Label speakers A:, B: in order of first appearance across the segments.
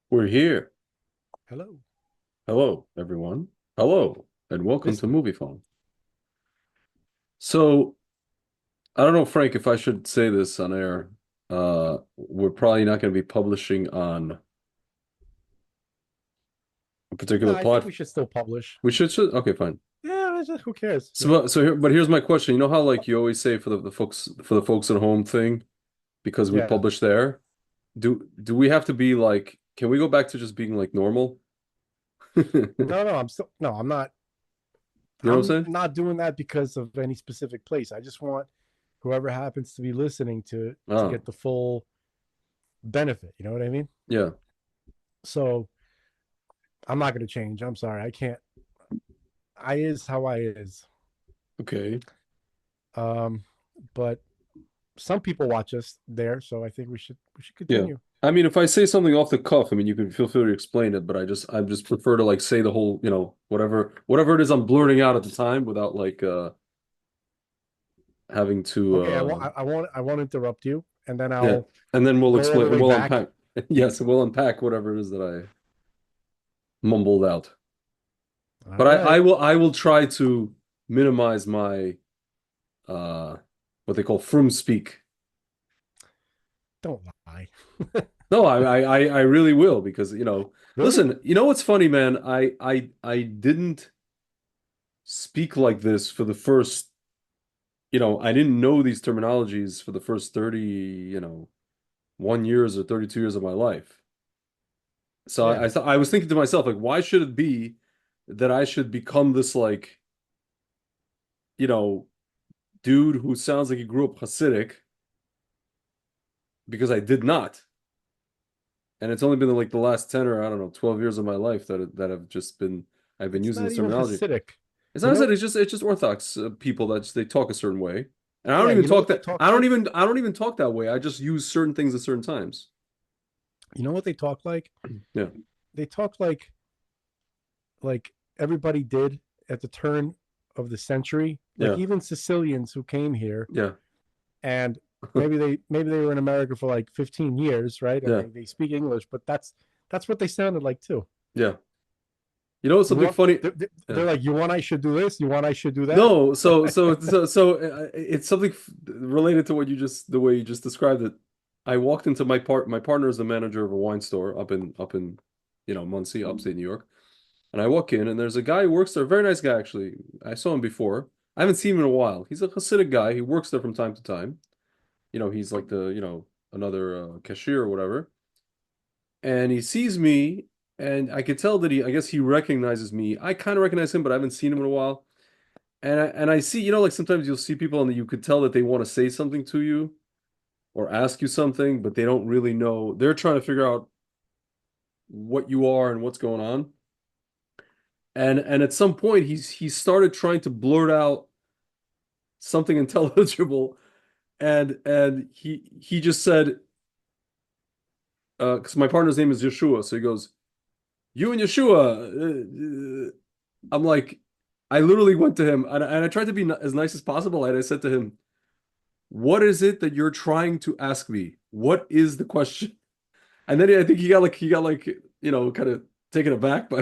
A: We're here.
B: Hello.
A: Hello, everyone. Hello, and welcome to
B: Listen,
A: Movie Phone. So, I don't know, Frank, if I should say this on air. We're probably not going to be publishing on a
B: no,
A: particular
B: I think
A: plot.
B: we should still publish.
A: We should. Okay, fine.
B: Yeah, who cares?
A: But here's my question. You know how like you always say for the folks at home thing because we
B: Yeah.
A: publish there. Do we have to be like? Can we go back to just being like normal? You
B: No, no, I'm not.
A: know what I'm
B: I'm
A: saying?
B: not doing that because of any specific place. I just want whoever happens to be listening to
A: Oh,
B: get the full benefit. You know what I mean?
A: yeah.
B: So I'm not going to change. I'm sorry. I can't. I is how I is.
A: Okay.
B: Um, but some people watch us there, so I think we should
A: Yeah.
B: continue.
A: I mean, if I say something off the cuff, I mean, you can feel free to explain it, but I just prefer to like say the whole, whatever it is I'm blurting out at the time without like having to
B: Okay, I won't interrupt you, and then
A: yeah.
B: I'll
A: And then we'll
B: go all the
A: explain
B: way
A: we'll
B: back.
A: unpack. Yes, we'll unpack whatever it is that I mumbled out.
B: All
A: But I
B: right.
A: will I will try to minimize my uh what they call frum speak.
B: Don't lie.
A: No, I really will because
B: Really?
A: listen, you know what's funny, man? I didn't speak like this for the first, I didn't know these terminologies for the first 30, 1 years or 32 years of my life. So
B: Yeah.
A: I was thinking to myself, like, why should it be that I should become this like, you know, dude who sounds like he grew up Hasidic because I did not. And it's only been like the last 10 or I don't know, 12 years of my life that have just been I've been
B: It's
A: using
B: not
A: this
B: even
A: terminology.
B: Hasidic.
A: It's
B: You
A: not that
B: know,
A: it's just Orthodox people that they talk a certain way. And I don't
B: yeah,
A: even
B: you know
A: talk
B: what they
A: that
B: talk like?
A: I don't even talk that way. I just use certain things at certain times.
B: You know what they talk like?
A: Yeah.
B: They talk like everybody did at the turn of the century. Like
A: Yeah.
B: even Sicilians who came here
A: Yeah.
B: and maybe they were in America for like 15 years, right? And
A: Yeah.
B: they speak English, but that's what they sounded like too.
A: Yeah. You know what's
B: You
A: something
B: want
A: funny? Yeah.
B: they're like, you want I should do this, you want I should do that.
A: No, it's something related to what you just the way you just described it. I walked into my partner is the manager of a wine store up in Muncie, upstate New York. And I walk in and there's a guy who works there, a very nice guy actually. I saw him before. I haven't seen him in a while. He's a Hasidic guy. He works there from time to time. He's like another cashier or whatever. And he sees me and I could tell that I guess he recognizes me. I kind of recognize him, but I haven't seen him in a while. And I see, like sometimes you'll see people and you could tell that they want to say something to you or ask you something, but they don't really know. They're trying to figure out what you are and what's going on. And at some point he started trying to blurt out something intelligible and he just said because my partner's name is Yeshua, so he goes, "You and Yeshua." I'm like, I literally went to him and I tried to be as nice as possible, and I said to him, "What is it that you're trying to ask me? What is the question?" And then I think he got like kind of taken aback by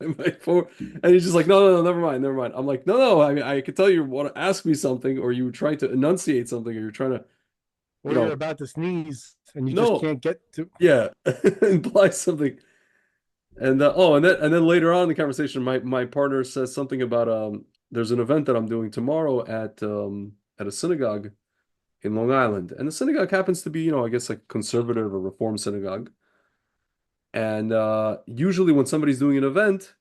A: my phone, and he's just like, "No, no, no, never mind, never mind." I'm like, "No, no, I mean I could tell you want to ask me something, or you were trying to enunciate something, or you're trying to, you
B: Or you're
A: know,
B: about to sneeze and you just
A: no,
B: can't get to.
A: yeah, imply something." And then later on in the conversation, my partner says something about there's an event that I'm doing tomorrow at a synagogue in Long Island, and the synagogue happens to be I guess like conservative or reform synagogue. And usually, when somebody's doing an event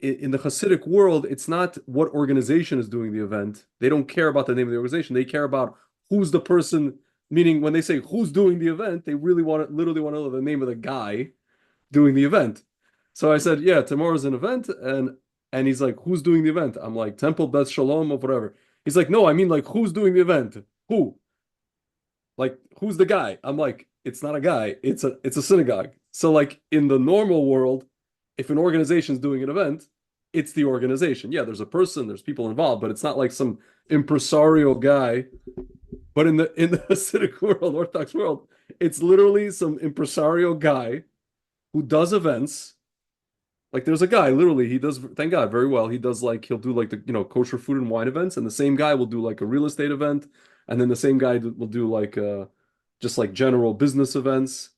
A: in the Hasidic world, it's not what organization is doing the event. They don't care about the name of the organization. They care about who's the person. Meaning, when they say who's doing the event, they really literally want to know the name of the guy doing the event. So I said, "Yeah, tomorrow's an event," and he's like, "Who's doing the event?" I'm like, "Temple Beth Shalom or whatever." He's like, "No, I mean like who's doing the event? Who? Like, who's the guy?" I'm like, "It's not a guy. It's a synagogue." So like in the normal world, if an organization's doing an event, it's the organization. Yeah, there's a person, there's people involved, but it's not like some impresario guy. But in the Hasidic world, Orthodox world, it's literally some impresario guy who does events. Like there's a guy, literally, he does, thank God, very well. He'll do like the, kosher food and wine events, and the same guy will do like a real estate event, and then the same guy will do like just like general business events.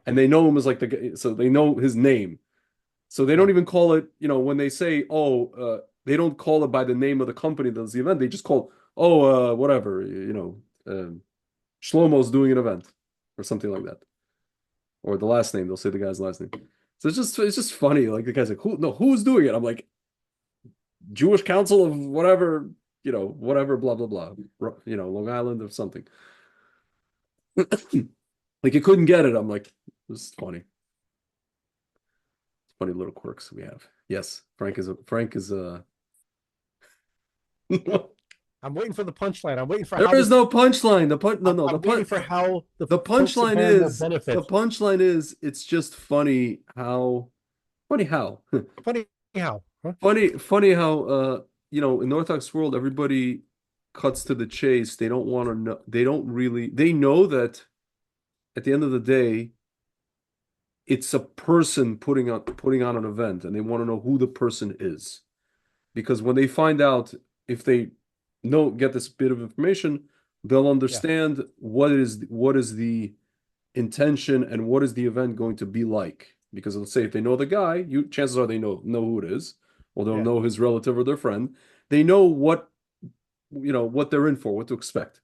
A: And they know him as like so they know his name. So they don't
B: Yeah.
A: even call it, when they say, oh, they don't call it by the name of the company that does the event. They just call, oh, whatever, Shlomo's doing an event or something like that. Or the last name, they'll say the guy's last name. So it's just funny. Like the guy's like, who's doing it? I'm like, Jewish Council of whatever, whatever, blah blah blah. Long Island or something. Like you couldn't get it. I'm like, this is funny. Funny little quirks we have. Yes, Frank is a there
B: I'm waiting for the punchline. I'm waiting for how
A: is
B: this.
A: no punchline. The punch no
B: I'm,
A: no
B: I'm waiting for how the
A: the
B: folks at
A: punchline
B: home will
A: is the
B: benefit.
A: punchline is it's just funny how
B: Funny how? Huh?
A: funny how in the Orthodox world everybody cuts to the chase. They don't want to know. They know that at the end of the day it's a person putting on an event, and they want to know who the person is. Because when they find out, if they know get this bit of information, they'll
B: Yeah.
A: understand what is the intention and what is the event going to be like. Because let's say if they know the guy, chances are they know who it is, or they'll
B: Yeah.
A: know his relative or their friend. They know what they're in for, what to expect.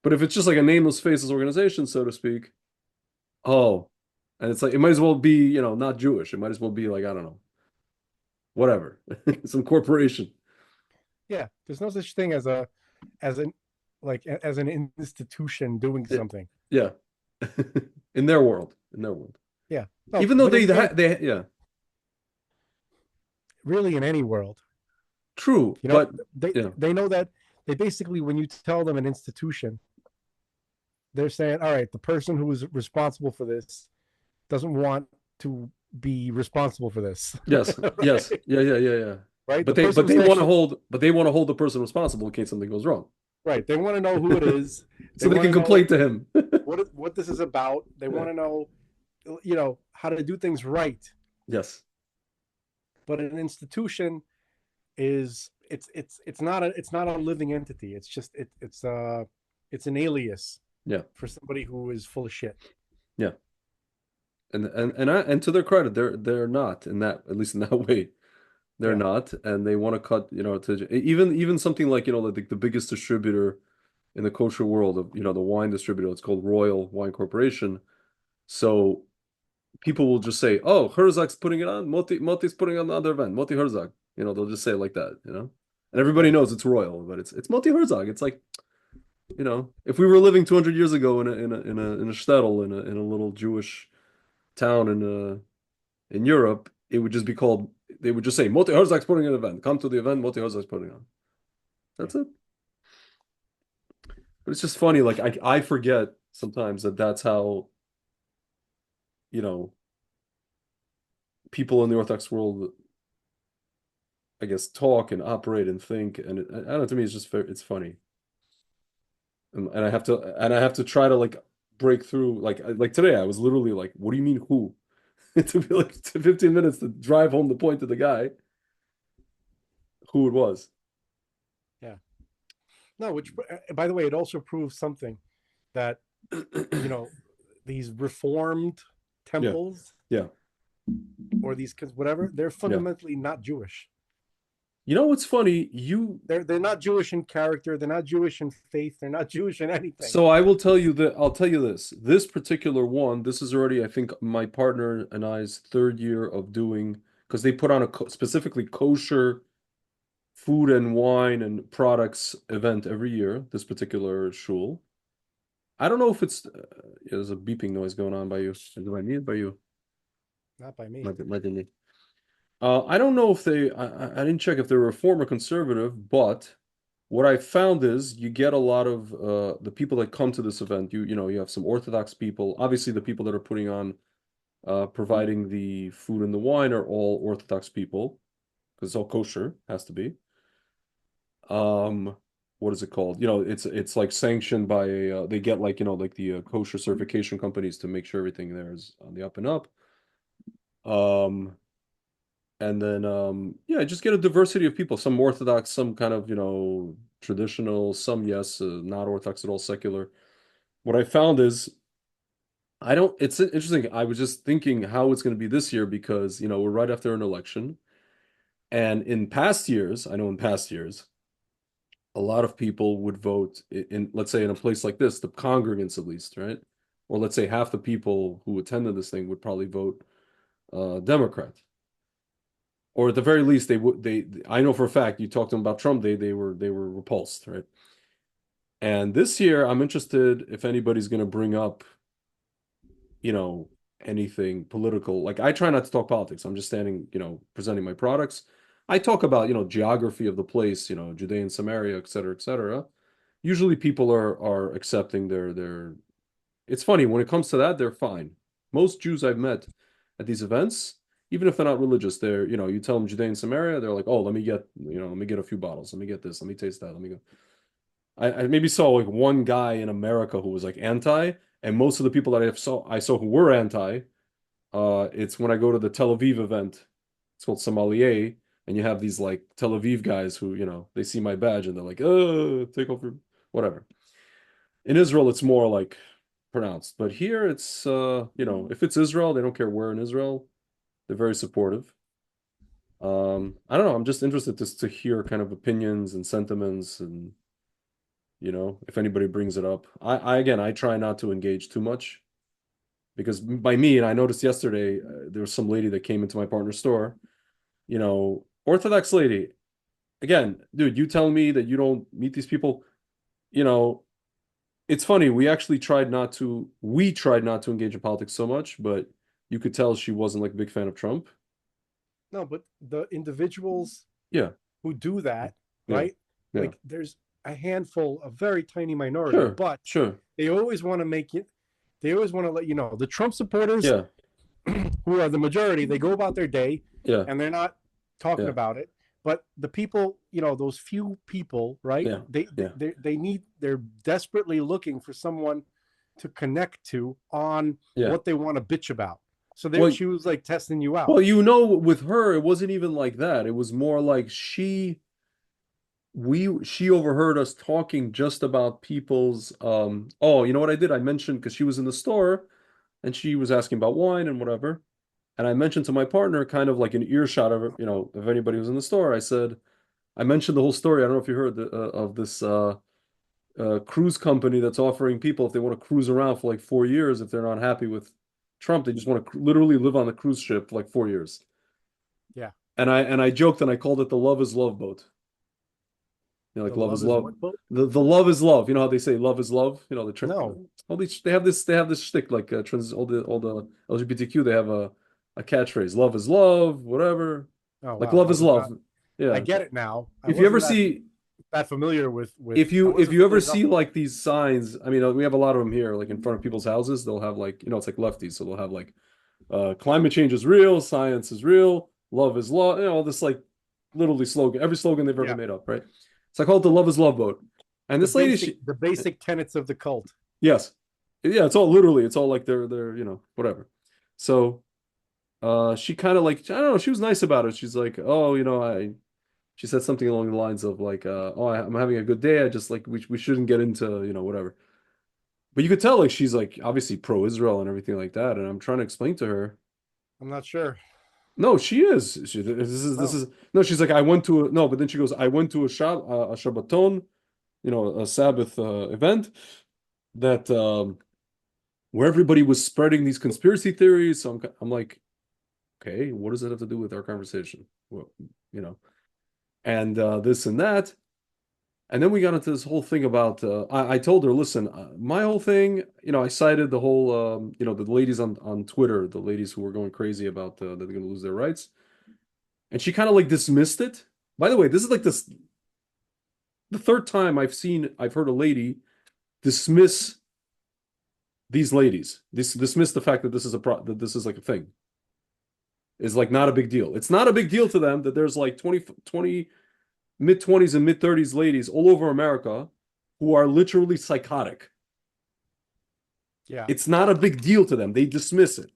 A: But if it's just like a nameless, faceless organization, so to speak, oh, and it's like it might as well be not Jewish. It might as well be like I don't know, whatever, some corporation.
B: Yeah. There's no such thing as an as an institution doing
A: Yeah,
B: something.
A: yeah. In their world.
B: Yeah. No,
A: Even though
B: but in
A: yeah,
B: really in any world,
A: true,
B: you know,
A: but
B: they
A: yeah,
B: they know that they basically when you tell them an institution, they're saying, all right, the person who is responsible for this doesn't want to be responsible for this.
A: yes, yes,
B: Right?
A: yeah, yeah, yeah, yeah.
B: Right?
A: But
B: The
A: they
B: person
A: but
B: who's
A: they want to
B: actually
A: hold the person responsible in case something goes wrong,
B: right. They want to know who it is. They
A: so they
B: want
A: can
B: to know
A: complain to him.
B: what this is about. They
A: Yeah.
B: want to know, how to do things right.
A: Yes,
B: But an institution it's not a living entity. It's just it's an alias.
A: Yeah.
B: for somebody who is full of shit.
A: Yeah. And to their credit, they're not in that, at least in that way. They're
B: Yeah,
A: not, and they want to cut, to even something like, like the biggest distributor in the kosher world of, the wine distributor, it's called Royal Wine Corporation. So people will just say, "Oh, Herzog's putting it on. Moti's putting on the other event. Moti Herzog." They'll just say it like that. And everybody
B: yeah,
A: knows it's Royal, but it's Moti Herzog. It's like, if we were living 200 years ago in a shtetl in a little Jewish town in Europe, it would just be called. They would just say, "Moti Herzog's putting an event. Come to the event. Moti Herzog's putting on."
B: yeah.
A: That's it. But it's just funny. Like I forget sometimes that that's how you know people in the Orthodox world, I guess, talk and operate and think. And I don't know. To me, it's just it's funny. And I have to try to like break through. Like today, I was literally like, "What do you mean who?" It took me like 15 minutes to drive home the point to the guy who it was.
B: Yeah. No, which, by the way, it also proves something that, you know, these reformed
A: Yeah,
B: temples
A: yeah,
B: or these whatever, they're
A: yeah.
B: fundamentally not Jewish.
A: You know what's funny? You
B: They're not Jewish in character. They're not Jewish in faith. They're not Jewish in anything.
A: So I will tell you that I'll tell you this. This particular one, this is already, I think, my partner and I's third year of doing, because they put on a specifically kosher food and wine and products event every year, this particular shul. I don't know if there's a beeping noise going on by you. Is it by me or by you?
B: Not by me.
A: Might be me. I don't know if I didn't check if they're reform or conservative, but what I found is you get a lot of the people that come to this event. You have some Orthodox people. Obviously, the people that are putting on providing the food and the wine are all Orthodox people because it's all kosher, has to be. Um, what is it called? It's like sanctioned by they get like like the kosher certification companies to make sure everything there is on the up and up. Um, and then yeah, just get a diversity of people. Some Orthodox, some kind of traditional, some yes, not Orthodox at all, secular. What I found is I don't. It's interesting. I was just thinking how it's going to be this year because we're right after an election, and in past years, I know in past years, a lot of people would vote let's say in a place like this, the congregants at least, right? Or let's say half the people who attended this thing would probably vote Democrat. Or at the very least, I know for a fact you talked to them about Trump, they were repulsed, right? And this year, I'm interested if anybody's going to bring up, you know, anything political. Like I try not to talk politics. I'm just standing, presenting my products. I talk about, geography of the place, Judea and Samaria, et cetera, et cetera. Usually people are accepting their it's funny, when it comes to that, they're fine. Most Jews I've met at these events, even if they're not religious, you tell them Judea and Samaria, they're like, oh, let me get a few bottles, let me get this, let me taste that, let me go. I maybe saw like one guy in America who was like anti, and most of the people that I saw who were anti, it's when I go to the Tel Aviv event. It's called Sommelier, and you have these like Tel Aviv guys who, they see my badge and they're like, take over, whatever. In Israel, it's more like pronounced, but here it's if it's Israel, they don't care where in Israel. They're very supportive. I don't know. I'm just interested to hear kind of opinions and sentiments and if anybody brings it up. I try not to engage too much because by me, and I noticed yesterday, there was some lady that came into my partner's store, Orthodox lady. Again, dude, you tell me that you don't meet these people, you know, it's funny. We tried not to engage in politics so much, but you could tell she wasn't like a big fan of Trump.
B: No, but the individuals
A: Yeah,
B: who do that,
A: yeah,
B: right?
A: yeah.
B: Like there's a handful, a very tiny minority,
A: Sure,
B: but
A: sure.
B: they always want to make it, they always want to let you know the Trump supporters,
A: Yeah,
B: who are the majority, they go about their day
A: yeah,
B: and they're not talking
A: yeah,
B: about it. But the people, those few people, right?
A: yeah,
B: They
A: yeah,
B: they they need they're desperately looking for someone to connect to on
A: yeah.
B: what they want to bitch about. So there
A: Well,
B: she was like testing you out.
A: with her, it wasn't even like that. It was more like she overheard us talking just about people's oh, you know what I did? I mentioned because she was in the store and she was asking about wine and whatever. And I mentioned to my partner, kind of like an earshot of, if anybody was in the store, I said, I mentioned the whole story. I don't know if you heard of this cruise company that's offering people, if they want to cruise around for like 4 years, if they're not happy with Trump, they just want to literally live on the cruise ship for like 4 years.
B: Yeah.
A: And I joked and I called it the Love is Love boat. Like
B: The
A: love is
B: love is
A: love.
B: what boat?
A: The love is love. You know how they say love is love? The trick.
B: No.
A: All these they have this shtick like all the LGBTQ, they have a catchphrase. Love is love, whatever.
B: Oh
A: Like
B: wow.
A: love is love.
B: I
A: Yeah.
B: get it now. I
A: If you ever
B: wasn't that
A: see
B: that familiar with
A: if
B: I
A: you if
B: wasn't
A: you ever
B: familiar enough
A: see
B: with
A: like these signs, I mean, we have a lot of them here, like in front of people's houses. They'll have like, it's like lefties, so they'll have like climate change is real, science is real, love is love, all this like literally slogan, every slogan they've ever
B: yeah,
A: made up, right? So I call it the love is love boat. And
B: the
A: this lady,
B: basic the basic tenets of the cult.
A: yes, yeah, it's all like they're whatever. So she kind of like, I don't know, she was nice about it. She's like, oh, she said something along the lines of like, oh, I'm having a good day. I just like we shouldn't get into whatever. But you could tell like she's like obviously pro-Israel and everything like that. And I'm trying to explain to her.
B: I'm not sure.
A: No, she is. This is
B: No.
A: no. She's like, I went to a no, but then she goes, I went to a Shabbaton, a Sabbath event that where everybody was spreading these conspiracy theories. So I'm like, okay, what does that have to do with our conversation? Well, you know, and this and that. And then we got into this whole thing about I told her, listen, my whole thing, I cited the whole the ladies on Twitter, the ladies who were going crazy about that they're going to lose their rights. And she kind of like dismissed it. By the way, this is like the third time I've heard a lady dismiss these ladies. Dismiss the fact that that this is like a thing. Is like not a big deal. It's not a big deal to them that there's like 20 mid 20s and mid 30s ladies all over America who are literally psychotic.
B: Yeah.
A: It's not a big deal to them. They dismiss it.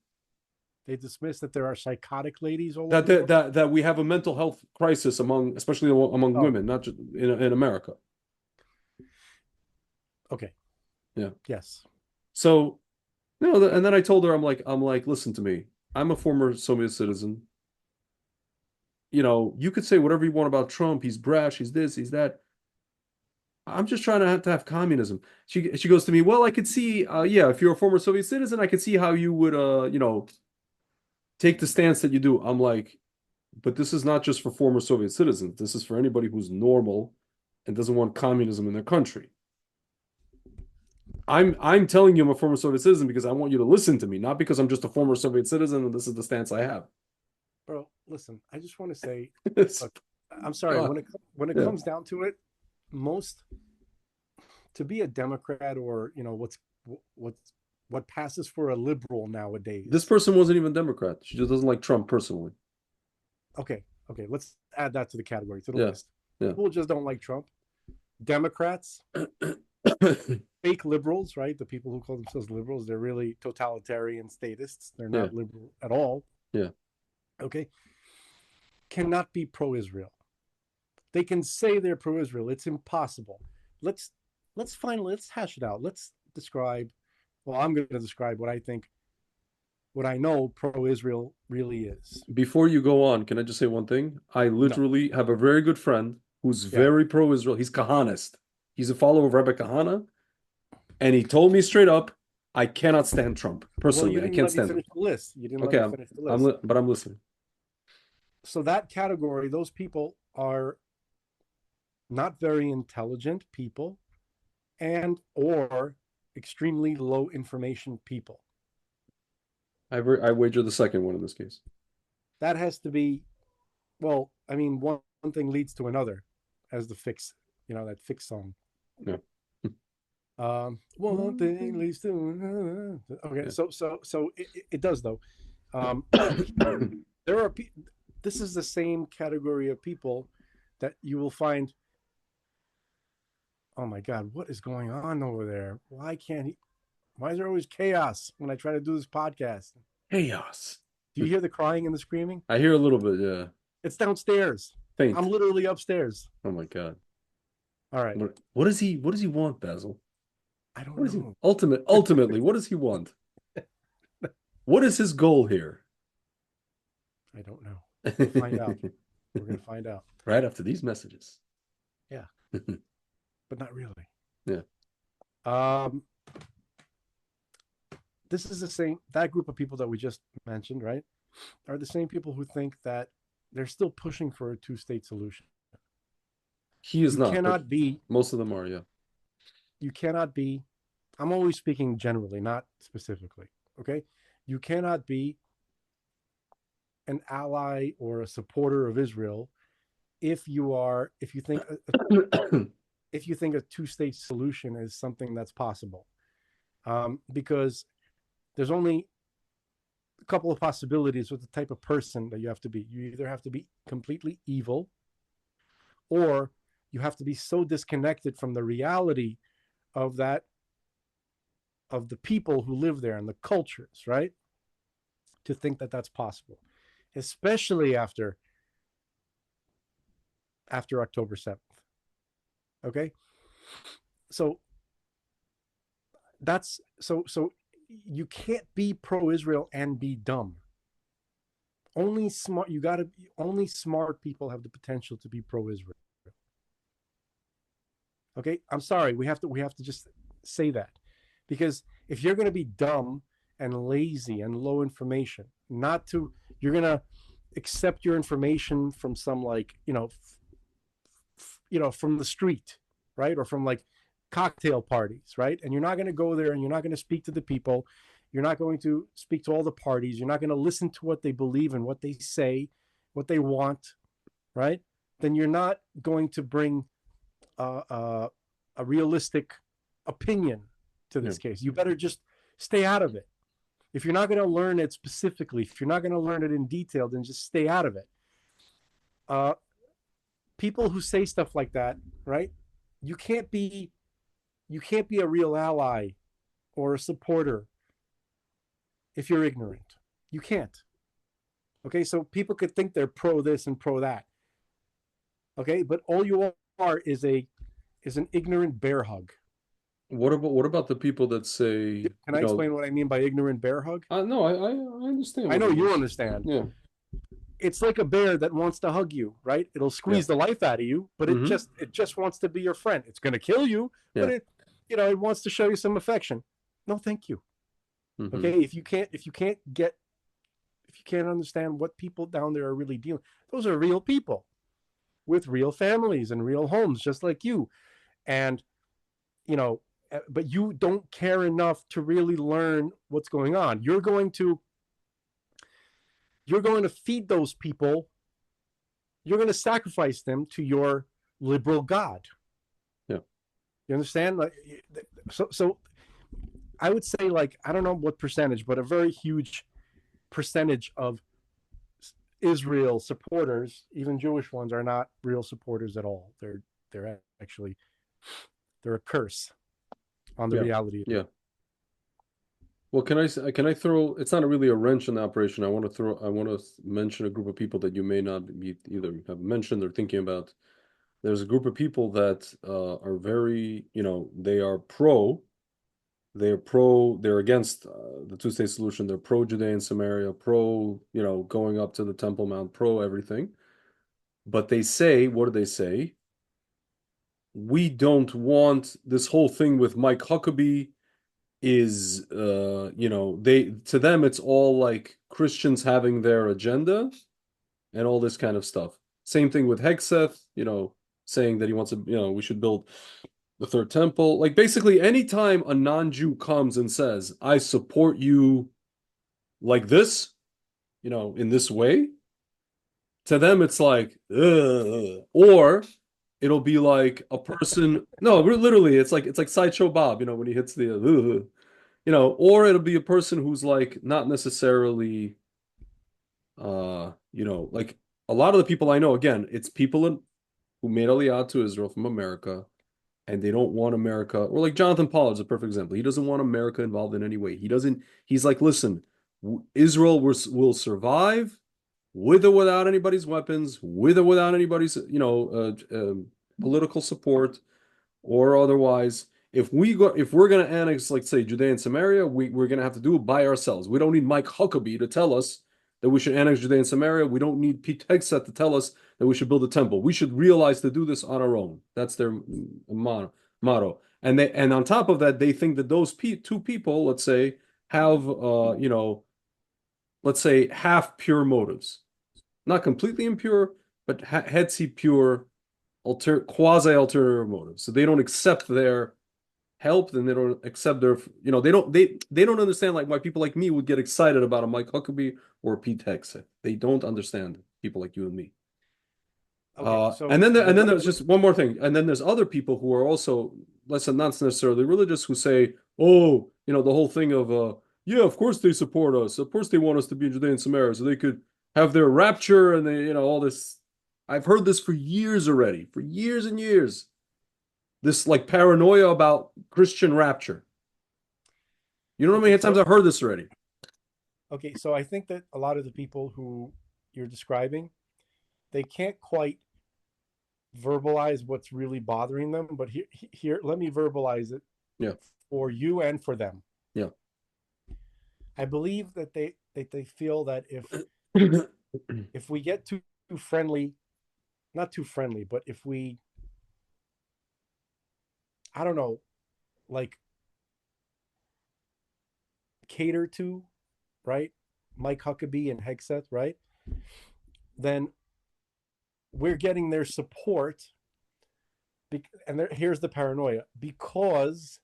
B: They dismiss that there are psychotic ladies all over
A: That
B: the
A: that
B: world.
A: that we have a mental health crisis especially among
B: Oh,
A: women, not just in America.
B: okay.
A: Yeah.
B: Yes.
A: So, and then I told her, I'm like, listen to me. I'm a former Soviet citizen. You could say whatever you want about Trump. He's brash. He's this. He's that. I'm just trying to have communism. She goes to me, well, I could see, yeah, if you're a former Soviet citizen, I could see how you would, take the stance that you do. I'm like, but this is not just for former Soviet citizens. This is for anybody who's normal and doesn't want communism in their country. I'm telling you I'm a former Soviet citizen because I want you to listen to me, not because I'm just a former Soviet citizen and this is the stance I have.
B: Bro, listen, I just want to say,
A: It's,
B: look, I'm sorry,
A: God,
B: when it
A: yeah.
B: comes down to it, most to be a Democrat or, what's what passes for a liberal
A: This
B: nowadays.
A: person wasn't even Democrat. She just doesn't like Trump personally.
B: Okay, okay, let's add that to the category, to the
A: Yeah,
B: list.
A: yeah.
B: People who just don't like Trump. Democrats, fake liberals, right? The people who call themselves liberals, they're really totalitarian statists. They're
A: Yeah,
B: not liberal at all.
A: yeah.
B: Okay, cannot be pro-Israel. They can say they're pro-Israel. It's impossible. Let's let's hash it out. Let's describe. Well, I'm going to describe what I think, what I know pro-Israel really is.
A: Before you go on, can I just say one thing? I
B: No,
A: literally have a very good friend who's
B: yeah.
A: very pro-Israel. He's Kahanist. He's a follower of Rebbe Kahana, and he told me straight up, I cannot stand Trump
B: Well, you
A: personally. I
B: didn't
A: can't
B: let me
A: stand him.
B: finish the list. You didn't let
A: Okay,
B: me finish the list.
A: but I'm listening.
B: So that category, those people are not very intelligent people and or extremely low information people.
A: I wager the second one in this case.
B: That has to be, well, I mean, one thing leads to another, as the Fix, that Fix song.
A: Yeah.
B: One thing leads to another. Okay,
A: Yeah.
B: so it does though. Um, there are this is the same category of people that you will find. Oh my God, what is going on over there? Why can't he? Why is there always chaos when I try to do this podcast?
A: Chaos.
B: Do you hear the crying and the screaming?
A: I hear a little bit, yeah.
B: It's downstairs. I'm
A: Faint.
B: literally upstairs.
A: Oh my God.
B: All right.
A: What does he want, Basil?
B: I don't
A: What is he
B: know.
A: ultimately, what does he want? What is his goal here?
B: I don't know. We'll find out. We're going to find out.
A: Right after these messages.
B: Yeah, but not really.
A: Yeah.
B: Um, this is the same, that group of people that we just mentioned, right? Are the same people who think that they're still pushing for a two-state solution.
A: He is
B: You
A: not, but
B: cannot be,
A: most of them are, yeah.
B: you cannot be, I'm always speaking generally, not specifically. Okay. You cannot be an ally or a supporter of Israel if you think if you think a two-state solution is something that's possible, because there's only a couple of possibilities with the type of person that you have to be. You either have to be completely evil, or you have to be so disconnected from the reality of that of the people who live there and the cultures, right? To think that that's possible, especially after October 7th. Okay, so so you can't be pro-Israel and be dumb. Only smart you got to only smart people have the potential to be pro-Israel. Okay, I'm sorry, we have to just say that, because if you're going to be dumb and lazy and low information, not to you're going to accept your information from some, like, from the street, right? Or from like cocktail parties, right? And you're not going to go there and you're not going to speak to the people. You're not going to speak to all the parties. You're not going to listen to what they believe and what they say, what they want, right? Then you're not going to bring a realistic opinion to
A: Yeah.
B: this case. You better just stay out of it. If you're not going to learn it specifically, if you're not going to learn it in detail, then just stay out of it. Uh, People who say stuff like that, right? You can't be you can't be a real ally or a supporter if you're ignorant. You can't. Okay, so people could think they're pro this and pro that. Okay, but all you are is an ignorant bear hug.
A: What about the people that say,
B: Can I explain what I mean by ignorant bear hug?
A: no, I understand
B: I
A: what
B: know
A: it
B: you
A: is.
B: understand.
A: Yeah.
B: It's like a bear that wants to hug you, right? It'll
A: Yeah.
B: squeeze the life out of you, but
A: Mm-hmm.
B: it just wants to be your friend. It's going to kill you, but
A: Yeah.
B: it wants to show you some affection. No, thank you.
A: Mm-hmm.
B: Okay, if you can't understand what people down there are really dealing, those are real people with real families and real homes, just like you. And you know, but you don't care enough to really learn what's going on. You're going to feed those people. You're going to sacrifice them to your liberal God.
A: Yeah.
B: You understand? Like, so I would say, like, I don't know what percentage, but a very huge percentage of Israel supporters, even Jewish ones, are not real supporters at all. They're actually they're a curse on the
A: Yeah.
B: reality of
A: Yeah.
B: it.
A: Well, can I throw, it's not really a wrench in the operation. I want to mention a group of people that you may not be either have mentioned or thinking about. There's a group of people that are very, they're against the two-state solution. They're pro-Judea and Samaria, pro, going up to the Temple Mount, pro everything. But they say, what do they say? We don't want this whole thing with Mike Huckabee is they to them it's all like Christians having their agenda and all this kind of stuff. Same thing with Hegseth, saying that he wants to, we should build the third temple. Like basically anytime a non-Jew comes and says, I support you like this, in this way, to them it's like, ugh. Or it'll be like a person, no, literally it's like Sideshow Bob, when he hits the ugh. Or it'll be a person who's like not necessarily like a lot of the people I know, again, it's people who made Aliyah to Israel from America and they don't want America, or like Jonathan Pollard's a perfect example. He doesn't want America involved in any way. He's like, listen, Israel will survive with or without anybody's weapons, with or without anybody's, political support. Or otherwise, if we're going to annex, like say Judea and Samaria, we're going to have to do it by ourselves. We don't need Mike Huckabee to tell us that we should annex Judea and Samaria. We don't need Pete Hegseth to tell us that we should build a temple. We should realize to do this on our own. That's their motto. And on top of that, they think that those two people, let's say, have let's say half pure motives, not completely impure, but hetzi pure, quasi ulterior motives. So they don't accept their help, then they don't accept their, they don't understand like why people like me would get excited about a Mike Huckabee or a Pete Hegseth. They don't understand people like you and me.
B: Okay,
A: And
B: so
A: then
B: would
A: there's just one more thing. And then there's other people who are also less than not necessarily religious who say, oh, the whole thing of yeah, of course they support us. Of course they want us to be in Judea and Samaria so they could have their rapture and they, all this. I've heard this for years already, for years and years. This like paranoia about Christian rapture. You know how
B: okay,
A: many times I've heard this already?
B: so I think that a lot of the people who you're describing, they can't quite verbalize what's really bothering them, but here let me verbalize it
A: Yeah,
B: for you and for them.
A: yeah.
B: I believe that they feel that if we get too friendly, not too friendly, but if we, I don't know, like cater to, right, Mike Huckabee and Hegseth, right, then we're getting their support. And here's the paranoia, because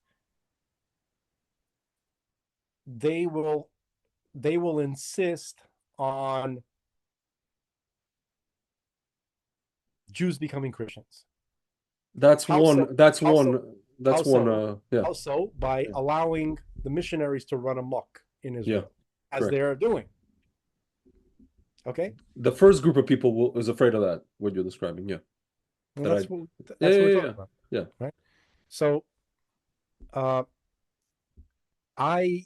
B: they will they will insist on Jews becoming Christians.
A: That's
B: How so?
A: one. That's
B: How so?
A: one.
B: How
A: That's one.
B: so?
A: Yeah,
B: How so? By
A: yeah,
B: allowing the missionaries to run amok in
A: yeah.
B: Israel, as
A: Correct.
B: they are doing. Okay,
A: The first group of people is afraid of that. What you're describing. Yeah.
B: well,
A: That I. Yeah,
B: that's what we're
A: yeah,
B: talking
A: yeah,
B: about,
A: yeah.
B: right? So, uh, I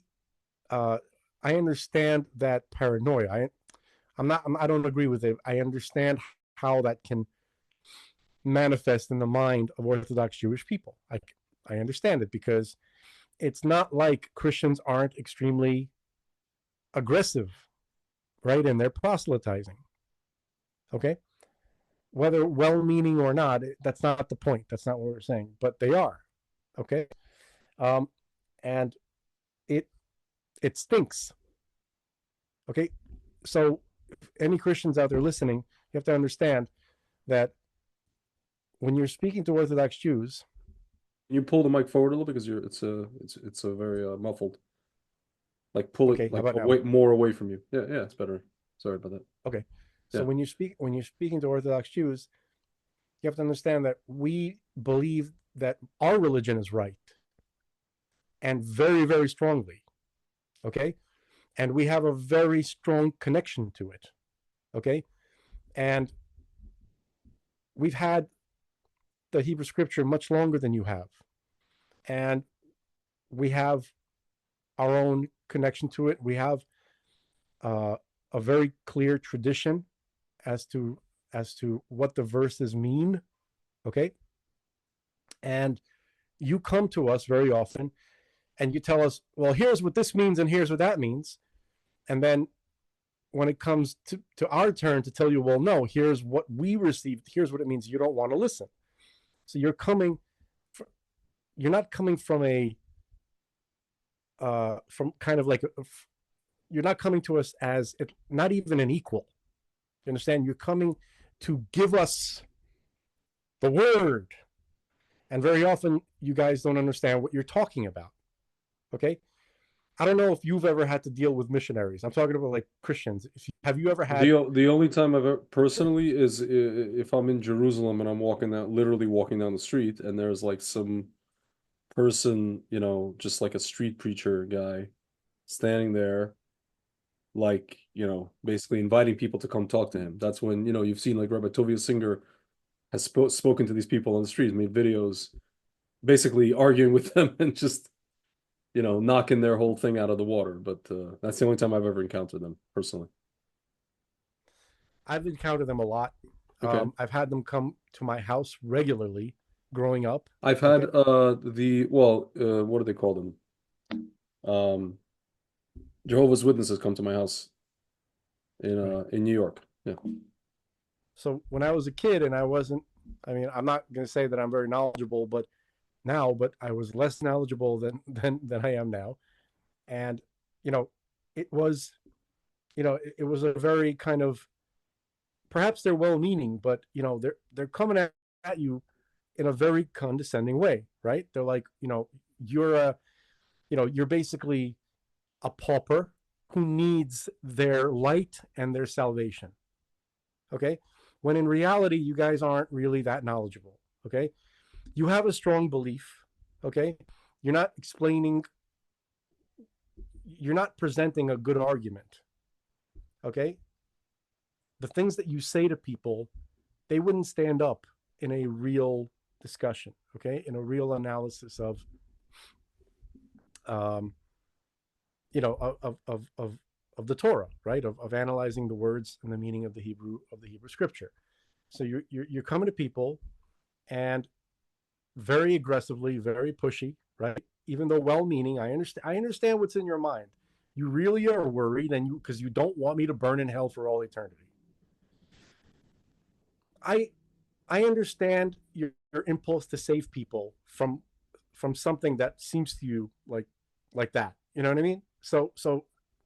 B: uh, I understand that paranoia. I'm not. I don't agree with it. I understand how that can manifest in the mind of Orthodox Jewish people. I understand it, because it's not like Christians aren't extremely aggressive, right? And they're proselytizing. Okay, whether well-meaning or not, that's not the point. That's not what we're saying. But they are. Okay, um, and it it stinks. Okay, so if any Christians out there listening, you have to understand that when you're speaking to Orthodox Jews,
A: Can you pull the mic forward a little because it's a very muffled. Like pull it
B: okay, how
A: like
B: about now?
A: away more away from you. Yeah, yeah, it's better. Sorry about that.
B: Okay, so
A: Yeah.
B: when you're speaking to Orthodox Jews, you have to understand that we believe that our religion is right, and very, very strongly. Okay, and we have a very strong connection to it. Okay, and we've had the Hebrew Scripture much longer than you have, and we have our own connection to it. We have uh, a very clear tradition as to what the verses mean. Okay, and you come to us very often and you tell us, well, here's what this means and here's what that means, and then when it comes to our turn to tell you, well, no, here's what we received, here's what it means, you don't want to listen. So you're not coming from a from kind of like you're not coming to us as not even an equal. You understand? You're coming to give us the word, and very often you guys don't understand what you're talking about. Okay, I don't know if you've ever had to deal with missionaries. I'm talking about like Christians. Have you ever had?
A: The only time I've ever personally is if I'm in Jerusalem and I'm walking down, literally walking down the street, and there's like some person, just like a street preacher guy standing there, like, basically inviting people to come talk to him. That's when, you've seen like Rabbi Tovia Singer has spoken to these people on the streets, made videos, basically arguing with them and just, knocking their whole thing out of the water. But that's the only time I've ever encountered them personally.
B: I've encountered them a lot.
A: Okay.
B: I've had them come to my house regularly, growing up.
A: I've had
B: Okay,
A: what do they call them? Um, Jehovah's Witnesses come to my house
B: right.
A: in New York. Yeah.
B: So when I was a kid and I wasn't, I mean, I'm not going to say that I'm very knowledgeable, but now, but I was less knowledgeable than I am now. And, you know, it was, it was a very kind of, perhaps they're well meaning, but, they're coming at you in a very condescending way, right? They're like, you're a, you're basically a pauper who needs their light and their salvation. Okay. When in reality, you guys aren't really that knowledgeable. Okay. You have a strong belief. Okay. You're not explaining, you're not presenting a good argument. Okay. The things that you say to people, they wouldn't stand up in a real discussion. Okay. In a real analysis um, of the Torah, right? Of analyzing the words and the meaning of the Hebrew scripture. So you're coming to people and very aggressively, very pushy, right? Even though well-meaning, I understand what's in your mind. You really are worried, and you because you don't want me to burn in hell for all eternity. I I understand your impulse to save people from something that seems to you like that. You know what I mean? So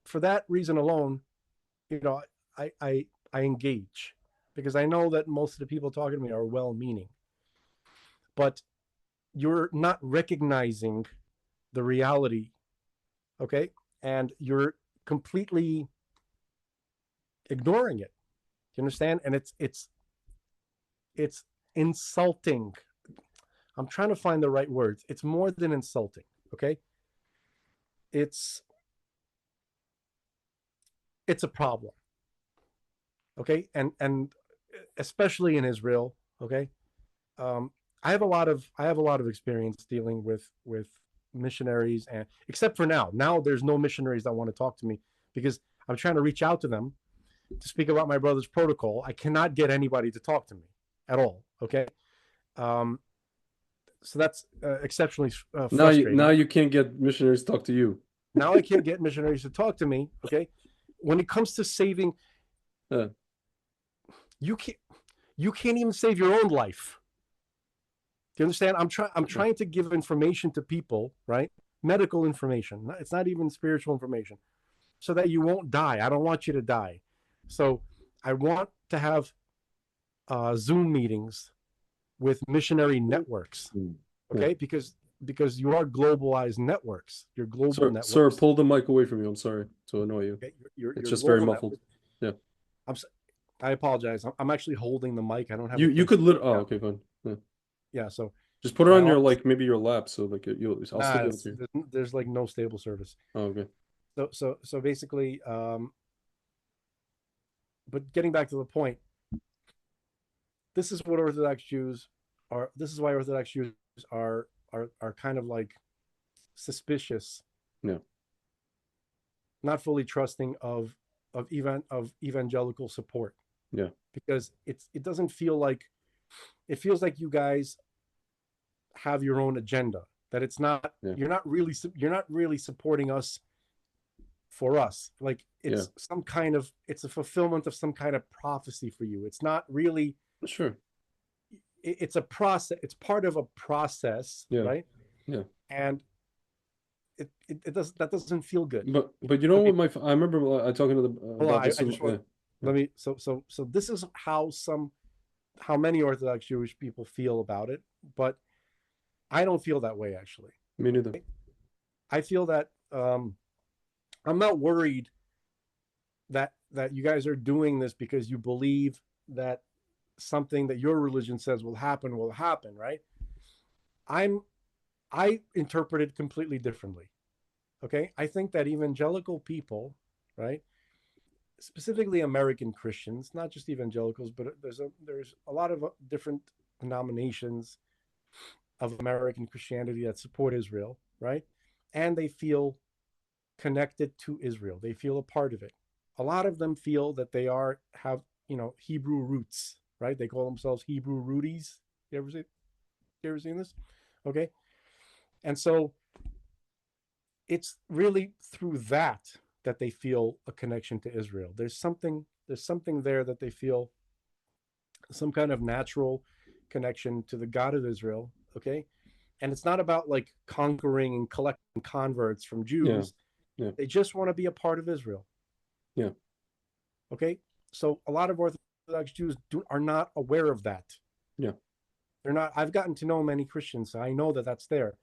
B: for that reason alone, you know, I engage because I know that most of the people talking to me are well-meaning, but you're not recognizing the reality, okay? And you're completely ignoring it. You understand? And it's insulting. I'm trying to find the right words. It's more than insulting, okay? It's it's a problem, okay? And especially in Israel, okay? Um, I have a lot of experience dealing with missionaries, and except for now. Now there's no missionaries that want to talk to me because I'm trying to reach out to them to speak about my brother's protocol. I cannot get anybody to talk to me at all. Okay, um, so that's exceptionally
A: Now
B: frustrating.
A: you can't get missionaries to talk to you.
B: Now I can't get missionaries to talk to me. Okay, when it comes to saving,
A: Uh,
B: you can't you can't even save your own life. Do you understand? I'm
A: uh,
B: trying to give information to people, right? Medical information. It's not even spiritual information, so that you won't die. I don't want you to die. So I want to have Zoom meetings with missionary networks,
A: yeah.
B: okay? Because you are globalized networks. You're global
A: Sir,
B: networks.
A: pull the mic away from you. I'm sorry to annoy you.
B: Okay,
A: It's
B: you're
A: just very
B: global
A: muffled.
B: networks.
A: Yeah.
B: I'm I apologize. I'm actually holding the mic. I don't have
A: You
B: the
A: you
B: thing
A: could lit. Oh,
B: down.
A: okay, fine. Yeah.
B: Yeah. So
A: Just put it
B: my
A: on your
B: arms.
A: like maybe your lap so like you'll I'll still
B: Nah,
A: be able to hear.
B: there's like no stable service.
A: Oh, okay.
B: So basically, but getting back to the point, this is what Orthodox Jews are. This is why Orthodox Jews are kind of like suspicious,
A: Yeah.
B: not fully trusting of evangelical support
A: Yeah.
B: because it doesn't feel like it feels like you guys have your own agenda. That it's not
A: Yeah.
B: you're not really supporting us for us. Like
A: Yeah.
B: it's a fulfillment of some kind of prophecy for you. It's not really
A: Sure.
B: it's a process. It's part of a process,
A: Yeah.
B: right?
A: Yeah.
B: And it does that doesn't feel good.
A: But you know
B: Let me
A: what I remember talking to the
B: hold on.
A: about this
B: I just want
A: yeah. Yeah.
B: let me so this is how many Orthodox Jewish people feel about it, but I don't feel that way actually.
A: Me neither.
B: I feel that I'm not worried that you guys are doing this because you believe that something that your religion says will happen, right? I'm I interpret it completely differently. Okay, I think that evangelical people, right, specifically American Christians, not just evangelicals, but there's a lot of different denominations of American Christianity that support Israel, right? And they feel connected to Israel. They feel a part of it. A lot of them feel that they have Hebrew roots, right? They call themselves Hebrew rooties. You ever see? conspiracy in this. Okay. And so it's really through that they feel a connection to Israel. There's something there that they feel some kind of natural connection to the God of Israel. Okay. And it's not about like conquering and collecting converts from
A: Yeah.
B: Jews.
A: Yeah.
B: They just want to be a part of Israel.
A: Yeah.
B: Okay. So a lot of Orthodox Jews are not aware of that.
A: Yeah.
B: They're not. I've gotten to know many Christians, so I know that that's there.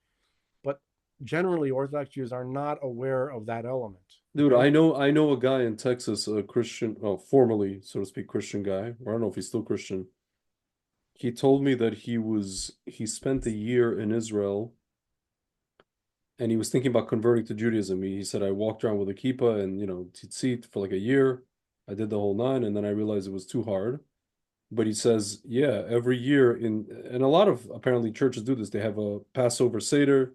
B: But generally, Orthodox Jews are not aware of that element.
A: Dude,
B: Okay.
A: I know a guy in Texas, a Christian, well, formerly, so to speak, Christian guy, or I don't know if he's still Christian. He told me that he spent a year in Israel and he was thinking about converting to Judaism. He said, I walked around with a kippah and, tzitzit for like a year. I did the whole nine, and then I realized it was too hard. But he says, yeah, every year and a lot of apparently churches do this. They have a Passover Seder.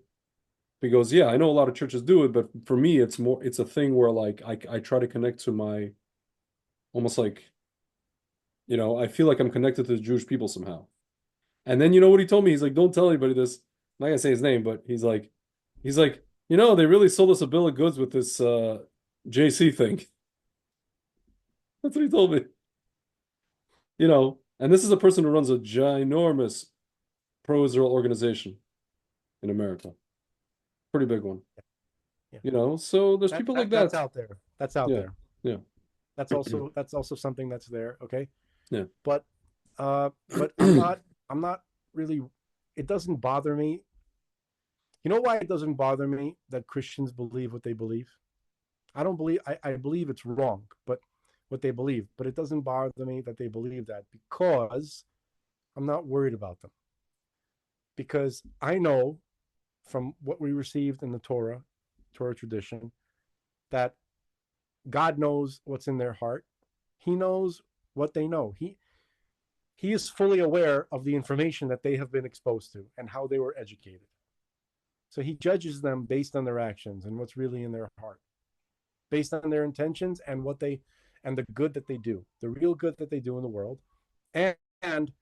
A: He goes, yeah, I know a lot of churches do it, but for me, it's a thing where like I try to connect to my almost like, I feel like I'm connected to the Jewish people somehow. And then you know what he told me? He's like, don't tell anybody this. I'm not gonna say his name, but he's like, they really sold us a bill of goods with this JC thing. That's what he told me. And this is a person who runs a ginormous pro-Israel organization in America. Pretty big one.
B: Yeah.
A: So there's
B: That,
A: people like
B: that that's
A: that.
B: out there. That's out
A: Yeah.
B: there.
A: Yeah.
B: That's also something that's there. Okay.
A: Yeah.
B: But but I'm not really. It doesn't bother me. You know why it doesn't bother me that Christians believe what they believe? I don't believe. I believe it's wrong, but what they believe. But it doesn't bother me that they believe that because I'm not worried about them. Because I know from what we received in the Torah tradition, that God knows what's in their heart. He knows what they know. He is fully aware of the information that they have been exposed to and how they were educated. So he judges them based on their actions and what's really in their heart, based on their intentions and the good that they do, the real good that they do in the world. And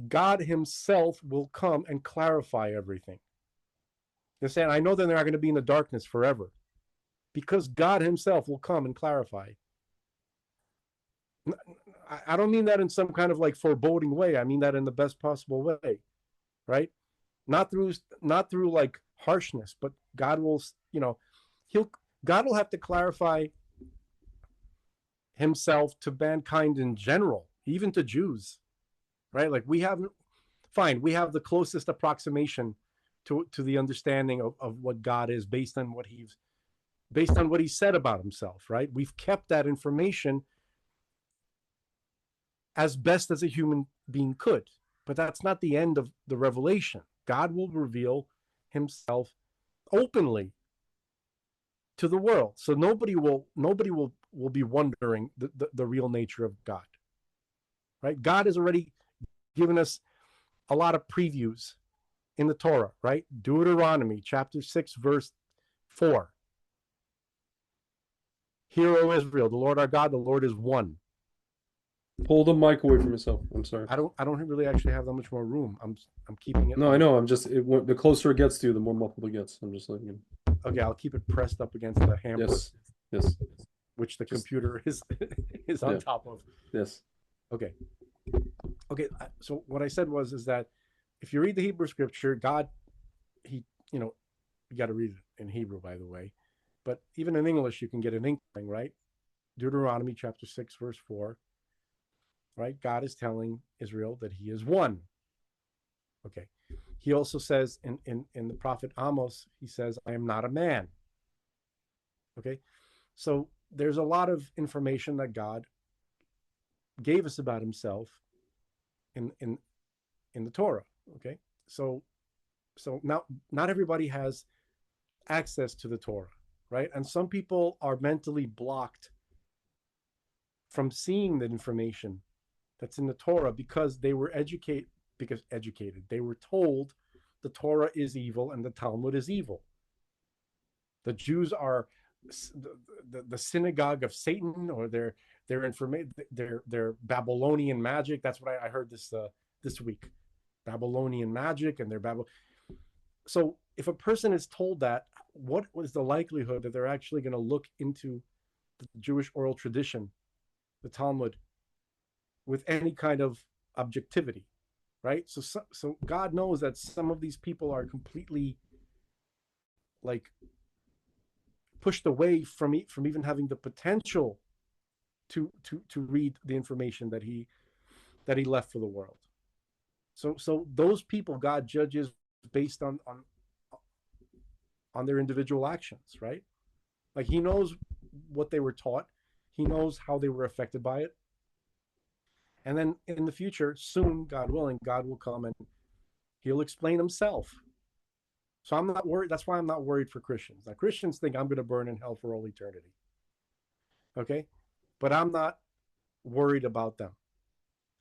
B: God himself will come and clarify everything. They're saying, I know that they're not going to be in the darkness forever because God himself will come and clarify. I don't mean that in some kind of like foreboding way. I mean that in the best possible way, right? Not through like harshness, but God will, he'll God will have to clarify himself to mankind in general, even to Jews, right? Like we have the closest approximation to the understanding of what God is based on what he said about himself, right? We've kept that information as best as a human being could. But that's not the end of the revelation. God will reveal himself openly to the world. So nobody will be wondering the real nature of God. Right? God has already given us a lot of previews in the Torah, right? Deuteronomy chapter 6, verse 4. Hear, O Israel, the Lord our God, the Lord is one.
A: Pull the mic away from yourself. I'm sorry.
B: I don't really actually have that much more room. I'm keeping it
A: No, I
B: like
A: know. The closer it gets to you, the more muffled it gets. I'm just letting you know.
B: okay, I'll keep it pressed up against the hamper,
A: Yes. Yes.
B: which the
A: Just,
B: computer is on
A: yeah.
B: top of.
A: Yes.
B: Okay. Okay. So what I said is that if you read the Hebrew scripture, God, he, you got to read it in Hebrew, by the way, but even in English, you can get an inkling, right? Deuteronomy chapter 6, verse 4, right? God is telling Israel that he is one. Okay. He also says in the prophet Amos, he says, I am not a man. Okay. So there's a lot of information that God gave us about himself in in the Torah. Okay. So now not everybody has access to the Torah, right? And some people are mentally blocked from seeing the information that's in the Torah because they were educated. They were told the Torah is evil and the Talmud is evil. The Jews are the synagogue of Satan, or their information, their Babylonian magic. That's what I heard this week. Babylonian magic and their Babylon. So if a person is told that, what was the likelihood that they're actually going to look into the Jewish oral tradition, the Talmud, with any kind of objectivity, right? So God knows that some of these people are completely like pushed away from even having the potential to read the information that he left for the world. So those people God judges based on their individual actions, right? Like he knows what they were taught, he knows how they were affected by it, and then in the future, soon, God willing, God will come and he'll explain himself. So I'm not worried. That's why I'm not worried for Christians. Now, Christians think I'm going to burn in hell for all eternity. Okay, but I'm not worried about them.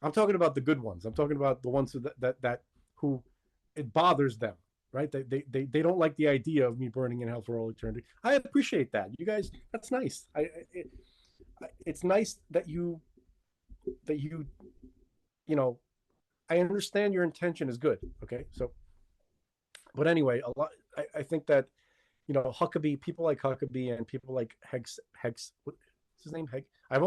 B: I'm talking about the good ones. I'm talking about the ones that who it bothers them, right? They don't like the idea of me burning in hell for all eternity. I appreciate that. You guys, that's nice. It's nice that you know, I understand your intention is good. Okay, so but anyway, a lot. I think that Huckabee, people like Huckabee and people like what's his name? I'm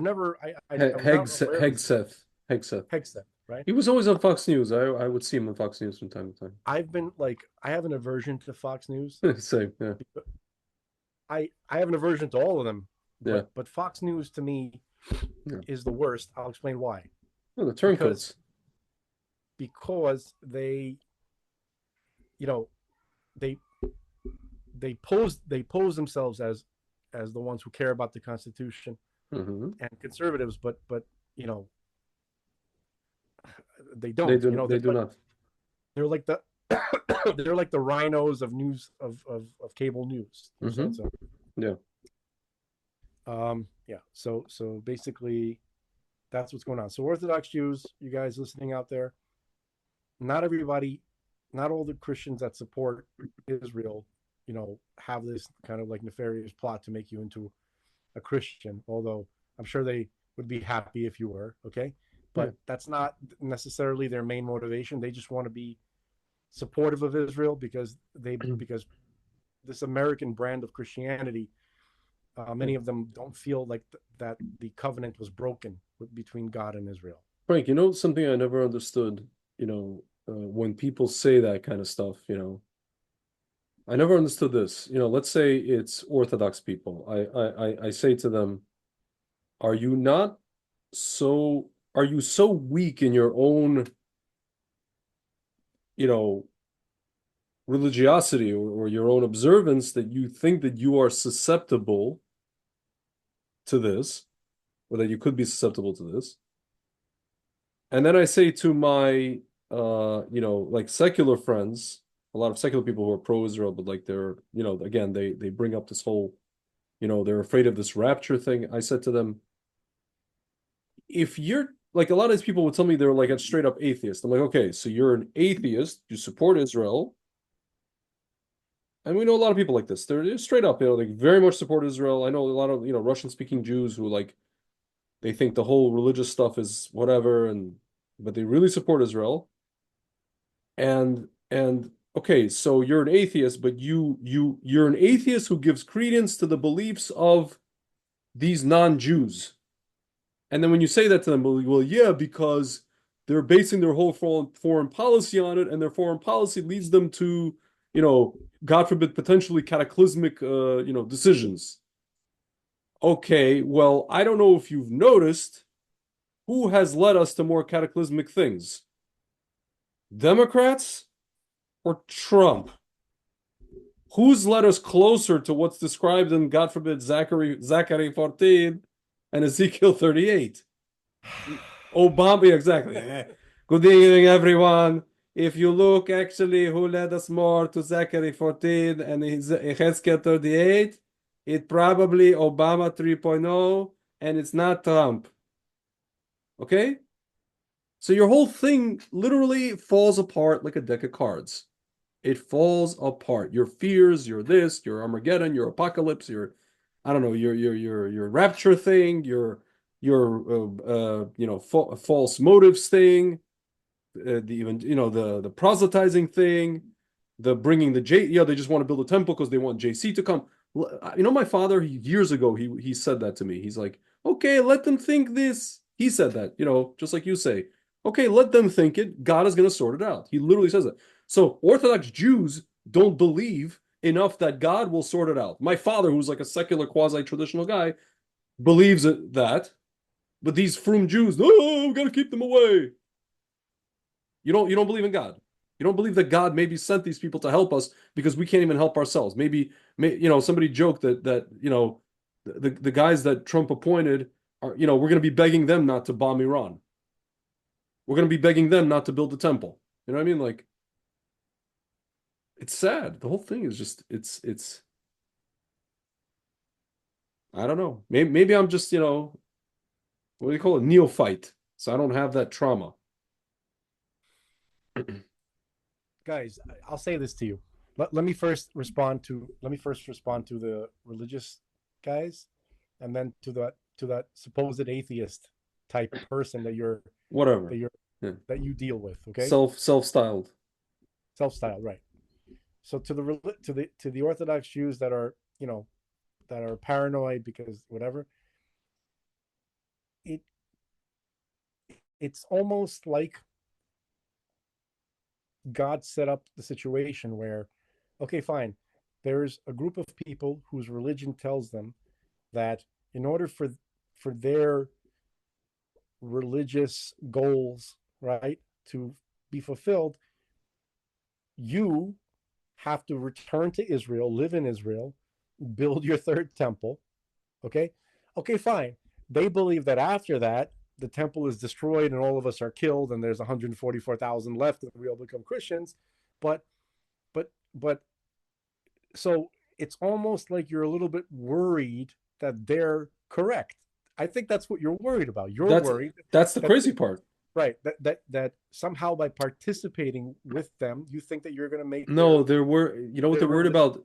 B: not aware of his name.
A: Hegseth.
B: Hegseth, right?
A: He was always on Fox News. I would see him on Fox News from time to
B: I've been like, I have an aversion to Fox News.
A: time. Same, yeah,
B: I have an aversion to all of them,
A: yeah.
B: but Fox News to me
A: Yeah.
B: is the worst. I'll explain why.
A: Oh, the
B: Because
A: turncoats.
B: they, you know, they they pose themselves as the ones who care about the Constitution
A: Hmm.
B: and conservatives, but you know they don't.
A: They do not.
B: They're like the they're like the rhinos of news of cable news.
A: Hmm.
B: So
A: Yeah.
B: yeah. So basically, that's what's going on. So Orthodox Jews, you guys listening out there, not everybody, not all the Christians that support Israel, have this kind of like nefarious plot to make you into a Christian. Although I'm sure they would be happy if you were, okay?
A: Yeah.
B: But that's not necessarily their main motivation. They just want to be supportive of Israel because this American brand of Christianity,
A: Yeah.
B: many of them don't feel like that the covenant was broken between God and Israel.
A: Frank, something I never understood, when people say that kind of stuff, I never understood this. Let's say it's Orthodox people. I say to them, are you not are you so weak in your own, you know, religiosity or your own observance that you think that you are susceptible to this, or that you could be susceptible to this? And then I say to my, like secular friends, a lot of secular people who are pro-Israel, but like they're, again, they bring up this whole, they're afraid of this rapture thing. I said to them, if you're like a lot of these people would tell me they're like a straight up atheist. I'm like, okay, so you're an atheist, you support Israel, and we know a lot of people like this. They're straight up, they very much support Israel. I know a lot of Russian speaking Jews who like they think the whole religious stuff is whatever, and but they really support Israel. And okay, so you're an atheist, but you're an atheist who gives credence to the beliefs of these non-Jews. And then when you say that to them, well, yeah, because they're basing their whole foreign policy on it, and their foreign policy leads them to, God forbid, potentially cataclysmic, decisions. Okay, well, I don't know if you've noticed who has led us to more cataclysmic things, Democrats or Trump? Who's led us closer to what's described in, God forbid, Zachary 14 and Ezekiel 38? Obama, exactly. Good evening, everyone. If you look actually who led us more to Zachary 14 and Ezekiel 38, it probably Obama 3.0 and it's not Trump. Okay? So your whole thing literally falls apart like a deck of cards. It falls apart. Your fears, your this, your Armageddon, your apocalypse, your I don't know, your rapture thing, your false motives thing. the even the proselytizing thing, the bringing the J yeah they just want to build a temple because they want JC to come. My father years ago he said that to me. He's like, okay, let them think this. He said that, just like you say. Okay, let them think it. God is going to sort it out. He literally says it. So Orthodox Jews don't believe enough that God will sort it out. My father, who's like a secular quasi-traditional guy, believes that, but these frum Jews, no, we got to keep them away. You don't believe in God. You don't believe that God maybe sent these people to help us because we can't even help ourselves. Somebody joked that the guys that Trump appointed are, we're going to be begging them not to bomb Iran. We're going to be begging them not to build the temple. You know what I mean? Like, it's sad. The whole thing is just it's I don't know. Maybe I'm just, what do you call it? Neophyte. So I don't have that trauma.
B: Guys, I'll say this to you. Let me first respond to the religious guys, and then to that supposed atheist type person that
A: Whatever.
B: you're
A: Yeah.
B: that you deal with. Okay,
A: Self-styled.
B: self-styled, right? So to the Orthodox Jews that are paranoid because whatever, it it's almost like God set up the situation where, okay, fine, there's a group of people whose religion tells them that in order for their religious goals, right, to be fulfilled, you have to return to Israel, live in Israel, build your third temple. Okay, okay, fine. They believe that after that, the temple is destroyed and all of us are killed, and there's 144,000 left, and we all become Christians. But but so it's almost like you're a little bit worried that they're correct. I think that's what you're worried about. You're
A: That's
B: worried
A: that's the
B: that
A: crazy part.
B: right that somehow by participating with them, you think that you're going to make
A: No, you know what
B: their
A: they're worried
B: religion.
A: about?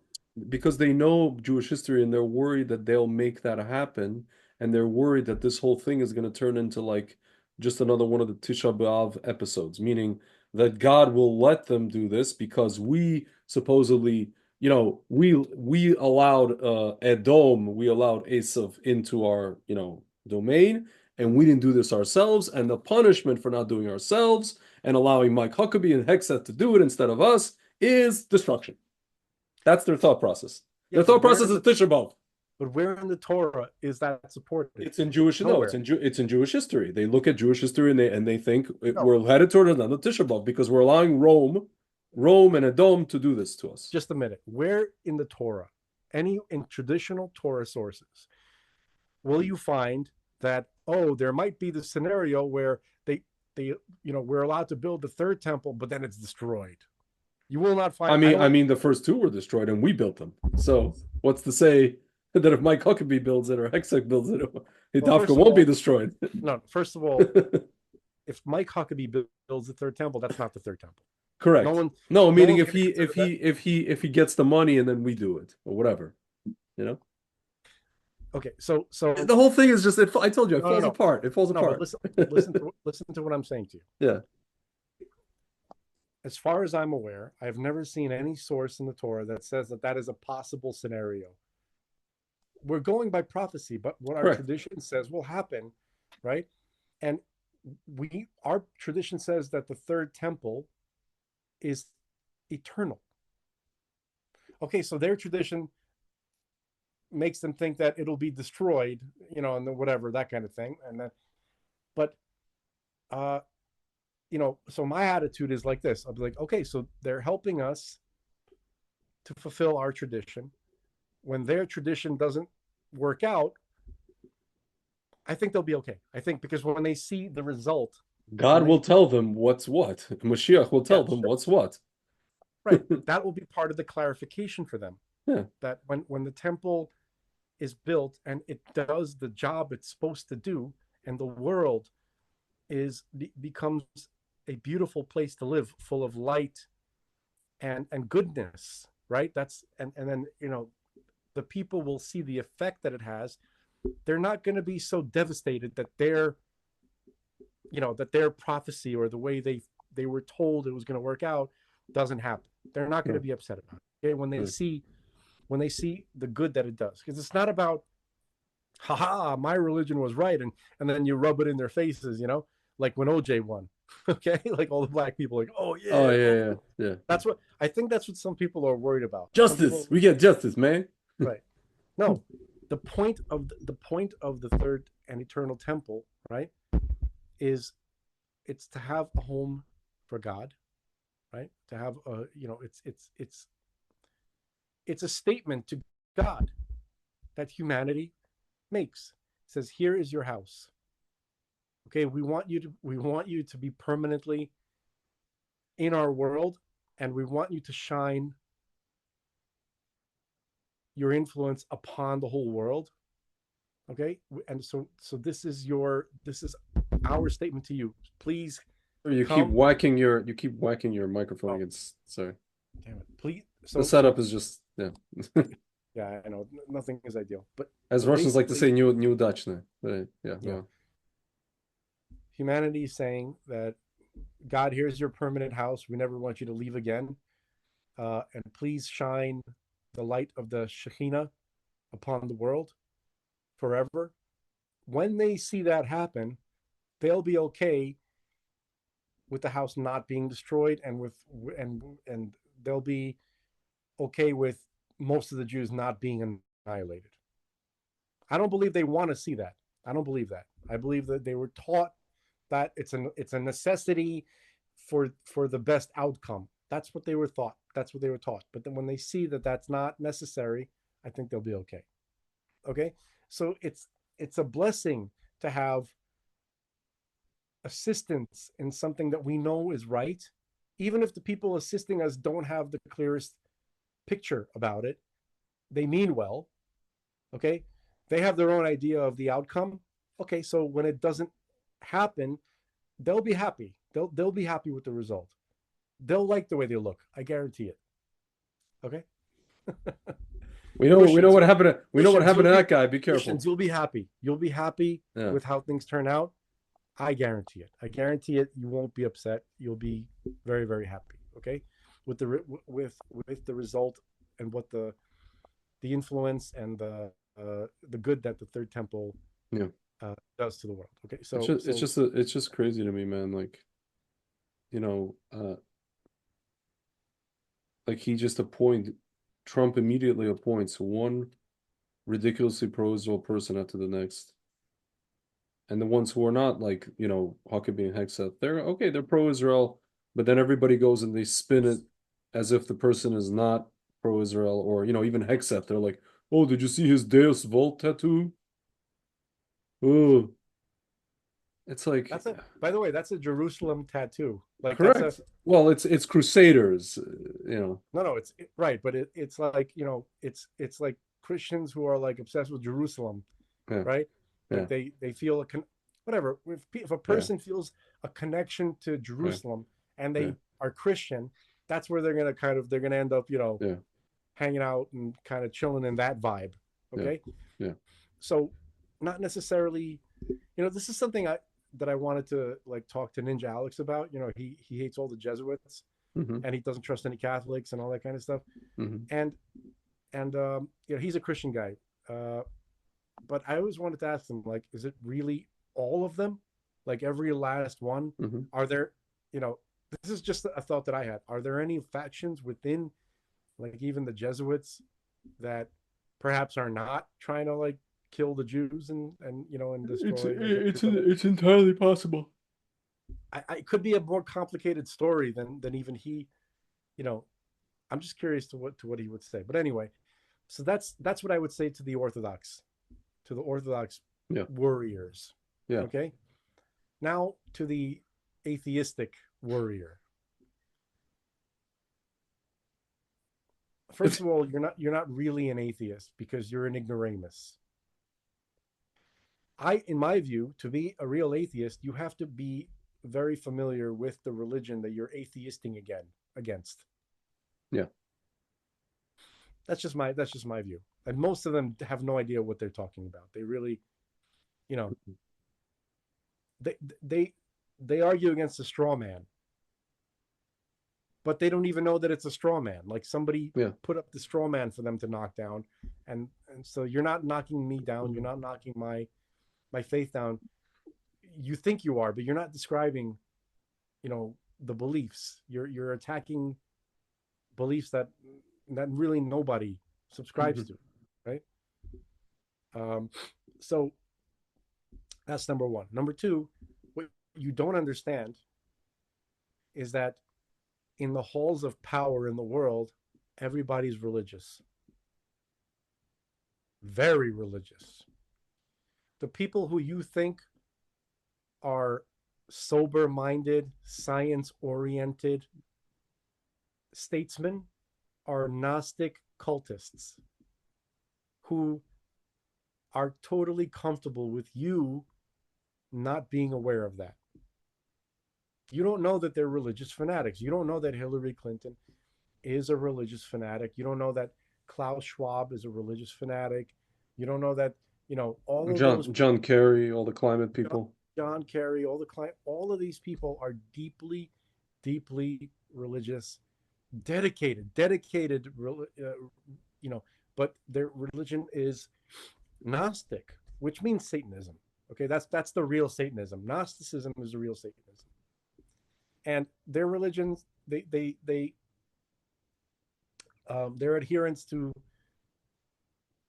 A: Because they know Jewish history and they're worried that they'll make that happen. And they're worried that this whole thing is going to turn into like just another one of the Tisha B'Av episodes, meaning that God will let them do this because we supposedly, we allowed Edom, we allowed Esav into our, domain, and we didn't do this ourselves. And the punishment for not doing ourselves and allowing Mike Huckabee and Hexet to do it instead of us is destruction. That's their thought process.
B: Yeah,
A: Their
B: but
A: thought process is Tisha B'Av.
B: where in the Torah is that supported?
A: It's in Jewish, no,
B: Nowhere.
A: it's in Jewish history. They look at Jewish history and they think
B: No,
A: we're headed toward another Tisha B'Av because we're allowing Rome and Edom to do this to us.
B: just a minute. Where in the Torah, any in traditional Torah sources, will you find that, oh, there might be the scenario where they we're allowed to build the third temple, but then it's destroyed? You will not
A: I
B: find. I
A: mean, I
B: don't.
A: mean, the first two were destroyed and we built them. So what's to say that if Mike Huckabee builds it or Hexek builds it,
B: Well,
A: Dafka
B: first of
A: won't be
B: all,
A: destroyed?
B: no. First of all, if Mike Huckabee builds the third temple, that's not the third temple. No
A: Correct.
B: one,
A: No,
B: no
A: meaning
B: one's
A: if
B: going to
A: he
B: consider
A: if
B: that.
A: he if he if he gets the money and then we do it or whatever, you know.
B: Okay, so
A: The whole thing is just I told you it
B: no, no,
A: falls
B: no,
A: apart. It falls
B: no. But
A: apart.
B: listen to what I'm saying to you.
A: Yeah.
B: As far as I'm aware, I've never seen any source in the Torah that says that that is a possible scenario. We're going by prophecy, but what our
A: Correct.
B: tradition says will happen, right? And our tradition says that the third temple is eternal. Okay, so their tradition makes them think that it'll be destroyed, and then whatever, that kind of thing. And then, but uh, so my attitude is like this. I'll be like, okay, so they're helping us to fulfill our tradition. When their tradition doesn't work out, I think they'll be okay. I think because when they see the result, when
A: God
B: they
A: will tell them what's what. Mashiach will tell
B: yes,
A: them what's what.
B: right, that will be part of the clarification for them.
A: Yeah.
B: That when the temple is built and it does the job it's supposed to do, and the world becomes a beautiful place to live, full of light and goodness, right? That's and then the people will see the effect that it has. They're not going to be so devastated that their prophecy or the way they were told it was going to work out doesn't happen. They're not going
A: Yeah.
B: to be upset about it. Okay,
A: Yeah.
B: when they see the good that it does, because it's not about haha, my religion was right, and then you rub it in their faces, like when OJ won. Okay, like all the black people, like, oh
A: Oh
B: yeah,
A: yeah,
B: oh.
A: yeah, yeah, yeah.
B: That's what I think. That's what some people are worried about. Some
A: Justice.
B: people,
A: We get justice, man.
B: right? No, the point of the third and eternal temple, right, is it's to have a home for God, right? To have a, it's a statement to God that humanity makes. It says, "Here is your house. Okay, we want you to be permanently in our world, and we want you to shine your influence upon the whole world." Okay, and so this is our statement to you. Please come.
A: You keep whacking your microphone
B: Oh,
A: against. Sorry,
B: damn it! Please.
A: the
B: So
A: setup is just yeah.
B: yeah, I know nothing is ideal, but
A: As Russians like to say,
B: basically,
A: new Dutch now. But, yeah,
B: yeah,
A: go
B: humanity is saying that God, here's your permanent house. We never want you to leave again, and please shine the light of the Shekhinah upon the world forever. When they see that happen, they'll be okay with the house not being destroyed, and they'll be okay with most of the Jews not being annihilated. I don't believe they want to see that. I don't believe that. I believe that they were taught that it's a necessity for the best outcome. That's what they were taught. That's what they were taught. But then when they see that that's not necessary, I think they'll be okay. Okay, so it's a blessing to have assistance in something that we know is right, even if the people assisting us don't have the clearest picture about it. They mean well. Okay, they have their own idea of the outcome. Okay, so when it doesn't happen, they'll be happy. They'll be happy with the result. They'll like the way they look. I guarantee it. Okay.
A: we know
B: Christians,
A: what happened we know what
B: Christians,
A: happened
B: you'll
A: to
B: be
A: that guy. Be
B: Christians,
A: careful.
B: you'll be happy. You'll be happy
A: Yeah.
B: with how things turn out. I guarantee it. I guarantee it. You won't be upset. You'll be very, very happy. Okay, with the with the result and what the influence and the good that the third temple
A: Yeah.
B: does to the world. Okay,
A: It's
B: so
A: just
B: so
A: it's just crazy to me, man. You know, uh like he just appoint Trump immediately appoints one ridiculously pro-Israel person after the next. And the ones who are not like, Huckabee and Hegseth, they're okay, they're pro-Israel, but then everybody goes and they spin it as if the person is not pro-Israel, or even Hegseth, they're like, oh, did you see his Deus Vult tattoo? Oh, it's like
B: that's a by the way, that's a Jerusalem tattoo. Like that's a
A: correct. Well, it's Crusaders,
B: no, no, right, but it's like it's like Christians who are like obsessed with Jerusalem,
A: yeah,
B: right?
A: yeah,
B: Like they feel whatever. If a
A: yeah,
B: person feels a connection to
A: yeah,
B: Jerusalem and
A: yeah,
B: they are Christian, that's where they're gonna end up,
A: yeah,
B: hanging out and kind of chilling in that vibe.
A: yeah,
B: Okay,
A: yeah.
B: so not necessarily, this is something I wanted to like talk to Ninja Alex about. He hates all the Jesuits
A: Hmm.
B: and he doesn't trust any Catholics and all that kind of stuff.
A: Hmm.
B: And he's a Christian guy, uh, but I always wanted to ask him, like, is it really all of them? Like every last one?
A: Hmm.
B: Are there, you know, this is just a thought that I had. Are there any factions within, like, even the Jesuits that perhaps are not trying to like kill the Jews and destroy like the Republic?
A: It's entirely possible.
B: I could be a more complicated story than even he. You know, I'm just curious to what he would say. But anyway, so that's what I would say to the Orthodox
A: Yeah,
B: warriors.
A: yeah.
B: Okay. Now to the atheistic warrior. First
A: It's
B: of all, you're not really an atheist because you're an ignoramus. In my view, to be a real atheist, you have to be very familiar with the religion that you're atheisting against.
A: yeah.
B: That's just my view. And most of them have no idea what they're talking about. They really, you know, they they they argue against a straw man. but they don't even know that it's a straw man. Like somebody
A: Yeah.
B: put up the straw man for them to knock down, and so you're not knocking me down. You're
A: Mhm.
B: not knocking my faith down. You think you are, but you're not describing, the beliefs. You're attacking beliefs that really nobody subscribes
A: Mhm.
B: to, right? Um, so that's number one. Number two, what you don't understand is that in the halls of power in the world, everybody's religious, very religious. The people who you think are sober minded, science oriented statesmen are Gnostic cultists who are totally comfortable with you not being aware of that. You don't know that they're religious fanatics. You don't know that Hillary Clinton is a religious fanatic. You don't know that Klaus Schwab is a religious fanatic. You don't know that, all of those
A: John Kerry, all the climate
B: John,
A: people.
B: John Kerry, all of these people are deeply, deeply religious, dedicated, you know, but their religion is Gnostic, which means Satanism. Okay, that's the real Satanism. Gnosticism is the real Satanism, and their religions, their adherence to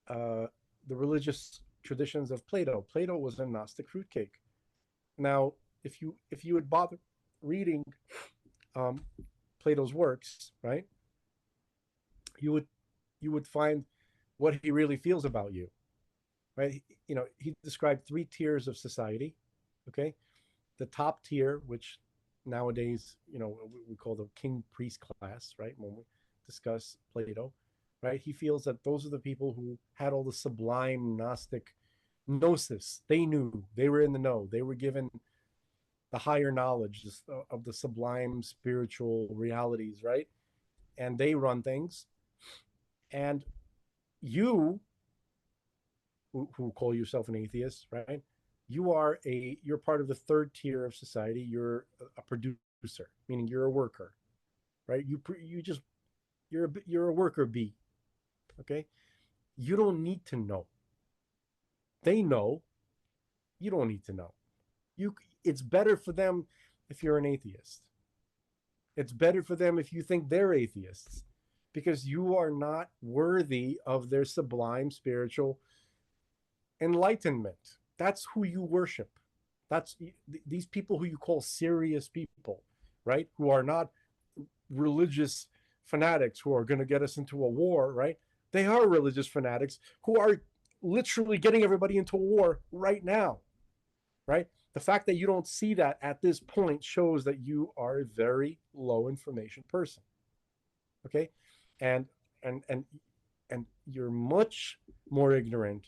B: uh, the religious traditions of Plato. Plato was a Gnostic fruitcake. Now, if you would bother reading um, Plato's works, right, you would you would find what he really feels about you, right? He described three tiers of society. Okay, the top tier, which nowadays we call the king priest class, right? When we discuss Plato, right? He feels that those are the people who had all the sublime Gnostic gnosis. They knew, they were in the know, they were given the higher knowledge of the sublime spiritual realities, right? And they run things. And you, who call yourself an atheist, right? You're part of the third tier of society. You're a producer, meaning you're a worker, right? You just you're a worker bee. Okay, you don't need to know. They know. You don't need to know. You It's better for them if you're an atheist. It's better for them if you think they're atheists, because you are not worthy of their sublime spiritual enlightenment. That's who you worship. That's these people who you call serious people, right? Who are not religious fanatics who are going to get us into a war, right? They are religious fanatics who are literally getting everybody into a war right now, right? The fact that you don't see that at this point shows that you are a very low information person. Okay, and and and and you're much more ignorant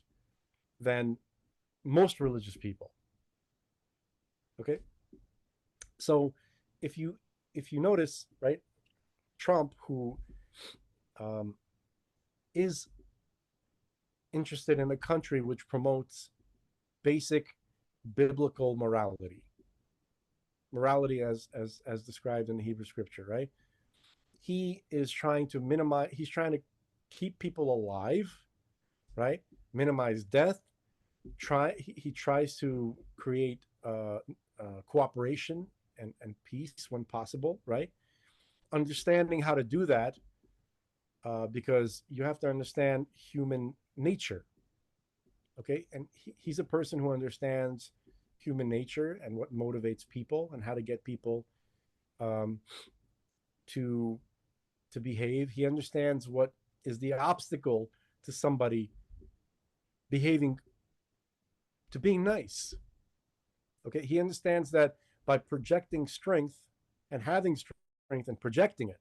B: than most religious people. Okay, so if you if you notice, right, Trump, who um, is interested in a country which promotes basic biblical morality as described in the Hebrew scripture, right? He is trying to minimize. He's trying to keep people alive, right? Minimize death. He tries to create cooperation and peace when possible, right? Understanding how to do that, because you have to understand human nature. Okay, and he's a person who understands human nature and what motivates people and how to get people um, to behave. He understands what is the obstacle to somebody behaving, to being nice. Okay, he understands that by projecting strength and having strength and projecting it.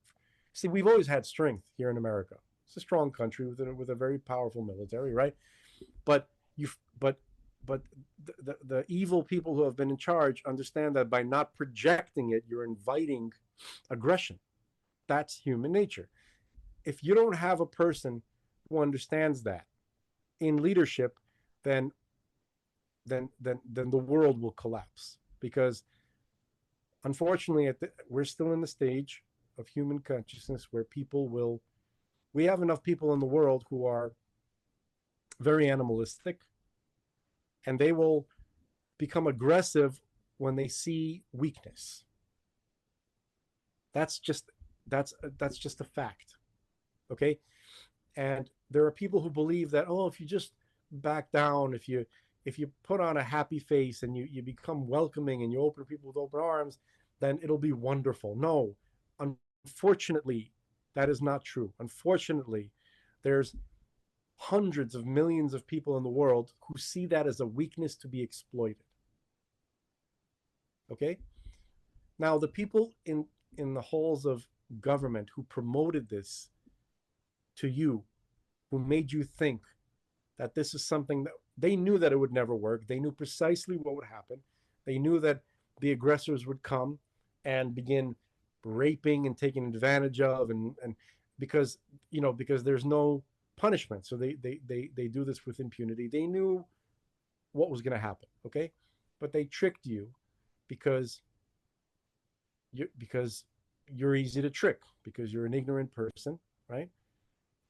B: See, we've always had strength here in America. It's a strong country with a very powerful military, right? But you but the evil people who have been in charge understand that by not projecting it, you're inviting aggression. That's human nature. If you don't have a person who understands that in leadership, then then the world will collapse, because unfortunately we're still in the stage of human consciousness where people will, we have enough people in the world who are very animalistic, and they will become aggressive when they see weakness. That's just that's just a fact. Okay. And there are people who believe that, oh, if you just back down, if you put on a happy face and you become welcoming and you open people with open arms, then it'll be wonderful. No, unfortunately, that is not true. Unfortunately, there's hundreds of millions of people in the world who see that as a weakness to be exploited. Okay. Now, the people in the halls of government who promoted this to you, who made you think that this is something that they knew that it would never work. They knew precisely what would happen. They knew that the aggressors would come and begin raping and taking advantage of, and because because there's no punishment, so they do this with impunity. They knew what was going to happen. Okay, but they tricked you because because you're easy to trick, because you're an ignorant person, right?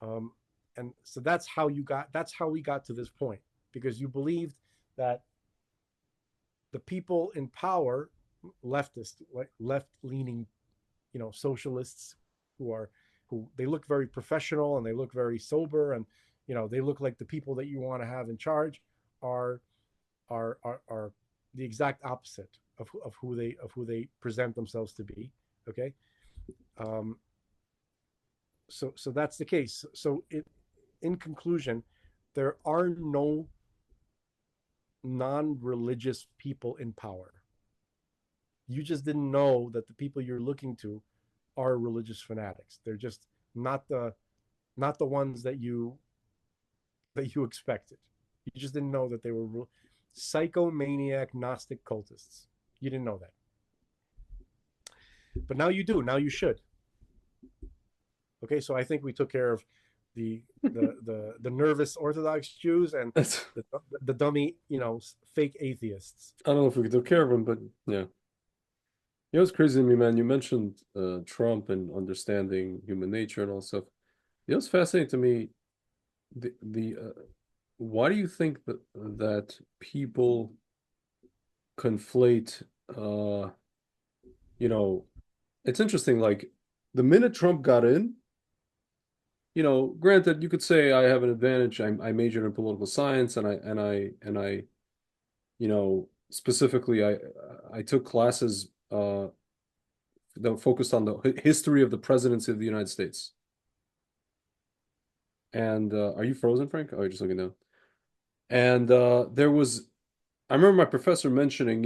B: Um, and so that's how we got to this point, because you believed that the people in power, leftist, left leaning, socialists, who are who they look very professional and they look very sober, and they look like the people that you want to have in charge, are are the exact opposite of who they present themselves to be. Okay. um, so that's the case. So in conclusion, there are no non-religious people in power. You just didn't know that the people you're looking to are religious fanatics. They're just not the ones that you expected. You just didn't know that they were psychomaniac Gnostic cultists. You didn't know that, but now you do. Now you should. Okay, so I think we took care of the nervous Orthodox Jews and
A: That's,
B: the dummy, fake atheists.
A: I don't know if we could take care of him, but yeah. You know what's crazy to me, man? You mentioned Trump and understanding human nature and all stuff. You know what's fascinating to me? The why do you think that people conflate you know, it's interesting, like the minute Trump got in, granted you could say I have an advantage. I majored in political science and I specifically I took classes that focused on the history of the presidency of the United States. And are you frozen, Frank? Oh, you're just looking down. And I remember my professor mentioning,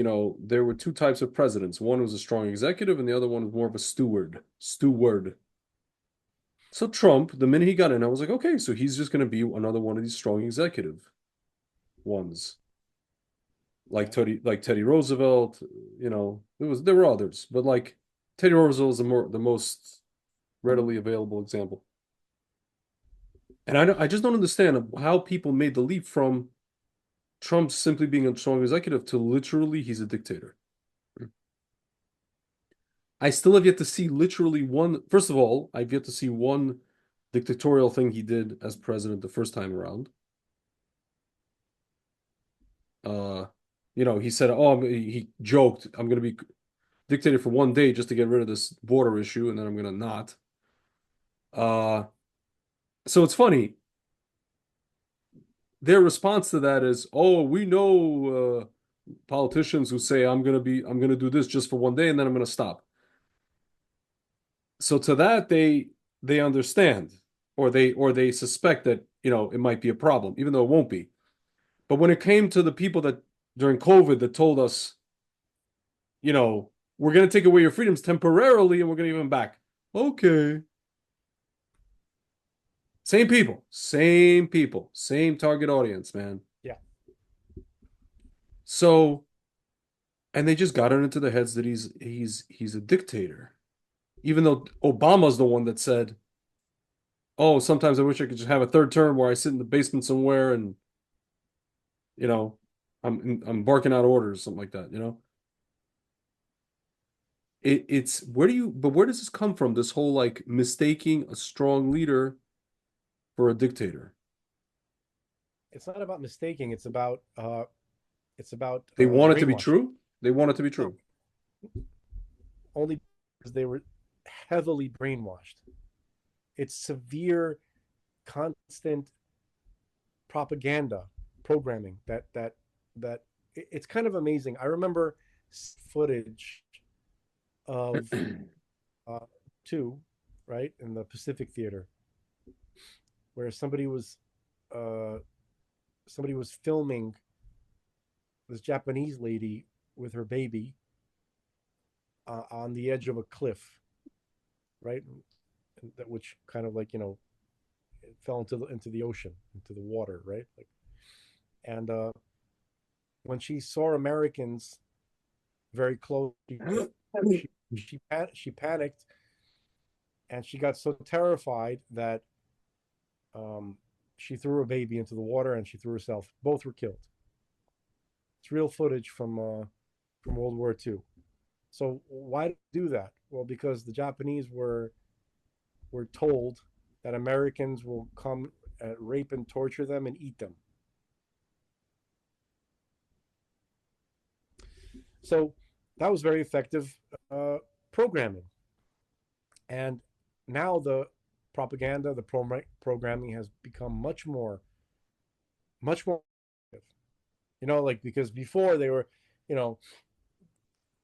A: there were two types of presidents. One was a strong executive, and the other one was more of a steward. Steward. So Trump, the minute he got in, I was like, okay, so he's just going to be another one of these strong executive ones, like Teddy Roosevelt. There were others, but like Teddy Roosevelt is the most readily available example. And I just don't understand how people made the leap from Trump simply being a strong executive to literally he's a dictator. I still have yet to see literally one. First of all, I've yet to see one dictatorial thing he did as president the first time around. Uh, he said, "Oh, he joked, I'm going to be dictator for one day just to get rid of this border issue, and then I'm going to not." Uh, so it's funny. Their response to that is, "Oh, we know politicians who say I'm going to do this just for one day, and then I'm going to stop." So to that they understand, or they suspect that it might be a problem, even though it won't be. But when it came to the people that during COVID that told us, we're going to take away your freedoms temporarily and we're going to give them back. Okay. Same people, same target audience, man.
B: Yeah.
A: So, and they just got it into their heads that he's a dictator. Even though Obama's the one that said, "Oh, sometimes I wish I could just have a third term where I sit in the basement somewhere and, you know, I'm barking out orders, something like that." it's where do you but where does this come from? This whole like mistaking a strong leader for a dictator.
B: It's not about mistaking. It's about
A: They want it to be
B: brainwashing.
A: true. They want it to be
B: No,
A: true.
B: only because they were heavily brainwashed. It's severe, constant propaganda programming that it's kind of amazing. I remember footage of uh, two, right, in the Pacific Theater, where uh, somebody was filming this Japanese lady with her baby on the edge of a cliff, right, that which kind of like it fell into the ocean, into the water, right, like, and when she saw Americans very close, she panicked, and she got so terrified that she threw her baby into the water and she threw herself. Both were killed. It's real footage from World War II. So why do that? Well, because the Japanese were told that Americans will come, rape and torture them and eat them. So that was very effective programming. And now the propaganda, the programming has become much more effective. Like, because before they were, you know,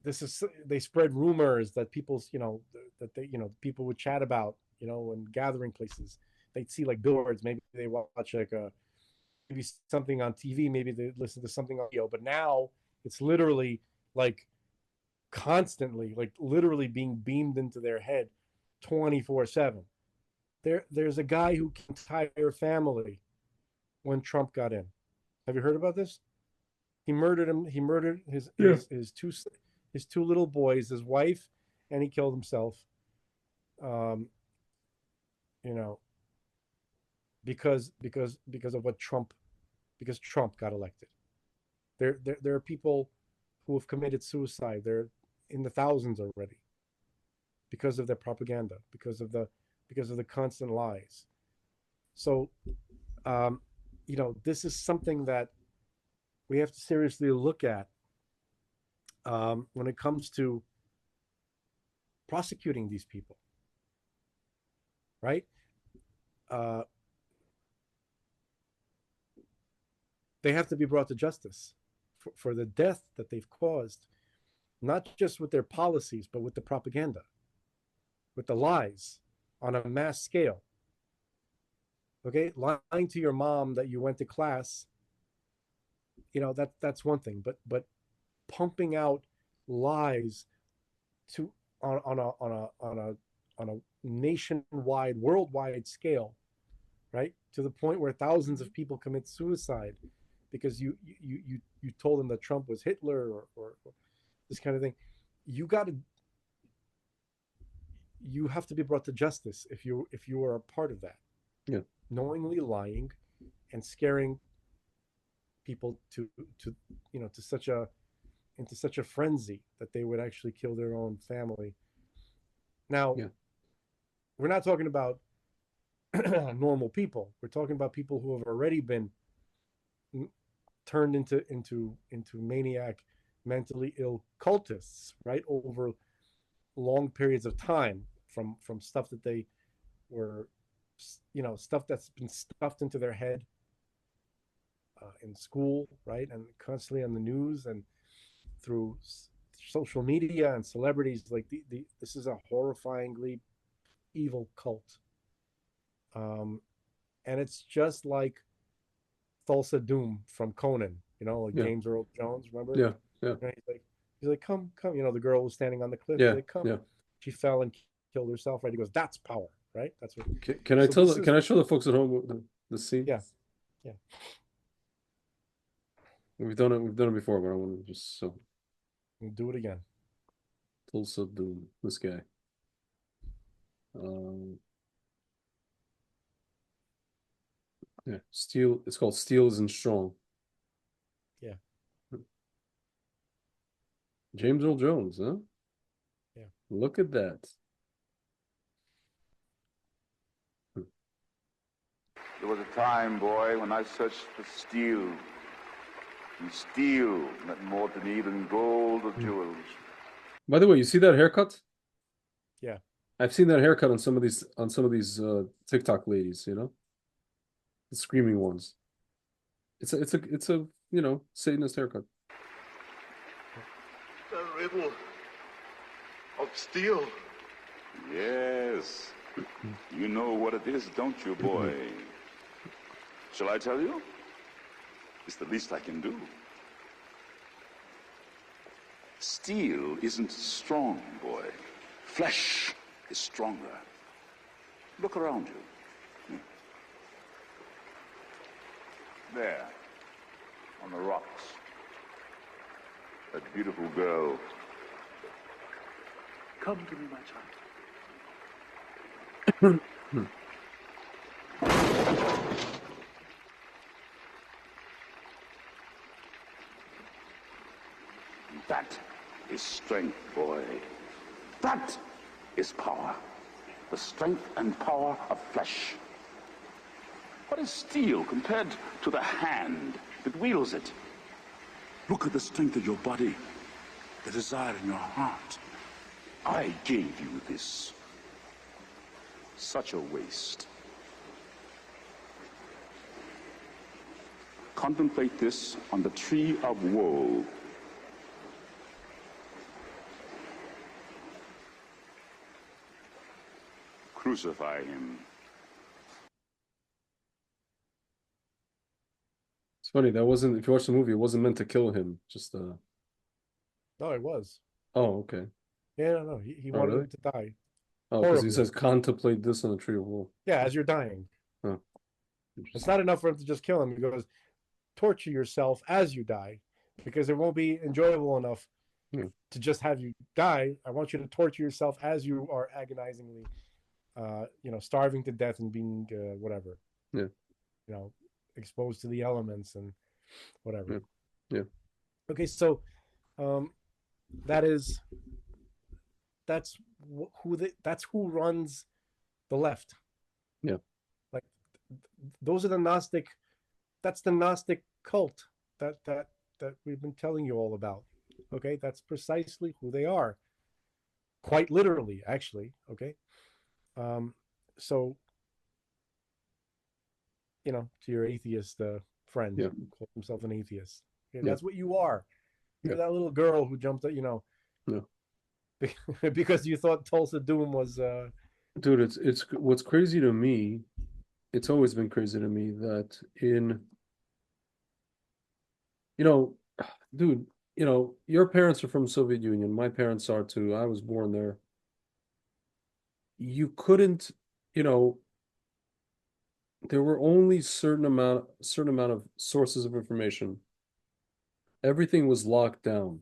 B: they spread rumors that that people would chat about, in gathering places. They'd see like billboards, maybe they watch like maybe something on TV, maybe they listen to something on audio. But now it's literally like constantly, like literally being beamed into their head 24/7. There's a guy who killed his entire family when Trump got in. Have you heard about this? He murdered him. He murdered
A: Yeah.
B: his two little boys, his wife, and he killed himself. Um, you know, because of what Trump because Trump got elected. There are people who have committed suicide. They're in the thousands already because of their propaganda, because of the constant lies. So, um, this is something that we have to seriously look at when it comes to prosecuting these people, right? Uh, they have to be brought to justice for the death that they've caused, not just with their policies, but with the propaganda, with the lies on a mass scale. Okay, lying to your mom that you went to class, that's one thing, but pumping out lies to on a nationwide, worldwide scale, right? To the point where thousands of people commit suicide because you told them that Trump was Hitler, or this kind of thing. You got to you have to be brought to justice if you are a part of that,
A: Yeah.
B: knowingly lying and scaring people to to such a into such a frenzy that they would actually kill their own family. Now,
A: Yeah.
B: we're not talking about normal people. We're talking about people who have already been turned into maniac, mentally ill cultists, right? Over long periods of time, from stuff that they were, stuff that's been stuffed into their head in school, right, and constantly on the news and through social media and celebrities. Like this is a horrifyingly evil cult, um, and it's just like Thulsa Doom from Conan. Like
A: Yeah.
B: James Earl Jones. Remember?
A: Yeah. Yeah.
B: He's like, come, come. The girl was standing on the cliff. He's
A: Yeah.
B: like, come.
A: Yeah.
B: She fell and killed herself. Right? He goes, that's power. Right? That's what.
A: Can I
B: So this
A: can
B: is,
A: I show the folks at home the scene?
B: yeah, yeah.
A: We've done it before, but I want to just so
B: We'll do it again.
A: Tulsa Doom, this guy. Um, yeah, Steel. It's called Steel isn't Strong.
B: Yeah,
A: James Earl Jones, huh?
B: yeah.
A: Look at that.
C: There was a time, boy, when I searched for steel. And steel meant more to me than gold or jewels.
A: By the way, you see that haircut?
B: Yeah.
A: I've seen that haircut on some of these TikTok ladies, the screaming ones. It's a Satanist haircut.
C: The riddle of steel. Yes. You know what it is, don't you, boy? Shall I tell you? It's the least I can do. Steel isn't strong, boy. Flesh is stronger. Look around you. There, on the rocks. That beautiful girl. Come to me, my child. That is strength, boy. That is power. The strength and power of flesh. What is steel compared to the hand that wields it? Look at the strength of your body, the desire in your heart. I gave you this. Such a waste. Contemplate this on the tree of woe. Crucify him.
A: It's funny, that wasn't, if you watch the movie, it wasn't meant to kill him. Just
B: No, it was.
A: oh, okay.
B: Yeah, no, no. He
A: Oh,
B: wanted
A: really?
B: him to die
A: Oh, because he
B: horribly.
A: says contemplate this on the tree of woe.
B: Yeah, as you're dying.
A: Oh,
B: It's
A: interesting.
B: not enough for him to just kill him. He goes, torture yourself as you die, because it won't be enjoyable enough
A: Yeah,
B: to just have you die. I want you to torture yourself as you are agonizingly, starving to death and being whatever,
A: yeah,
B: you know, exposed to the elements and whatever.
A: yeah, yeah,
B: Okay, so um, that is that's that's who runs the left.
A: yeah,
B: Like those are the Gnostic. That's the Gnostic cult that we've been telling you all about. Okay, that's precisely who they are. Quite literally, actually. Okay, um, so to your atheist friend
A: yeah,
B: who calls himself an atheist, okay,
A: yeah,
B: that's what you are.
A: yeah,
B: You're that little girl who jumped,
A: yeah.
B: because you thought Tulsa Doom was.
A: Dude, it's what's crazy to me. It's always been crazy to me that you know, dude, your parents are from Soviet Union. My parents are too. I was born there. You couldn't, you know, there were only certain amount of sources of information. Everything was locked down.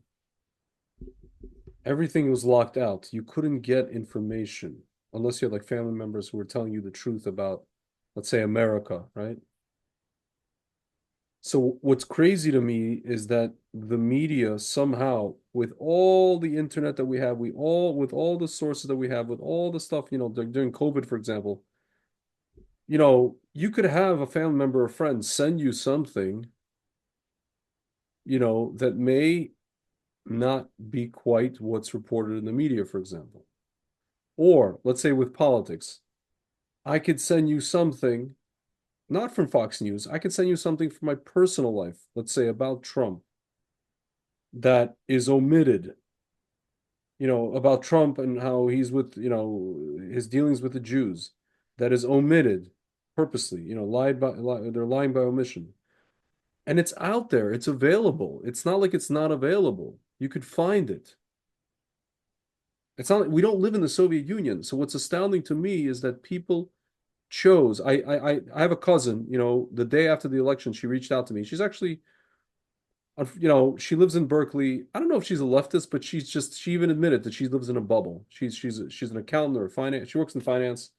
A: Everything was locked out. You couldn't get information unless you had like family members who were telling you the truth about, let's say, America, right? So what's crazy to me is that the media somehow, with all the internet that we have, with all the sources that we have, with all the stuff, during COVID, for example, you could have a family member or friend send you something, that may not be quite what's reported in the media, for example. Or let's say with politics, I could send you something, not from Fox News, I could send you something from my personal life, let's say about Trump, that is omitted, about Trump and how he's with, his dealings with the Jews, that is omitted purposely, they're lying by omission. And it's out there, it's available. It's not like it's not available. You could find it. It's not like we don't live in the Soviet Union. So what's astounding to me is that people chose. I have a cousin, the day after the election, she reached out to me. She's actually, she lives in Berkeley. I don't know if she's a leftist, but she even admitted that she lives in a bubble. She's an accountant or a finance. She works in finance.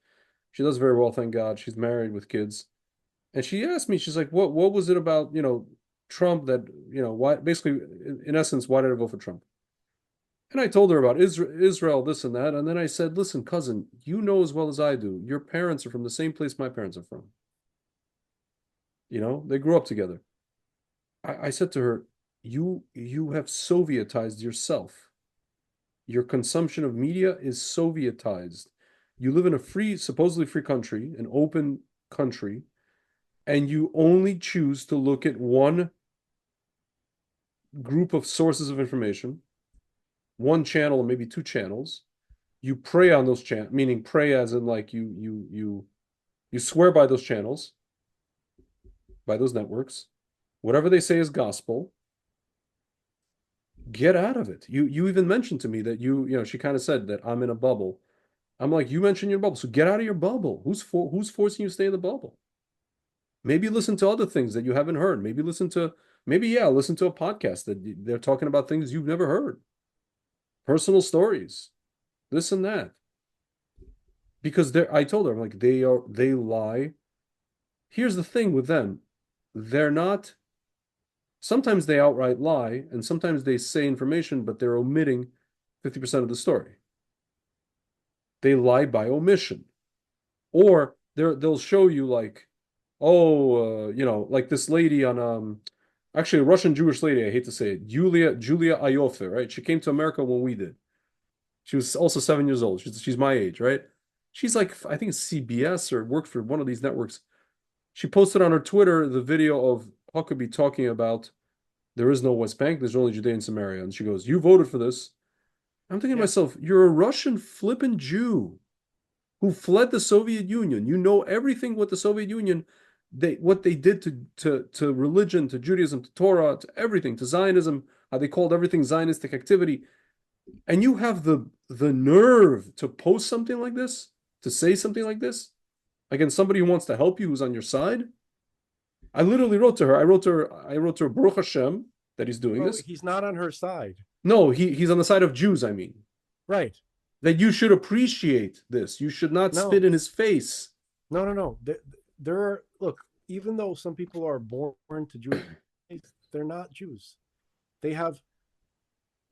A: She does very well, thank God. She's married with kids. And she asked me, she's like, what was it about, Trump that, why basically in essence, why did I vote for Trump? And I told her about Israel, this and that. And then I said, listen, cousin, you know as well as I do, your parents are from the same place my parents are from. You know, they grew up together. I said to her, you have Sovietized yourself. Your consumption of media is Sovietized. You live in a free, supposedly free country, an open country, and you only choose to look at one group of sources of information, one channel or maybe two channels. You prey on those channels, meaning prey as in like you swear by those channels, by those networks. Whatever they say is gospel. Get out of it. You even mentioned to me that she kind of said that I'm in a bubble. I'm like, you mentioned your bubble, so get out of your bubble. Who's forcing you to stay in the bubble? Maybe listen to other things that you haven't heard. Listen to a podcast that they're talking about things you've never heard. Personal stories, this and that. Because I told her, I'm like, they lie. Here's the thing with them. They're not, sometimes they outright lie, and sometimes they say information, but they're omitting 50% of the story. They lie by omission. Or they'll show you like, like this lady on actually a Russian Jewish lady, I hate to say it, Julia Ayofe, right? She came to America when we did. She was also 7 years old. She's my age, right? She's like, I think it's CBS or worked for one of these networks. She posted on her Twitter the video of Huckabee talking about there is no West Bank, there's only Judea and Samaria. And she goes, you voted for this. I'm thinking to
B: Yeah.
A: myself, you're a Russian flippin' Jew who fled the Soviet Union. You know everything what the Soviet Union, what they did to religion, to Judaism, to Torah, to everything, to Zionism, how they called everything Zionistic activity. And you have the nerve to post something like this, to say something like this against somebody who wants to help you, who's on your side. I literally wrote to her. I wrote to her, Baruch Hashem, that he's doing
B: Bro,
A: this.
B: he's not on her side.
A: No, he's on the side of Jews, I mean.
B: Right.
A: That you should appreciate this. You should not spit
B: No,
A: in his face.
B: no. There are, look, even though some people are born to Jewish faith, they're not Jews. They have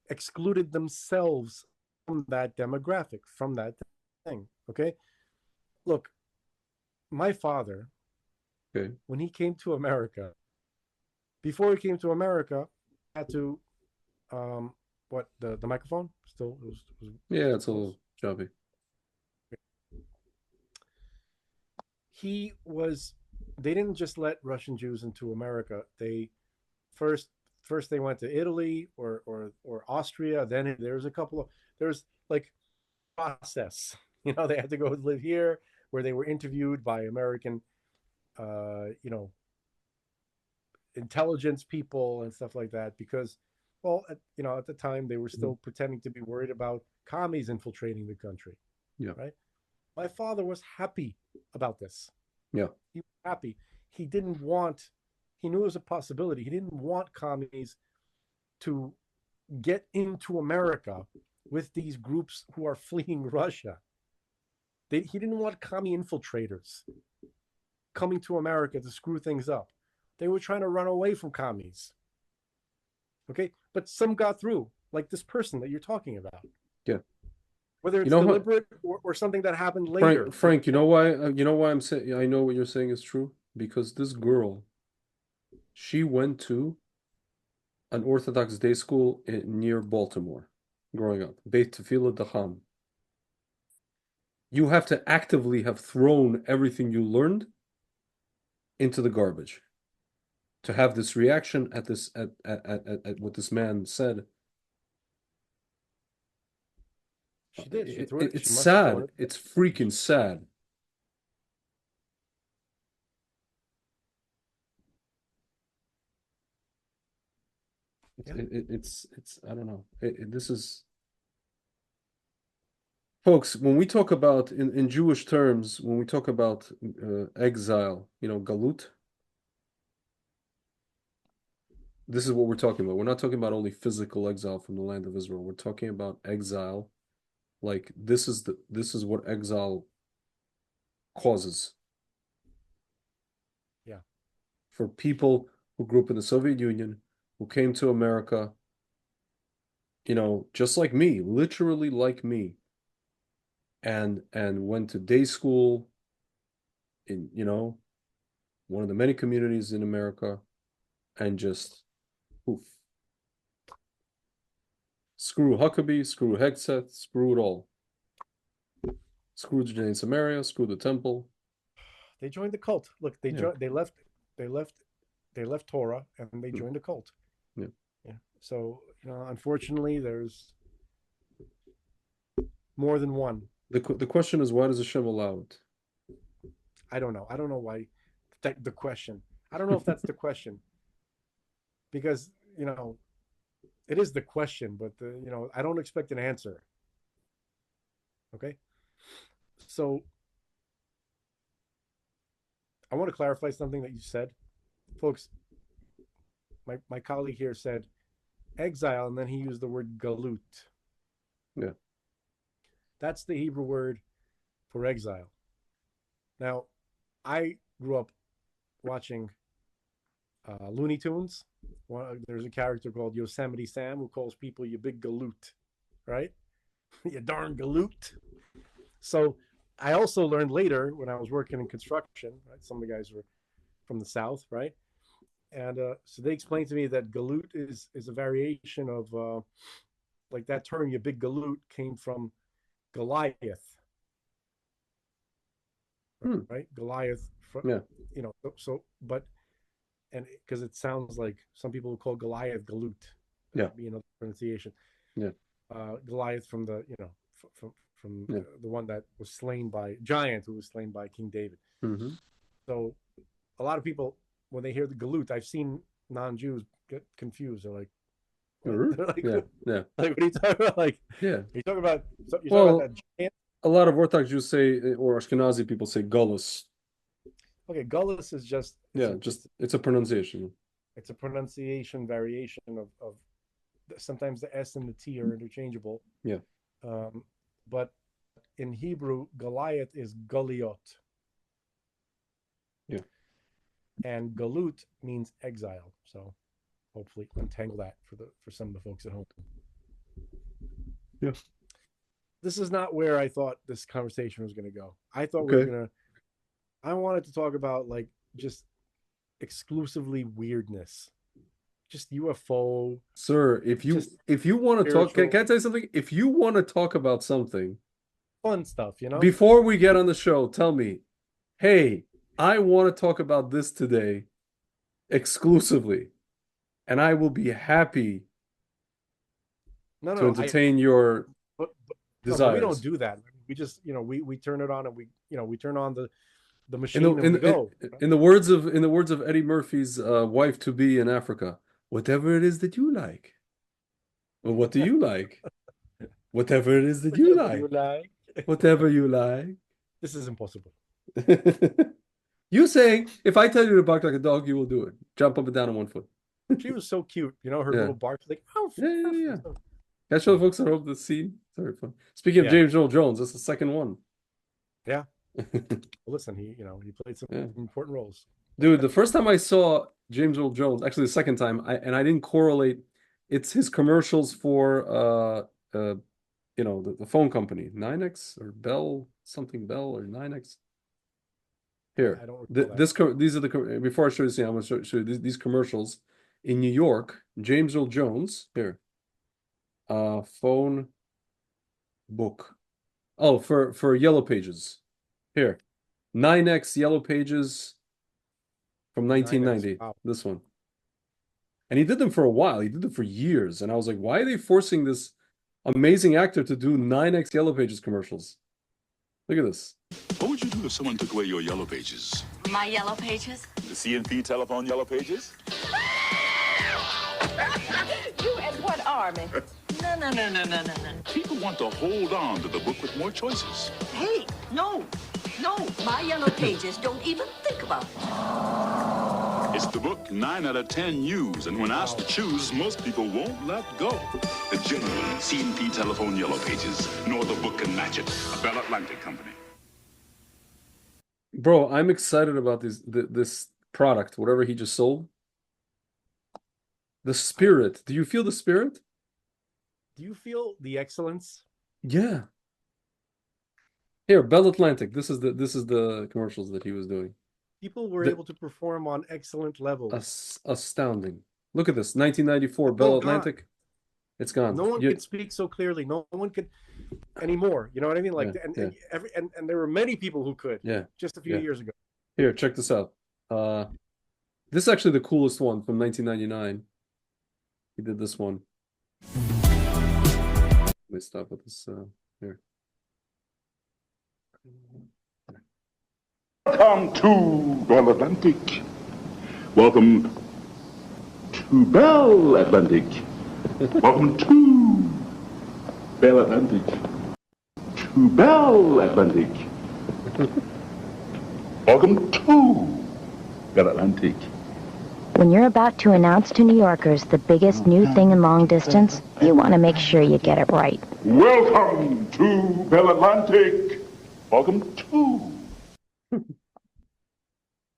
B: excluded themselves from that demographic, from that thing. Okay. Look, my father,
A: Okay.
B: when he came to America, before he came to America, had to what the microphone still was
A: Yeah, it's a
B: close.
A: little choppy.
B: He was they didn't just let Russian Jews into America. They first first they went to Italy or Austria. Then there's a couple of there's like process. You know, they had to go live here where they were interviewed by American you know, intelligence people and stuff like that because well, at the time they were
A: Mhm.
B: still pretending to be worried about commies infiltrating the country,
A: Yeah.
B: right? My father was happy about this.
A: Yeah.
B: He was happy. He didn't want, he knew it was a possibility. He didn't want commies to get into America with these groups who are fleeing Russia. He didn't want commie infiltrators coming to America to screw things up. They were trying to run away from commies. Okay. But some got through, like this person that you're talking about.
A: Yeah.
B: Whether
A: You
B: it's
A: know what,
B: deliberate or something that happened
A: Frank,
B: later.
A: Frank, you know why I'm saying I know what you're saying is true? Because this girl, she went to an Orthodox day school near Baltimore growing up. Beit Tefillah Dacham. You have to actively have thrown everything you learned into the garbage to have this reaction at this at what this man said.
B: She did. She threw it.
A: It's
B: She must have thrown
A: sad.
B: it.
A: It's freaking sad.
B: Yeah.
A: It's I don't know. This is folks. When we talk about in Jewish terms, when we talk about exile, galut, this is what we're talking about. We're not talking about only physical exile from the land of Israel. We're talking about exile. Like this is what exile causes
B: Yeah.
A: for people who grew up in the Soviet Union, who came to America just like me, literally like me, and went to day school in, one of the many communities in America, and just poof, screw Huckabee, screw Hegseth, screw it all. Screw Judea and Samaria, screw the temple.
B: They joined the cult. Look, they
A: Yeah,
B: they left they left Torah and they
A: mm,
B: joined a cult.
A: yeah.
B: Yeah. So, unfortunately there's more than one.
A: The question is, why does Hashem allow it?
B: I don't know. I don't know why the question. I don't know if that's the question. Because, it is the question, but I don't expect an answer. Okay? So, I want to clarify something that you said. Folks, my colleague here said exile, and then he used the word galut.
A: Yeah.
B: That's the Hebrew word for exile. Now, I grew up watching Looney Tunes. There's a character called Yosemite Sam who calls people you big galoot, right? You darn galoot. So I also learned later when I was working in construction, right? Some of the guys were from the South, right? And so they explained to me that galoot is a variation of like that term, you big galoot, came from Goliath,
A: Hmm.
B: right? Goliath,
A: Yeah.
B: but and because it sounds like some people will call Goliath Galut,
A: Yeah.
B: be another pronunciation.
A: Yeah.
B: Goliath from the from
A: Yeah.
B: the one that was slain by giant who was slain by King David.
A: Mm-hmm.
B: So a lot of people when they hear the Galut, I've seen non-Jews get confused. They're like, what? They're like,
A: Yeah. Yeah.
B: like, what are you talking about? Like,
A: Yeah.
B: are you talking about
A: Well,
B: that giant?
A: a lot of Orthodox Jews say, or Ashkenazi people say gullus.
B: Okay, Gullus is just
A: Yeah, it's a pronunciation.
B: it's a pronunciation variation of sometimes the S and the T are interchangeable.
A: Yeah.
B: But in Hebrew, Goliath is Goliot.
A: Yeah.
B: And Galut means exile. So hopefully untangle that for some of the folks at home.
A: Yeah.
B: This is not where I thought this conversation was going to go. I thought
A: Okay.
B: I wanted to talk about like just exclusively weirdness, just UFO,
A: Sir, if you
B: just
A: if you want to talk, can
B: spiritual
A: I tell you something? If you want to talk about something,
B: fun stuff,
A: before we get on the show, tell me, hey, I want to talk about this today exclusively, and I will be happy
B: No,
A: to
B: no,
A: entertain your
B: no, but we don't
A: desires.
B: do that. We just, we turn it on and we turn on the
A: In the
B: machine and we go.
A: in the words of Eddie Murphy's wife to be in Africa, whatever it is that you like. Well, what do you like? Whatever it is that you
B: Whatever you
A: like.
B: like.
A: Whatever you like.
B: This is impossible.
A: You saying, if I tell you to bark like a dog, you will do it. Jump up and down on one foot.
B: She was so cute, her
A: Yeah.
B: little bark, like, oh,
A: Yeah, yeah, yeah.
B: oh.
A: Can I show the folks at home the scene? It's very fun. Speaking of
B: Yeah,
A: James Earl Jones, that's the second one.
B: yeah. Well, listen, he played some
A: Yeah.
B: important roles.
A: Dude, the first time I saw James Earl Jones, actually the second time, I didn't correlate. It's his commercials for the phone company, 9X or Bell, something Bell or 9X. Here,
B: I don't recall that.
A: these are the before I show you the scene, I'm going to show you these commercials in New York. James Earl Jones here, phone book. Oh, for Yellow Pages. Here, 9X Yellow Pages from
B: 9X.
A: 1990.
B: Wow.
A: This one. And he did them for a while. He did them for years. And I was like, why are they forcing this amazing actor to do 9X Yellow Pages commercials? Look at this.
D: What would you do if someone took away your yellow pages?
E: My yellow pages?
D: The CNP telephone yellow pages?
E: You and what army? No.
D: People want to hold on to the book with more choices.
E: Hey, no. My yellow pages don't even think about it.
D: It's the book 9 out of 10 use, and when asked to choose, most people won't let go. The genuine CNP telephone yellow pages. No other book can match it. A Bell Atlantic company.
A: Bro, I'm excited about this product, whatever he just sold. The spirit. Do you feel the spirit?
B: Do you feel the excellence?
A: Yeah. Here, Bell Atlantic. This is the commercials that he was doing.
B: People were
A: The,
B: able to perform on excellent levels.
A: astounding. Look at this. 1994
B: It's all
A: Bell
B: gone.
A: Atlantic. It's gone.
B: No one could speak so clearly. No one could anymore. You know what I mean? Like,
A: Yeah,
B: and
A: yeah,
B: and there were many people who could
A: yeah,
B: just a few
A: yeah.
B: years ago.
A: Here, check this out. This is actually the coolest one from 1999. He did this one. Let me stop with this. Here.
D: Welcome to Bell Atlantic. Welcome to Bell Atlantic. Welcome to Bell Atlantic. To Bell Atlantic. Welcome to Bell Atlantic.
F: When you're about to announce to New Yorkers the biggest new thing in long distance, you want to make sure you get it right.
D: Welcome to Bell Atlantic. Welcome to.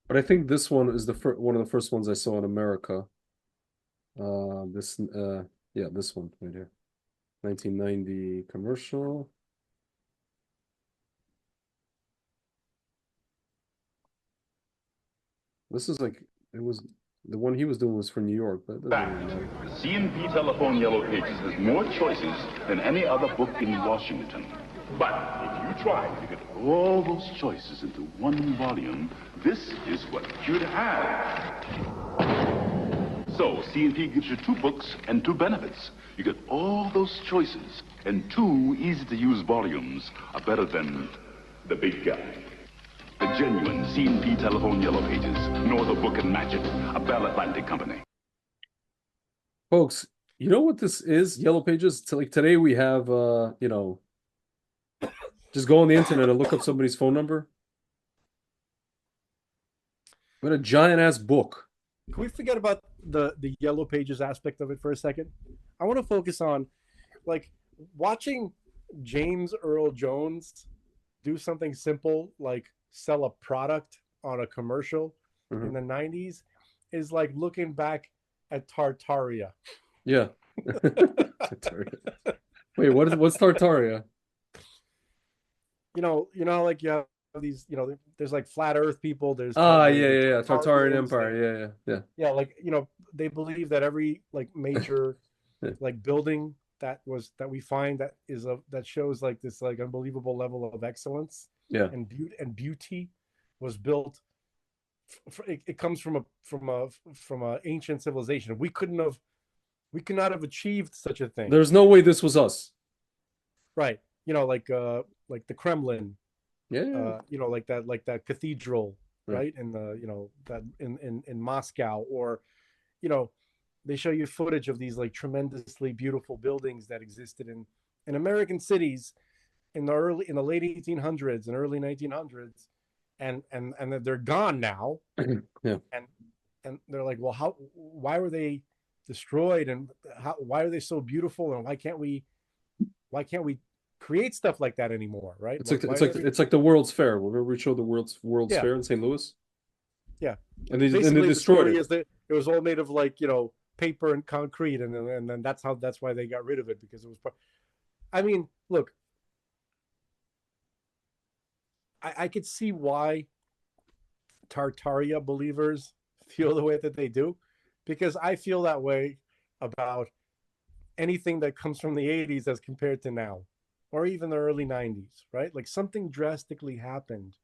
A: But I think this one is one of the first ones I saw in America. Yeah, this one right here. 1990 commercial. This is like, it was, the one he was doing was for New York, but it doesn't really matter.
D: The C&P Telephone Yellow Pages has more choices than any other book in Washington. But if you try to get all those choices into one volume, this is what you'd have. So C&P gives you 2 books and 2 benefits. You get all those choices, and 2 easy-to-use volumes are better than the big guy. The genuine C&P Telephone Yellow Pages, nor the book and match it, a Bell Atlantic company.
A: Folks, you know what this is? Yellow Pages? Like today we have, just go on the internet and look up somebody's phone number. What a giant ass book.
B: Can we forget about the Yellow Pages aspect of it for a second? I want to focus on, like, watching James Earl Jones do something simple like sell a product on a commercial in the 90s is like looking back at Tartaria.
A: Yeah. Tartaria. Wait, what's Tartaria?
B: Like you have these, there's like flat Earth people. There's
A: yeah. Tartarian Empire. Yeah.
B: Like, they believe that every like major like building that we find that shows like this like unbelievable level of excellence and beauty was built. It comes from a ancient civilization. We could not have achieved such a thing.
A: There's no way this was us.
B: Right. Like the Kremlin.
A: Yeah.
B: Like that cathedral, right? And that in Moscow, or they show you footage of these like tremendously beautiful buildings that existed in American cities in the late 1800s and early 1900s, and they're gone now.
A: Yeah.
B: And they're like, well, why were they destroyed, and why are they so beautiful, and why can't we create stuff like that anymore, right?
A: It's like the World's Fair. Remember we showed the World's Fair in St. Louis?
B: Yeah.
A: And they destroyed it.
B: Is that it was all made of like, paper and concrete, and then that's why they got rid of it, because it was I mean, look, I could see why Tartaria believers feel the way that they do, because I feel that way about anything that comes from the 80s as compared to now, or even the early 90s, right? Like something drastically happened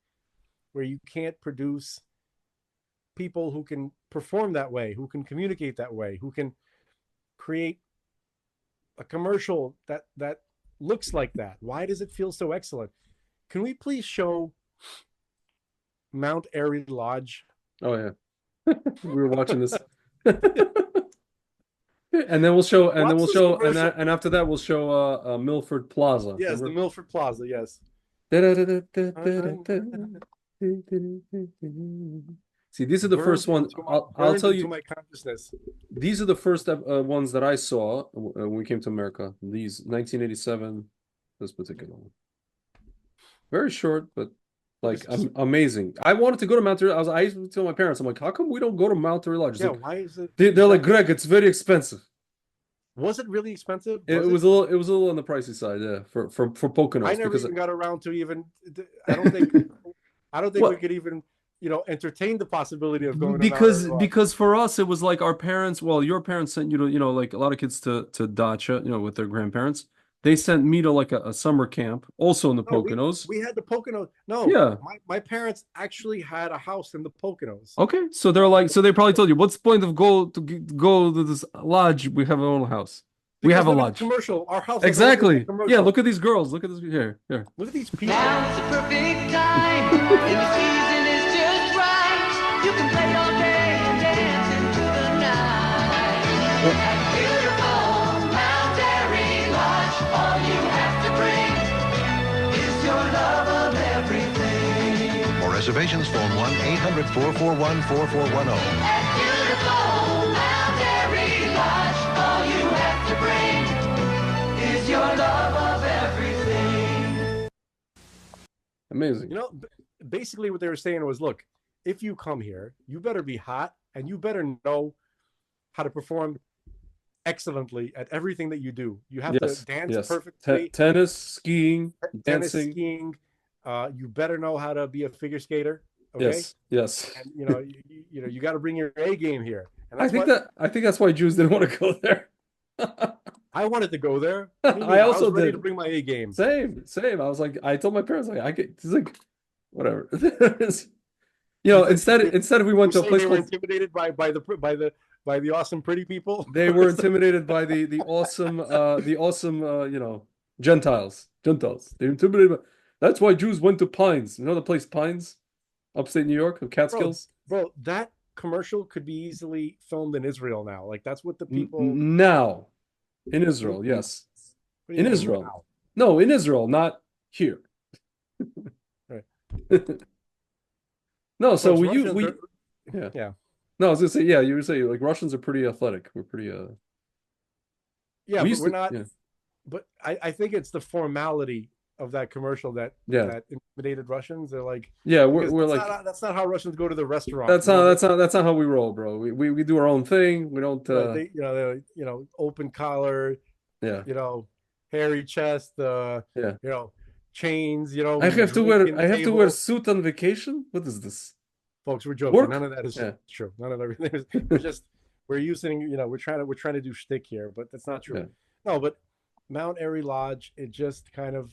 B: where you can't produce people who can perform that way, who can communicate that way, who can create a commercial that looks like that. Why does it feel so excellent? Can we please show Mount Airy Lodge?
A: Oh yeah. We were watching this. And then we'll show, and after that we'll show Milford Plaza.
B: Yes,
A: remember?
B: the Milford Plaza, yes.
A: See, these are the first ones. I'll tell you.
B: My consciousness.
A: These are the first ones that I saw when we came to America. These 1987, this particular one. Very short, but like amazing. I wanted to go to Mount Airy. I used to tell my parents, I'm like, how come we don't go to Mount Airy Lodge?
B: Yeah, why is it?
A: They're like, Greg, it's very expensive.
B: Was it really expensive?
A: It
B: Was it?
A: was a little, it was a little on the pricey side, yeah, for
B: I
A: Poconos
B: never
A: because
B: even got around to even. I don't think. I don't think we
A: well,
B: could even, entertain the possibility of going to Mount Everest.
A: because for us it was like our parents, well, your parents sent you to, like a lot of kids to dacha, with their grandparents. They sent me to like a summer camp, also in the
B: No, we
A: Poconos.
B: we had the Poconos. No,
A: Yeah.
B: my parents actually had a house in the Poconos.
A: Okay. So they're like, so they probably told you, what's the point of go to this lodge? We have our own house. We
B: Because
A: have a
B: look at the
A: lodge.
B: commercial. Our house has always been a
A: Exactly. Yeah.
B: commercial.
A: Look at these girls. Look at this. Here.
B: Look at these people.
G: Now's the perfect time, and the season is just right. You can play all day and dance into the night. At beautiful Mount Airy Lodge, all you have to bring is your love of everything.
H: For reservations, phone 1-800-441-4410.
G: At beautiful Mount Airy Lodge, all you have to bring is your love of everything.
A: Amazing.
B: Basically what they were saying was, look, if you come here, you better be hot and you better know how to perform excellently at everything that you do. You have
A: Yes.
B: to dance
A: Yes.
B: perfectly,
A: Tennis, skiing,
B: tennis,
A: dancing.
B: skiing. You better know how to be a figure skater. Okay.
A: Yes.
B: And you got to bring your A game here. And
A: I think that's why Jews didn't want to go there.
B: I wanted to go there.
A: I also
B: was ready
A: did.
B: to bring my A game.
A: Same. I was like, I told my parents, like, it's like, whatever. Instead we went to a place
B: They were
A: called.
B: intimidated by the awesome pretty people.
A: They were intimidated by the awesome Gentiles. They're intimidated by. That's why Jews went to Pines. You know the place Pines, upstate New York, of Catskills.
B: Bro, that commercial could be easily filmed in Israel now. Like that's what the people.
A: Now, in Israel, yes,
B: What do you
A: in
B: mean
A: Israel.
B: now?
A: No, in Israel, not here.
B: Right.
A: No, so
B: Folks,
A: we
B: Russians
A: yeah.
B: Yeah.
A: No, I was gonna say, yeah, you were saying like Russians are pretty athletic. We're pretty
B: Yeah,
A: we
B: but
A: used
B: we're
A: to-
B: not.
A: yeah.
B: But I think it's the formality of that commercial that intimidated Russians. They're like,
A: Yeah,
B: because
A: we're
B: that's
A: like
B: not, that's not how Russians go to the restaurant.
A: that's not how we roll, bro. We do our own thing. We don't
B: Right, they're open collar,
A: yeah.
B: hairy chest,
A: Yeah.
B: chains,
A: I have to
B: drinking
A: wear wear
B: table.
A: suit on vacation? What is this?
B: Folks, we're joking.
A: Work?
B: None of that is
A: Yeah.
B: true. None of everything is. We're just we're using. We're trying to do shtick here, but that's not true.
A: Yeah.
B: No, but Mount Airy Lodge, it just kind of.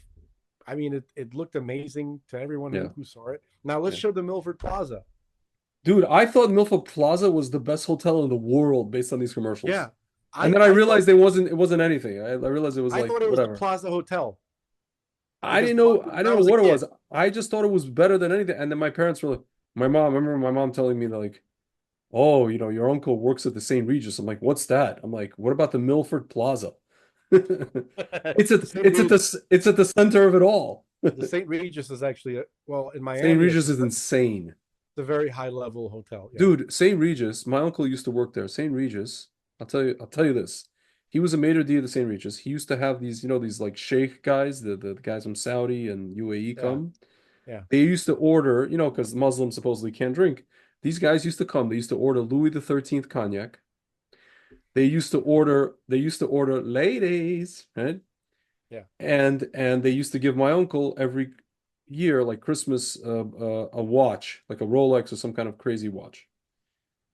B: I mean, it looked amazing to everyone
A: Yeah.
B: who saw it. Now let's show the Milford Plaza.
A: Dude, I thought Milford Plaza was the best hotel in the world based on these commercials.
B: Yeah,
A: And then I realized it wasn't anything. I realized it was
B: I
A: like
B: thought it was
A: whatever.
B: the Plaza Hotel.
A: I
B: because
A: didn't know
B: when
A: I didn't
B: I
A: know
B: was a
A: what it
B: kid-
A: was. I just thought it was better than anything. And then my parents were like, I remember my mom telling me like, oh, your uncle works at the St. Regis. I'm like, what's that? I'm like, what about the Milford Plaza? It's at the center of it all.
B: The St. Regis is actually in Miami.
A: St. Regis is insane.
B: It's a very high level hotel. Yeah.
A: Dude, St. Regis, my uncle used to work there. St. Regis, I'll tell you this. He was a maitre d' of the St. Regis. He used to have these, these like sheikh guys, the guys from Saudi and UAE come.
B: Yeah.
A: They used to order, because Muslims supposedly can't drink. These guys used to come. They used to order Louis the 13th cognac. They used to order ladies, right?
B: Yeah.
A: And they used to give my uncle every year, like Christmas, a watch, like a Rolex or some kind of crazy watch.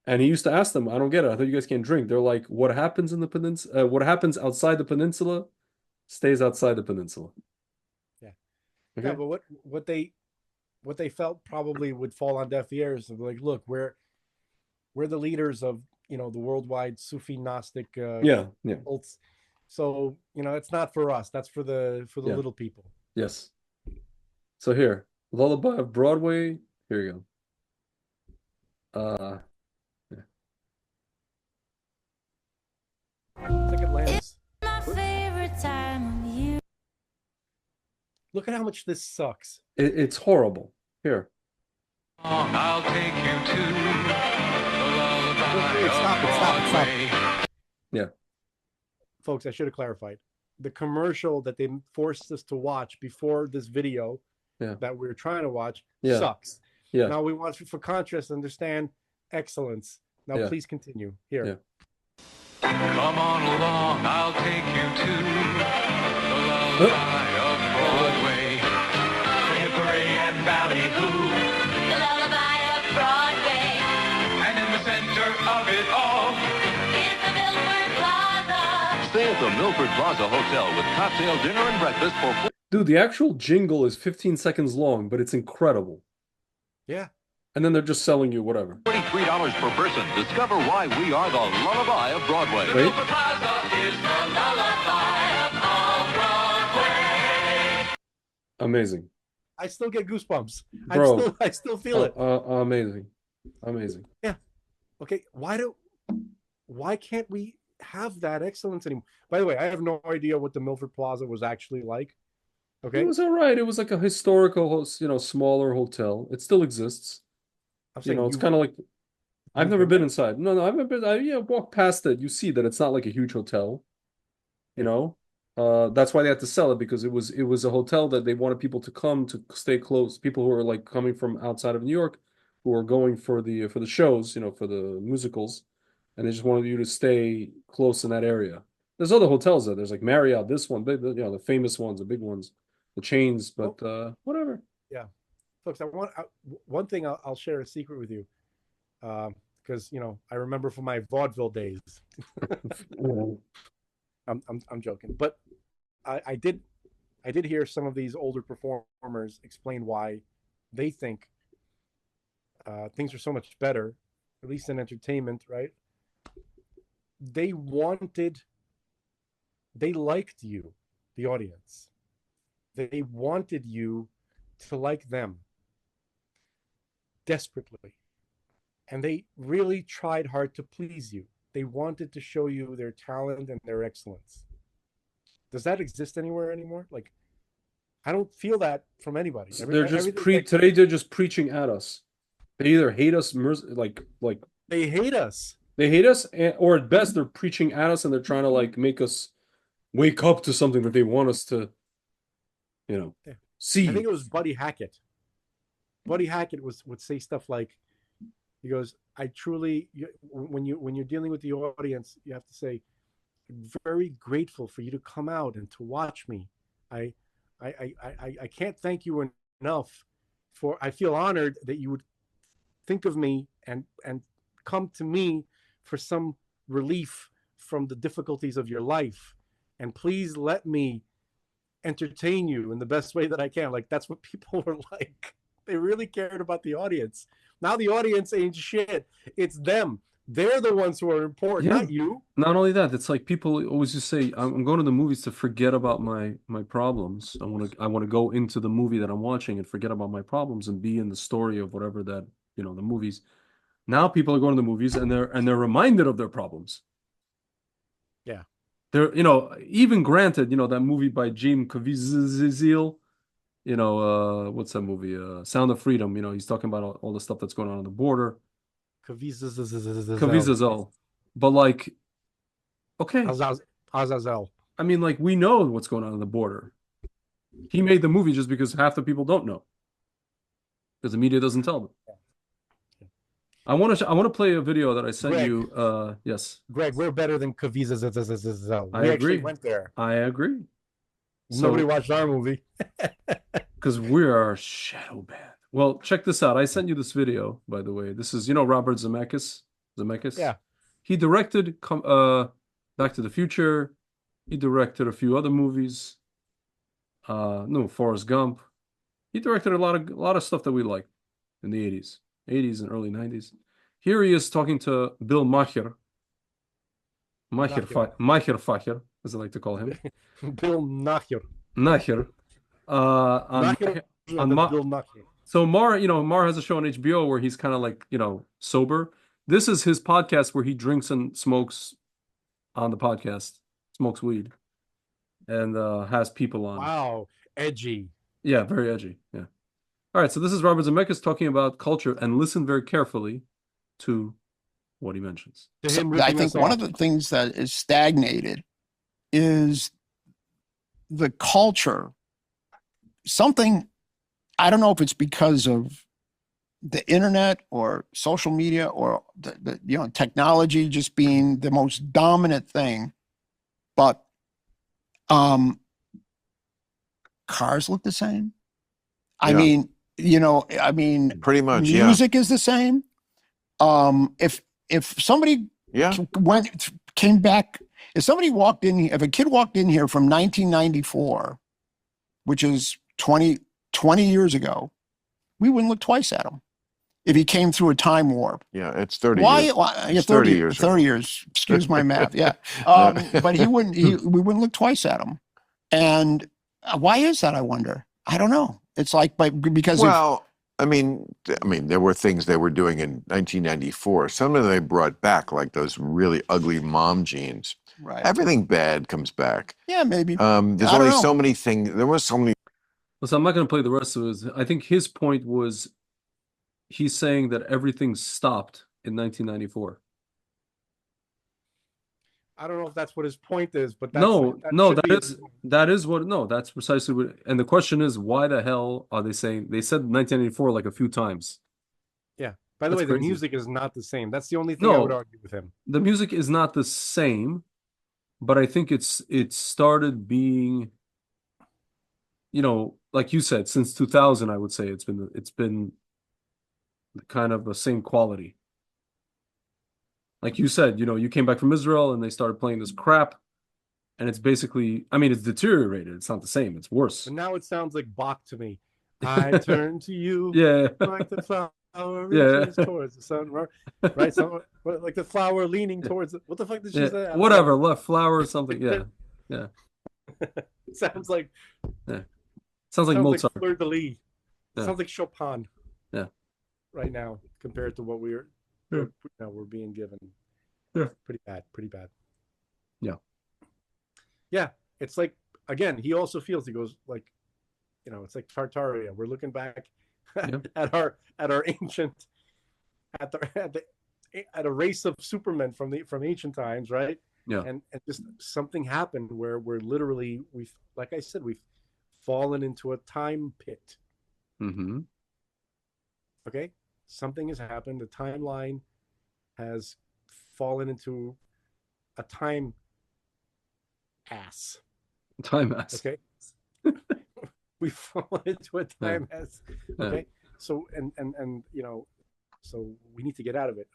A: And he used to ask them, I don't get it. I thought you guys can't drink. They're like, what happens in the peninsula? What happens outside the peninsula stays outside the peninsula.
B: Yeah.
A: Okay.
B: Yeah, but what they felt probably would fall on deaf ears of like, look, we're the leaders of the worldwide Sufi Gnostic cults. So it's not for us. That's for the little people.
A: Yes. So here, Lullaby of Broadway. Here you go.
B: It's like Atlantis.
I: My favorite time of year.
B: Look at how much this sucks.
A: It's horrible. Here.
G: I'll take you to the lullaby of
B: Stop.
G: Broadway.
A: Yeah.
B: Folks, I should have clarified. The commercial that they forced us to watch before this video that we're trying to watch sucks.
A: Yeah.
B: Now we want, for contrast, understand excellence. Now please continue. Here.
A: Yeah.
G: Come on along, I'll take you to the lullaby of Broadway. Hickory and ballyhoo.
I: The lullaby of Broadway
G: And in the center of it all,
I: is the Milford Plaza.
H: Stay at the Milford Plaza Hotel with cocktail dinner and breakfast for
A: Dude, the actual jingle is 15 seconds long, but it's incredible.
B: Yeah.
A: And then they're just selling you whatever.
H: $43 per person. Discover why we are the lullaby of Broadway.
A: Wait.
G: Milford Plaza is the lullaby of all Broadway.
A: Amazing.
B: I still get goosebumps.
A: Bro.
B: I still feel it.
A: Amazing. Amazing.
B: Okay, why can't we have that excellence anymore? By the way, I have no idea what the Milford Plaza was actually like. Okay,
A: It was all right. It was like a historical, smaller hotel. It still exists.
B: I'm
A: You
B: saying
A: know, it's
B: you-
A: kind of like I've
B: you've
A: never
B: been
A: been inside. No, I've never been. Walk past it. You see that it's not like a huge hotel. You know, that's why they had to sell it because it was a hotel that they wanted people to come to stay close. People who are like coming from outside of New York, who are going for the shows, for the musicals, and they just wanted you to stay close in that area. There's other hotels there. There's like Marriott, this one, the famous ones, the big ones, the chains, but whatever.
B: yeah, folks. One thing I'll share a secret with you, because I remember from my vaudeville days. I'm joking, but I did hear some of these older performers explain why they think things are so much better, at least in entertainment, right? They liked you, the audience. They wanted you to like them desperately. And they really tried hard to please you. They wanted to show you their talent and their excellence. Does that exist anywhere anymore? Like, I don't feel that from anybody.
A: They're just
B: Everything-
A: today they're just preaching at us. They either hate us like
B: they hate us.
A: they hate us or at best they're preaching at us and they're trying to like make us wake up to something that they want us to
B: Yeah.
A: see.
B: I think it was Buddy Hackett. Buddy Hackett would say stuff like, he goes, "I truly, when you're dealing with the audience, you have to say, very grateful for you to come out and to watch me. I can't thank you enough for. I feel honored that you would think of me and come to me for some relief from the difficulties of your life, and please let me entertain you in the best way that I can." Like, that's what people were like. They really cared about the audience. Now the audience ain't shit. It's them. They're the ones who are important,
A: Yeah.
B: not you.
A: Not only that, it's like people always just say, "I'm going to the movies to forget about my problems. I want to go into the movie that I'm watching and forget about my problems and be in the story of whatever that the movies." Now people are going to the movies and they're reminded of their problems.
B: Yeah.
A: They're even granted that movie by Jim Caviezel, what's that movie? Sound of Freedom. He's talking about all the stuff that's going on the border. Caviezel. But like, okay.
B: Azazel.
A: I mean, like, we know what's going on the border. He made the movie just because half the people don't know, because the media doesn't tell them. I want to play a video that I sent
B: Greg.
A: you. Yes,
B: Greg, we're better than Caviezel.
A: I
B: We
A: agree.
B: actually went there.
A: I agree.
B: Nobody watched our movie.
A: Because we are shadow band. Well, check this out. I sent you this video, by the way. This is Robert Zemeckis.
B: Yeah.
A: He directed Back to the Future. He directed a few other movies. Forrest Gump. He directed a lot of stuff that we liked in the 80s and early 90s. Here he is talking to Bill Maher, as I like to call him.
B: Bill Nacher.
A: Naher.
B: Bill Nacher.
A: So Mar has a show on HBO where he's kind of like, sober. This is his podcast where he drinks and smokes on the podcast, smokes weed, and has people on.
B: Wow. Edgy.
A: Yeah, very edgy. Yeah. All right, so this is Robert Zemeckis talking about culture, and listen very carefully to what he mentions.
J: I think one of the things that is stagnated is the culture. Something, I don't know if it's because of the internet or social media or the technology just being the most dominant thing. But cars look the same. I
K: Yeah.
J: mean, I mean,
K: Pretty much, yeah.
J: music is the same. If somebody
K: Yeah.
J: came back, if somebody walked in, if a kid walked in here from 1994, which is 20 years ago, we wouldn't look twice at him if he came through a time warp.
K: Yeah, it's 30
J: Why?
K: years.
J: Yeah, 30 years. 30 years. Excuse my math. Yeah. But we wouldn't look twice at him. And why is that, I wonder? I don't know. It's like, because
K: well, I mean, there were things they were doing in 1994. Some of them they brought back, like those really ugly mom jeans.
J: Right.
K: Everything bad comes back.
J: Yeah, maybe.
K: There's only so many things. There was so many.
A: Listen, I'm not going to play the rest of it. I think his point was he's saying that everything stopped in 1994.
B: I don't know if that's what his point is, but that's,
A: that's precisely what. And the question is, why the hell are they saying? They said 1984 like a few times.
B: Yeah. By the way,
A: That's crazy.
B: the music is not the same. That's the only thing I would argue with him.
A: The music is not the same, but I think it started being, like you said, since 2000. I would say it's been kind of the same quality. Like you said, you came back from Israel and they started playing this crap, and it's basically, it's deteriorated. It's not the same. It's worse.
B: But now it sounds like Bach to me. I turn to you, like the flower reaches towards the sun, right? So, like the flower leaning towards it. What the fuck did she say?
A: Whatever, left flower or something. Yeah.
B: Sounds like
A: Mozart.
B: Like Fleur-de-Lis. Sounds like Chopin.
A: Yeah.
B: Right now, compared to what we're being given.
A: Yeah.
B: Pretty bad.
A: Yeah.
B: Yeah. It's like, again, he also feels, he goes like, it's like Tartaria. We're looking back at our ancient, at a race of supermen from ancient times, right?
A: Yeah.
B: And just something happened where we're literally, like I said, we've fallen into a time pit.
A: Mm-hmm.
B: Okay? Something has happened. The timeline has fallen into a time ass.
A: Time ass.
B: Okay? We've fallen into a time ass. Okay? Yeah. So, and so we need to get out of it.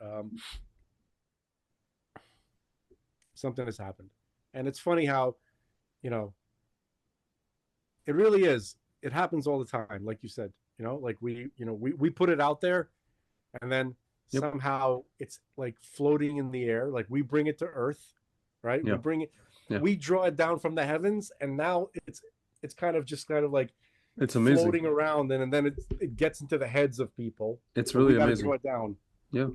B: Something has happened. And it's funny how, it really is. It happens all the time, like you said. Like we put it out there, and then somehow it's like floating in the air. Like we bring it to Earth, right? We bring it, we draw it down from the heavens, and now it's kind of like
A: it's amazing
B: floating around, and then it gets into the heads of people.
A: It's really amazing.
B: Draw it down. Yeah.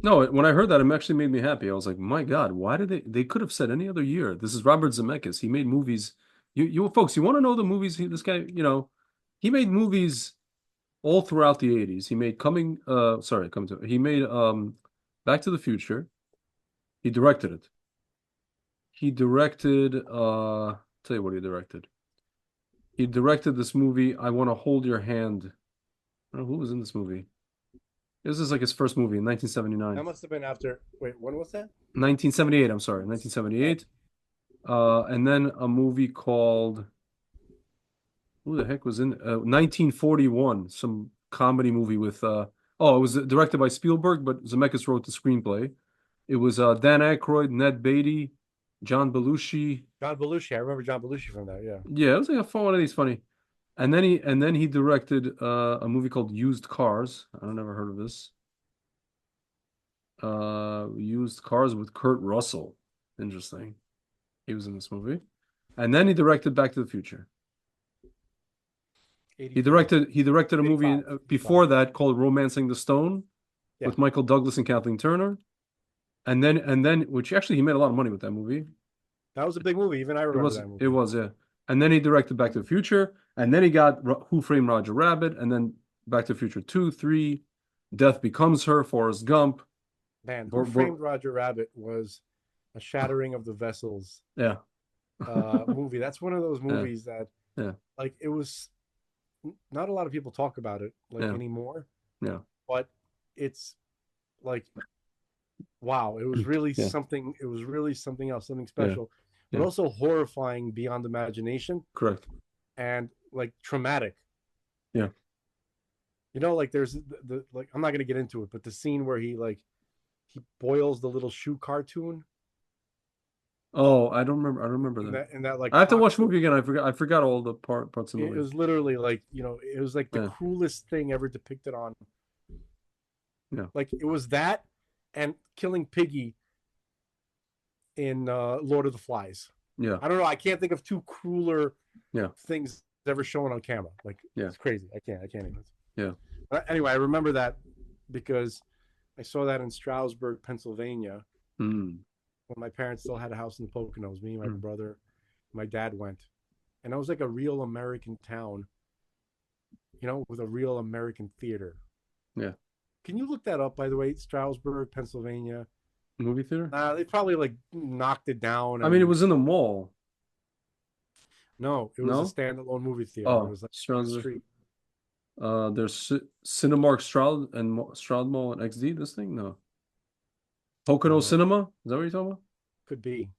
A: No, when I heard that, it actually made me happy. I was like, my God, why did they could have said any other year. This is Robert Zemeckis. He made movies. You folks, you want to know the movies this guy, he made movies all throughout the 80s. He made he made Back to the Future. He directed it. He directed tell you what he directed. He directed this movie, I Want to Hold Your Hand. I don't know who was in this movie. This is like his first movie in 1979.
B: That must have been after. Wait, when was that?
A: 1978. I'm sorry, 1978. And then a movie called, who the heck was in 1941? Some comedy movie with it was directed by Spielberg, but Zemeckis wrote the screenplay. It was Dan Aykroyd, Ned Beatty, John Belushi.
B: John Belushi, I remember John Belushi from that. Yeah.
A: Yeah, it was like a fun one of these funny. And then he directed a movie called Used Cars. I never heard of this. Used Cars with Kurt Russell. Interesting. He was in this movie. And then he directed Back to the Future. He directed a movie before that called Romancing the Stone with Michael Douglas and Kathleen Turner. And then which actually he made a lot of money with that movie.
B: That was a big movie. Even I remember that movie.
A: It was, yeah. And then he directed Back to the Future, and then he got Who Framed Roger Rabbit, and then Back to the Future 2, 3, Death Becomes Her, Forrest Gump.
B: Man, Who Framed Roger Rabbit was a shattering of the vessels.
A: Yeah.
B: Movie. That's one of those movies that, like, it was not a lot of people talk about it like
A: Yeah.
B: anymore,
A: Yeah.
B: but it's like, wow, it was really
A: Yeah.
B: something. It was really something else, something
A: Yeah.
B: special, but
A: Yeah.
B: also horrifying beyond imagination
A: Correct.
B: and like traumatic.
A: Yeah.
B: You know, like there's the like I'm not gonna get into it, but the scene where he boils the little shoe cartoon
A: Oh, I don't remember. I don't remember
B: in
A: that.
B: that like
A: I have to
B: hot
A: watch the movie again. I forgot all the parts of the
B: it
A: movie.
B: was literally like, you know, it was like the
A: Yeah.
B: cruelest thing ever depicted on.
A: Yeah.
B: Like it was that and killing Piggy in Lord of the Flies.
A: Yeah.
B: I don't know. I can't think of two crueler
A: Yeah.
B: things ever shown on camera. Like
A: Yeah.
B: it's crazy. I can't even.
A: Yeah.
B: But anyway, I remember that because I saw that in Stroudsburg, Pennsylvania,
A: Mm.
B: when my parents still had a house in the Poconos. Me and my
A: Mm.
B: brother, my dad went, and it was like a real American town, you know, with a real American theater.
A: Yeah.
B: Can you look that up, by the way? Stroudsburg, Pennsylvania.
A: Movie theater?
B: They probably like knocked it down.
A: I mean, it
B: and-
A: was in the mall.
B: No, it was
A: No?
B: a standalone movie theater.
A: Oh,
B: It was like on the
A: Stroudsburg.
B: street.
A: There's Cinemark Stroud and Stroud Mall and XD. This thing, no. Pocono Cinema. Is that what you're talking about?
B: Could be.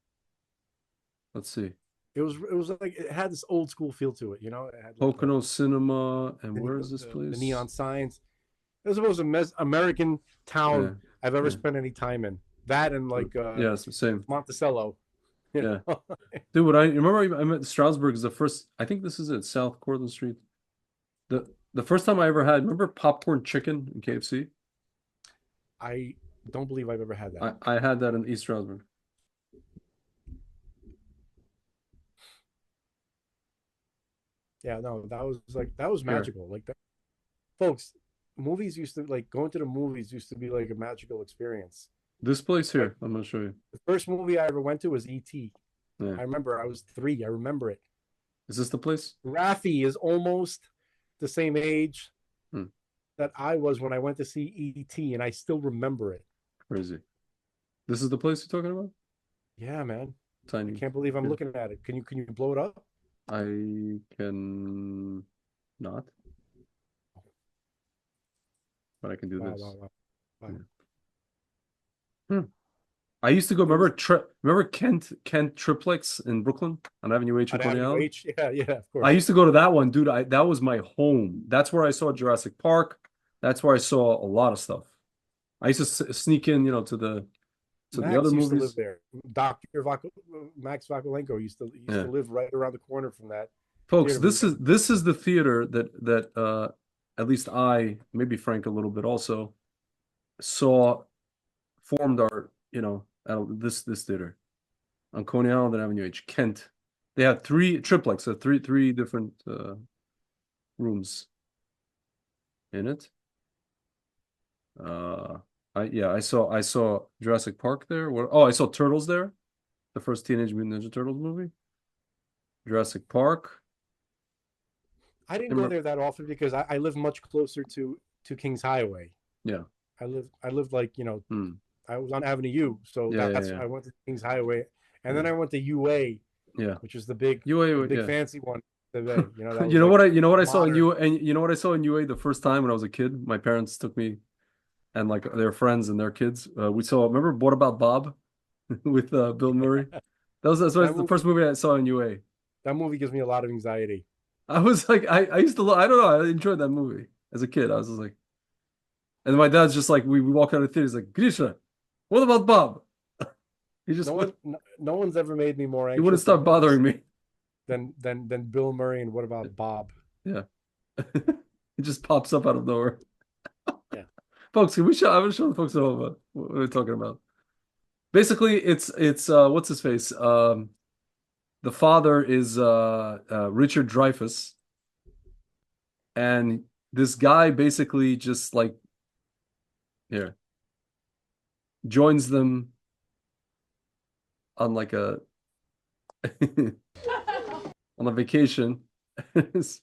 A: Let's see.
B: It was like it had this old school feel to it, you know. It had like
A: Pocono Cinema, and where is this
B: the
A: place?
B: neon signs. It was the most American town
A: Yeah.
B: I've ever
A: Yeah.
B: spent any time in. That and like
A: Yeah, it's the same.
B: Monticello. you
A: Yeah.
B: know?
A: Dude, what I remember, I met Stroudsburg is the first. I think this is it, South Cortlandt Street. The first time I ever had. Remember popcorn chicken in KFC?
B: I don't believe I've ever had that.
A: I had that in East Stroudsburg.
B: Yeah, no, that was
A: Here.
B: magical. Like that, folks. Movies used to like going to the movies used to be like a magical experience.
A: This place here, I'm gonna show you.
B: The first movie I ever went to was E.T.
A: Yeah.
B: I remember I was 3. I remember it.
A: Is this the place?
B: Rafi is almost the same age
A: Hmm.
B: that I was when I went to see E.T. and I still remember it.
A: Crazy. This is the place you're talking about?
B: Yeah, man.
A: Tiny.
B: I can't believe I'm
A: Yeah.
B: looking at it. Can you blow it up?
A: I can not. But I can do
B: Wow,
A: this.
B: wow, wow. Wow.
A: Yeah. I used to go. Remember Kent Triplex in Brooklyn on Avenue H in
B: On
A: Coney
B: Avenue
A: Island?
B: H? Yeah, yeah, of course.
A: I used to go to that one, dude. That was my home. That's where I saw Jurassic Park. That's where I saw a lot of stuff. I used to sneak in, you know, to the
B: Max
A: other
B: used to
A: movies.
B: live there. Dr. Max Vakulenko used to
A: Yeah.
B: live right around the corner from that.
A: Folks,
B: theater.
A: this is the theater that at least I, maybe Frank a little bit also, saw formed our, you know, this theater on Coney Island and Avenue H, Kent. They had triplex, so three different rooms in it. I saw Jurassic Park there. I saw Turtles there, the first Teenage Mutant Ninja Turtles movie. Jurassic Park.
B: I didn't go there that often because I live much closer to Kings Highway.
A: Yeah.
B: I lived like, you know, I was on Avenue U, so that's I went to Kings Highway, and then I went to UA, which is the big fancy one. You know, that
A: you know
B: was
A: what I saw in
B: modern.
A: UA, and you know what I saw in UA the first time when I was a kid. My parents took me, and like their friends and their kids. We saw. Remember What About Bob, with Bill Murray. That's the first movie I saw in UA.
B: That movie gives me a lot of anxiety.
A: I was like, I used to. I don't know. I enjoyed that movie as a kid. I was just like, and my dad's just like, we walk out of the theater. He's like, Grisha, what about Bob? He just
B: no one's ever made me more anxious.
A: He wouldn't stop bothering me.
B: Than Bill Murray and What About Bob?
A: Yeah. It just pops up out of nowhere.
B: Yeah.
A: Folks, I'm gonna show the folks at home what we're talking about. Basically, it's what's his face? The father is Richard Dreyfuss. And this guy basically just like joins them on like a on a vacation.
L: It's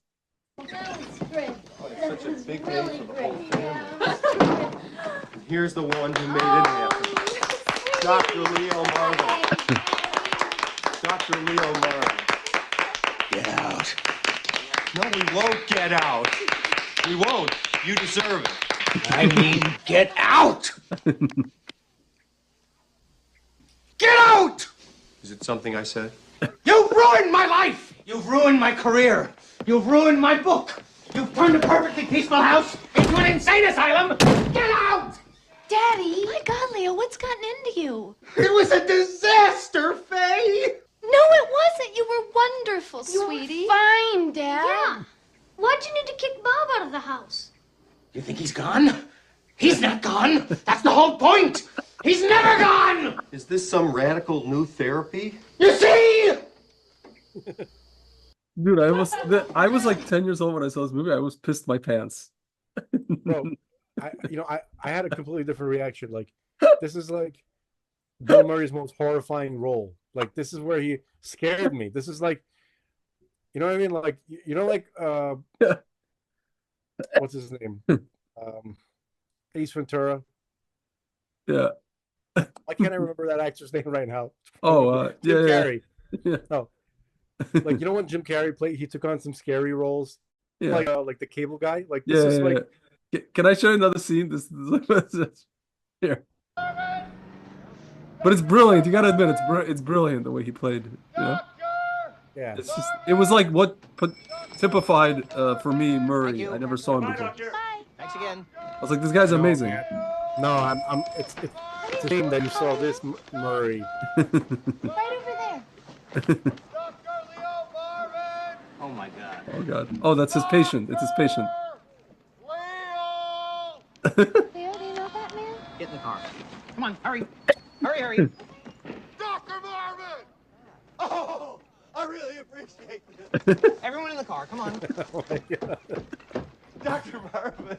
L: such a big day for the whole family. Here's the one who made it happen. Dr. Leo Marvel. Dr. Leo Marvel.
J: Get out.
L: No, we won't get out. We won't. You deserve it.
M: I mean, get out! Get out!
L: Is it something I said?
M: You've ruined my life! You've ruined my career! You've ruined my book! You've turned a perfectly peaceful house into an insane asylum! Get out!
N: Daddy! My God, Leo, what's gotten into you?
M: It was a disaster, Faye!
N: No, it wasn't. You were wonderful,
O: You
N: sweetie.
O: were fine, Dad.
N: Yeah.
O: Why'd you need to kick Bob out of the house?
M: You think he's gone? He's not gone! That's the whole point! He's never gone!
L: Is this some radical new therapy?
M: You see?
A: Dude, I was like 10 years old when I saw this movie. I was pissed my pants.
B: Bro, I had a completely different reaction. Like, this is like Bill Murray's most horrifying role. Like, this is where he scared me. This is like, you know what I mean? Like, like what's his name? Ace Ventura.
A: Yeah.
B: Why can't I remember that actor's name right now?
A: Oh,
B: Jim
A: yeah,
B: Carrey.
A: yeah.
B: No, like, when Jim Carrey played, he took on some scary roles.
A: Yeah.
B: Like the cable guy. Like, this is like.
A: Yeah. Can I show you another scene? This is here. But it's brilliant. You gotta admit, it's brilliant the way he played. You know?
B: Yeah.
A: It's just, it was like what typified for me Murray. I never saw him before.
M: Thanks again.
A: I was like, this guy's amazing.
B: No, I'm. It's a shame that you saw this Murray.
O: Right over there.
M: Oh my God.
A: Oh God. Oh, that's his patient. It's his patient.
O: Leo, do you know that man?
M: Get in the car. Come on, hurry. Hurry.
L: Dr. Marvin! Oh, I really appreciate this.
M: Everyone in the car, come on.
B: Oh my God.
L: Dr. Marvin.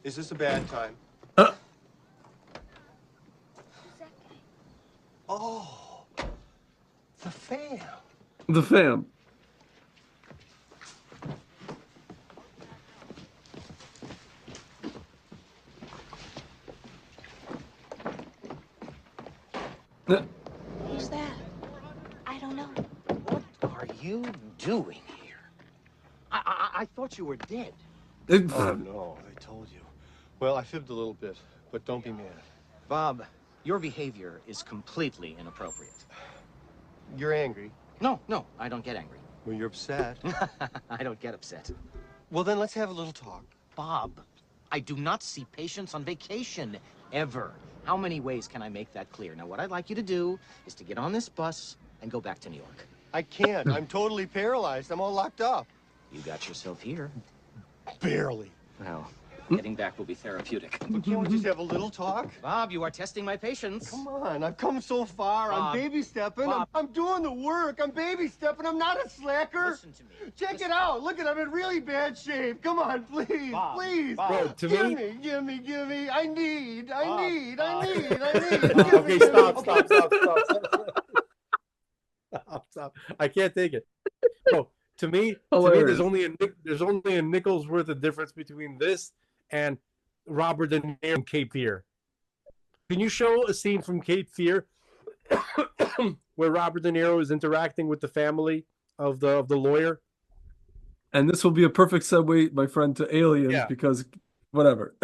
L: Is this a bad time? Oh, the fam.
A: The fam.
N: Who's that? I don't know.
M: What are you doing here? I thought you were dead.
L: Oh, no, I told you. Well, I fibbed a little bit, but don't be mad.
M: Bob, your behavior is completely inappropriate.
L: You're angry.
M: No, I don't get angry.
L: Well, you're upset.
M: I don't get upset.
L: Well, then let's have a little talk.
M: Bob, I do not see patients on vacation, ever. How many ways can I make that clear? Now, what I'd like you to do is to get on this bus and go back to New York.
L: I can't. I'm totally paralyzed. I'm all locked up.
M: You got yourself here.
L: Barely.
M: Well, getting back will be therapeutic.
L: But can't we just have a little talk?
M: Bob, you are testing my patience.
L: Come on, I've come so far.
M: Bob.
L: I'm baby stepping.
M: Bob.
L: I'm doing the work. I'm baby stepping. I'm not a slacker.
M: Listen to me.
L: Check it out. Look at I'm in really bad shape. Come on, please,
M: Bob.
L: please.
M: Bob.
B: Bro, to
L: give
B: me.
L: me, give me, give me. I need.
M: Bob.
B: Okay, stop. I can't take it. Bro, to me, there's only a nickel's worth of difference between this and Robert De Niro and Cape Fear. Can you show a scene from Cape Fear where Robert De Niro is interacting with the family of the lawyer?
A: And this will be a perfect segue, my friend, to Aliens, because whatever.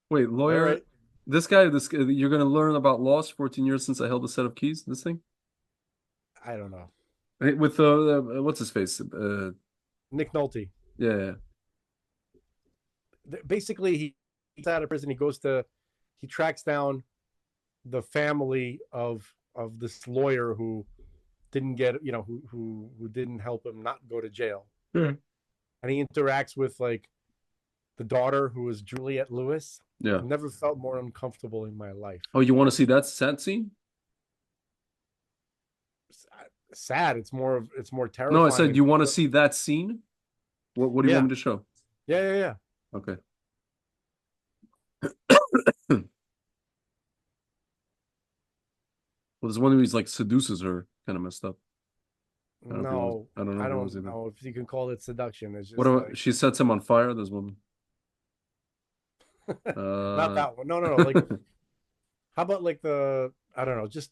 A: Wait, lawyer.
B: Right.
A: This guy, you're going to learn about Lost. 14 years since I held a set of keys. This thing.
B: I don't know.
A: With what's his face?
B: Nick Nolte.
A: Yeah.
B: Basically, he's out of prison. He tracks down the family of this lawyer who didn't get, who didn't help him not go to jail.
A: Yeah.
B: And he interacts with like the daughter, who is Juliette Lewis.
A: Yeah.
B: I've never felt more uncomfortable in my life.
A: Oh, you want to see that sad scene?
B: Sad. It's more terrifying.
A: No, I said you want to see that scene. What do you want me to show?
B: Yeah.
A: Okay. Well, there's one where he's like seduces her, kind of messed up. I don't know.
B: I don't know if you can call it seduction. It's just
A: what about she sets him on fire? There's one.
B: Not that one. No. Like, how about like I don't know. Just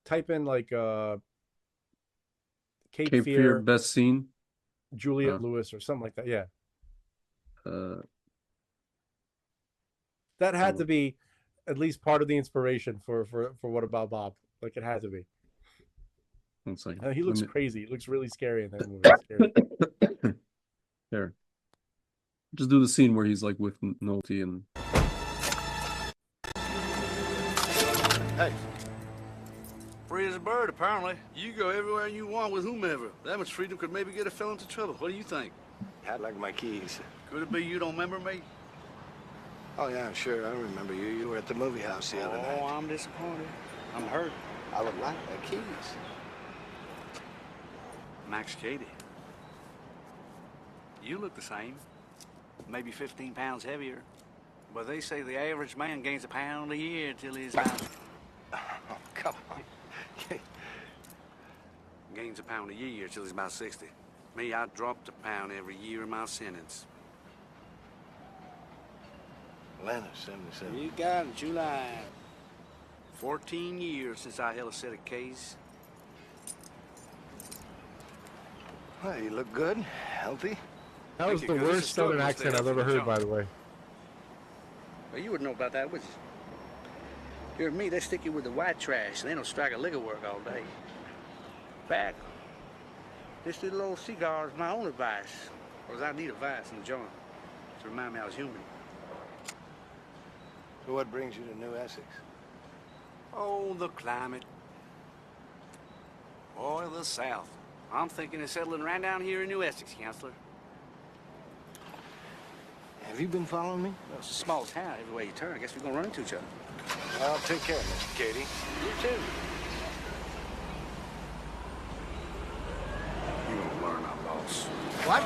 B: type in like Cape
A: Cape Fear
B: Fear,
A: best scene.
B: Juliet Lewis, or something like that. Yeah,
A: Uh,
B: that had to be at least part of the inspiration for What About Bob? Like it had to be.
A: one second.
B: He looks crazy. He looks really scary in that movie. Scary.
A: There. Just do the scene where he's like with Nolte and.
P: Hey. Free as a bird, apparently. You go everywhere you want with whomever. That much freedom could maybe get a fellow into trouble. What do you think?
L: I'd like my keys.
P: Could it be you don't remember me?
L: Oh, yeah, sure. I remember you. You were at the movie house the other night.
P: Oh, I'm disappointed. I'm hurt.
L: I would like my keys.
P: Max Cady. You look the same. Maybe 15 pounds heavier. But they say the average man gains a pound a year till he's about...
L: Oh, come on.
P: Gains a pound a year till he's about 60. Me, I dropped a pound every year in my sentence.
L: Atlanta, 77.
P: You got it, July. 14 years since I held a set of case.
L: Well, you look good, healthy.
B: That was the worst Southern accent I've ever heard, by the way.
P: Well, you wouldn't know about that, would you? Here with me, they stick you with the white trash, and they don't strike a lick of work all day. Back, this little old cigar is my only vice. Because I need a vice in the joint to remind me I was human.
L: So what brings you to New Essex?
P: Oh, the climate. Boy, the South. I'm thinking of settling right down here in New Essex, Counselor.
L: Have you been following me?
P: Well, it's a small town. Everywhere you turn, I guess we're going to run into each other.
L: Well, take care, Mr. Cady.
P: You too. You won't learn, our boss.
L: What?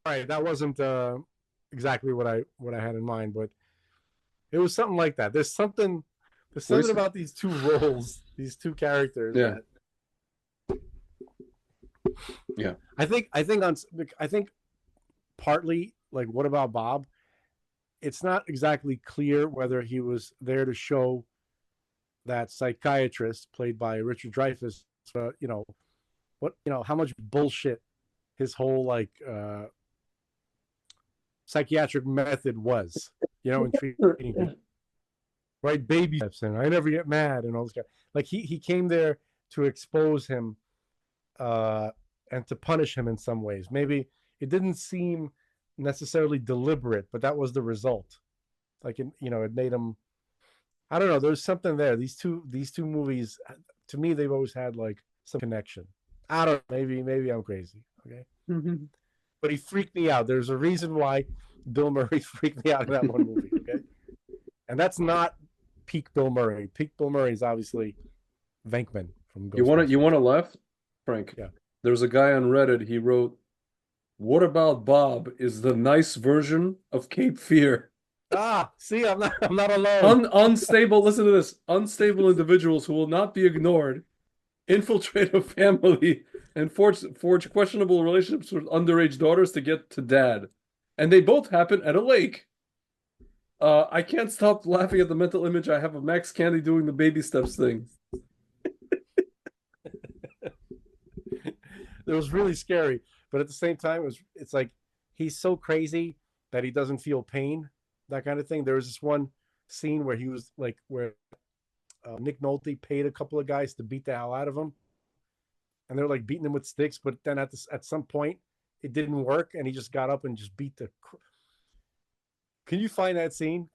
B: All right, that wasn't exactly what I had in mind, but it was something like that. There's something about these two roles, these two characters.
A: Yeah.
B: That
A: Yeah.
B: I think partly, like, What About Bob? It's not exactly clear whether he was there to show that psychiatrist played by Richard Dreyfuss, how much bullshit his whole psychiatric method was, in treating people. Right, baby steps in. I never get mad and all this kind. Like he came there to expose him, and to punish him in some ways. Maybe it didn't seem necessarily deliberate, but that was the result. Like it made him. I don't know. There's something there. These two movies, to me, they've always had like some connection. I don't know. Maybe I'm crazy. Okay.
A: Mm-hmm.
B: But he freaked me out. There's a reason why Bill Murray freaked me out in that one movie. Okay. And that's not peak Bill Murray. Peak Bill Murray is obviously Venkman from Ghostbusters.
A: You want to laugh, Frank?
B: Yeah.
A: There's a guy on Reddit. He wrote, "What About Bob is the nice version of Cape Fear."
B: Ah, see, I'm not alone.
A: Unstable. Listen to this. Unstable individuals who will not be ignored infiltrate a family and forge questionable relationships with underage daughters to get to dad, and they both happen at a lake. I can't stop laughing at the mental image I have of Max Candy doing the baby steps thing.
B: It was really scary, but at the same time, it's like he's so crazy that he doesn't feel pain, that kind of thing. There was this one scene where he was like, where Nick Nolte paid a couple of guys to beat the hell out of him, and they're like beating him with sticks. But then at some point, it didn't work, and he just got up and just beat the. Can you find that scene?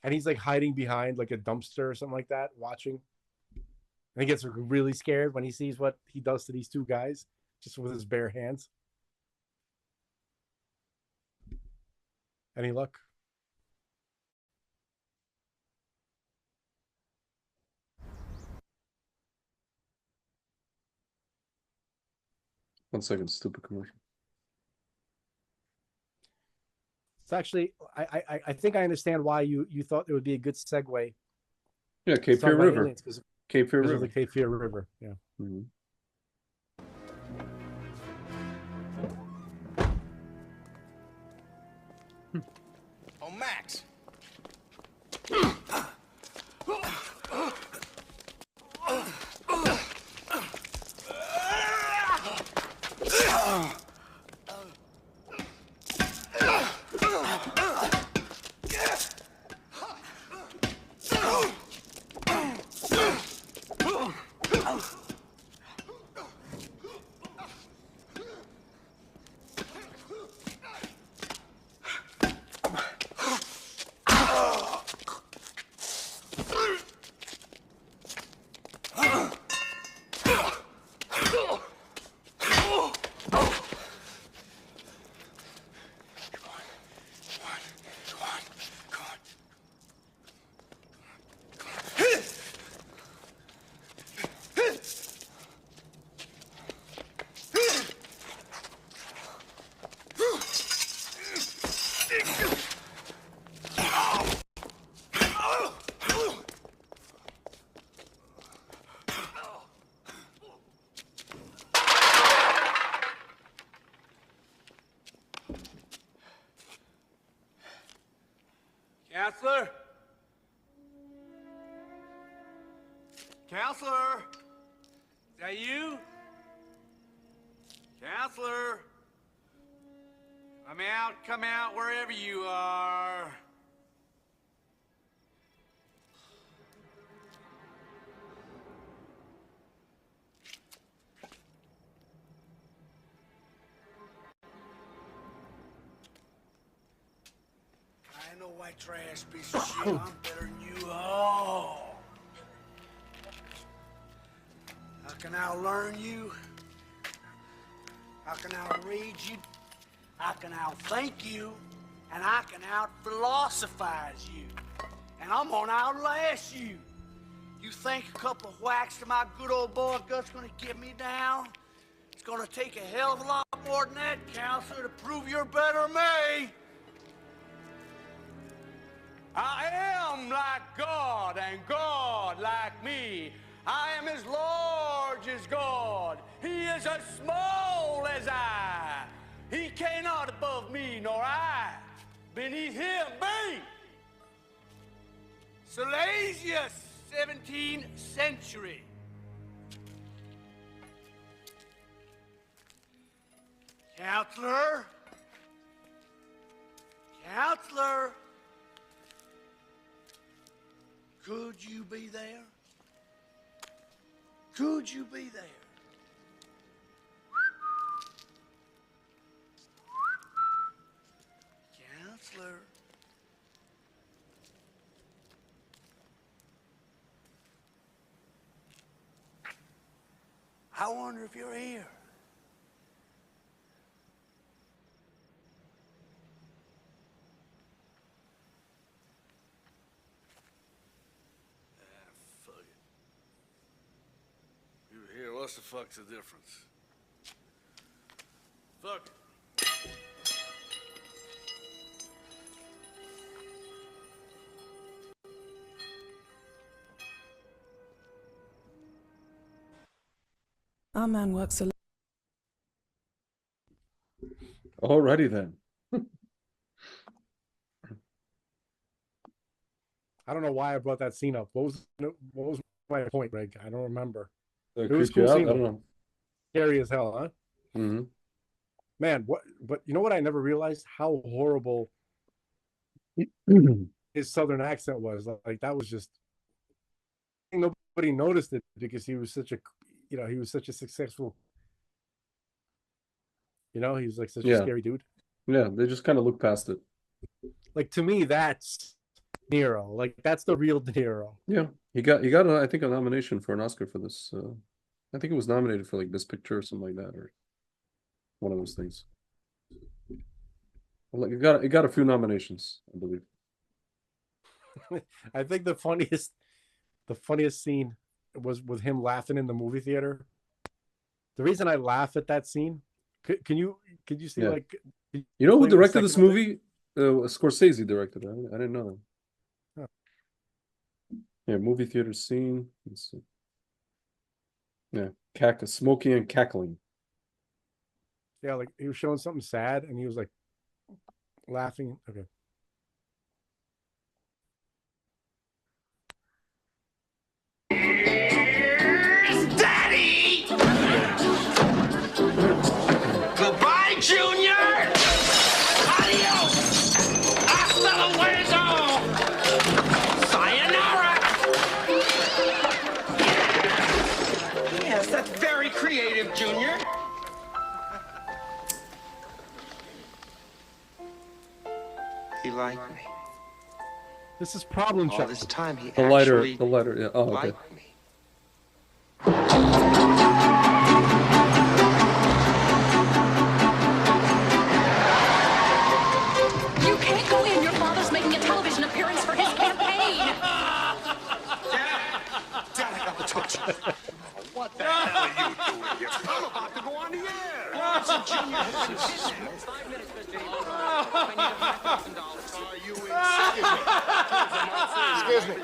B: And he's like hiding behind like a dumpster or something like that, watching. And he gets really scared when he sees what he does to these two guys, just with his bare hands. Any luck?
A: One second, stupid commercial.
B: It's actually, I think I understand why you thought it would be a good segue.
A: Yeah, Cape Fear River.
B: Cape
A: Fear
B: River.
A: River.
B: The Cape Fear River. Yeah.
A: Mm-hmm.
P: Counselor! Is that you? Counselor! Come out, wherever you are. I ain't no white trash piece of shit. I'm better than you all. How can I learn you? How can I read you? I can outthink you, and I can out-philosophize you. And I'm gonna outlast you. You think a couple of whacks to my good old boy Gut's gonna get me down? It's gonna take a hell of a lot more than that, counselor, to prove you're better than me. I am like God, and God like me. I am as large as God. He is as small as I. He cannot above me, nor I beneath him be. Silesius, 17th century. Counselor? Counselor? Could you be there? Could you be there? Counselor? I wonder if you're here. Fuck it. You're here. What's the fuck's the difference? Fuck it.
Q: Our man works alone.
A: Alrighty then.
B: I don't know why I brought that scene up. What was my point, Greg? I don't remember.
A: It
B: was
A: creeped you
B: cool
A: out?
B: scene.
A: I don't know.
B: Scary as hell, huh?
A: Mm-hmm.
B: Man, what? But you know what? I never realized how horrible his southern accent was. Like that was just nobody noticed it because he was such a, he was such a successful. He was like such a scary dude.
A: Yeah, they just kind of look past it.
B: Like to me, that's Nero. Like that's the real De Niro.
A: Yeah, he got I think a nomination for an Oscar for this. I think it was nominated for like Best Picture or something like that, or one of those things. Like it got a few nominations, I believe.
B: I think the funniest scene was with him laughing in the movie theater. The reason I laugh at that scene, could you see like
A: you know who directed this movie? Scorsese directed it. I didn't know that.
B: Huh.
A: Yeah, movie theater scene. Let's see. Yeah, smoking and cackling.
B: Yeah, like he was showing something sad and he was like laughing. Okay.
G: Daddy! Goodbye, Junior! Adios! Hasta luego! Sayonara! Yes, that's very creative, Junior. He liked me.
B: This is problem
G: All
B: child.
G: this time he
A: The lighter,
G: actually
A: yeah. Oh, okay.
G: liked me.
I: You can't go in. Your father's making a television appearance for his campaign.
G: Dad, I got the touch. What the hell are you doing here? I'm about to go on the air. Listen, Junior has been kidnapped. 5 minutes, Mr. I need $5,000. Are you
J: Excuse me.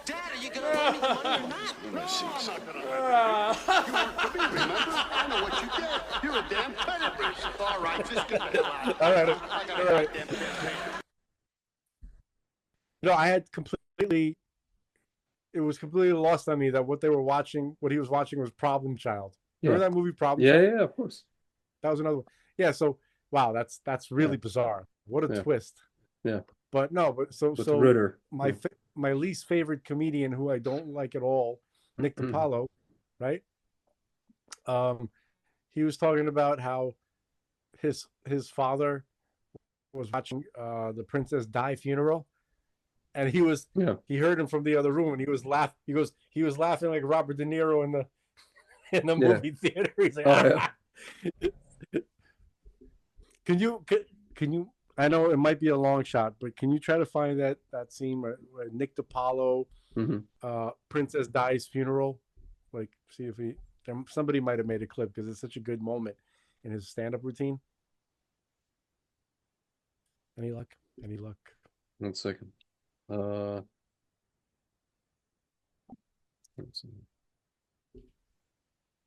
G: Dad, are you going to lend me the money or not?
D: No, I'm not gonna let you. You work for me, remember? I know what you did. You're a damn terrorist. All right, just get the hell out.
B: All right.
D: I got a
B: All right.
D: goddamn campaign.
B: I had completely completely lost on me that what they were watching, what he was watching, was Problem Child.
A: Yeah.
B: Remember that movie, Problem
A: Yeah,
B: Child?
A: yeah, of course.
B: That was another one. Yeah. So wow, that's really
A: Yeah.
B: bizarre. What a
A: Yeah.
B: twist.
A: Yeah.
B: But no, but
A: With Ritter.
B: my least favorite comedian, who I don't like at all, Nick DiPaolo, right? He was talking about how his father was watching the Princess Di funeral, and he heard him from the other room, and he was he was laughing like Robert De Niro in the
A: Yeah.
B: movie theater. He's like,
A: Oh, yeah.
B: Can you? I know it might be a long shot, but can you try to find that scene where Nick DiPaolo, Princess Di's funeral? Like, see if somebody might have made a clip, because it's such a good moment in his stand-up routine. Any luck? Any luck?
A: 1 second. Let's see.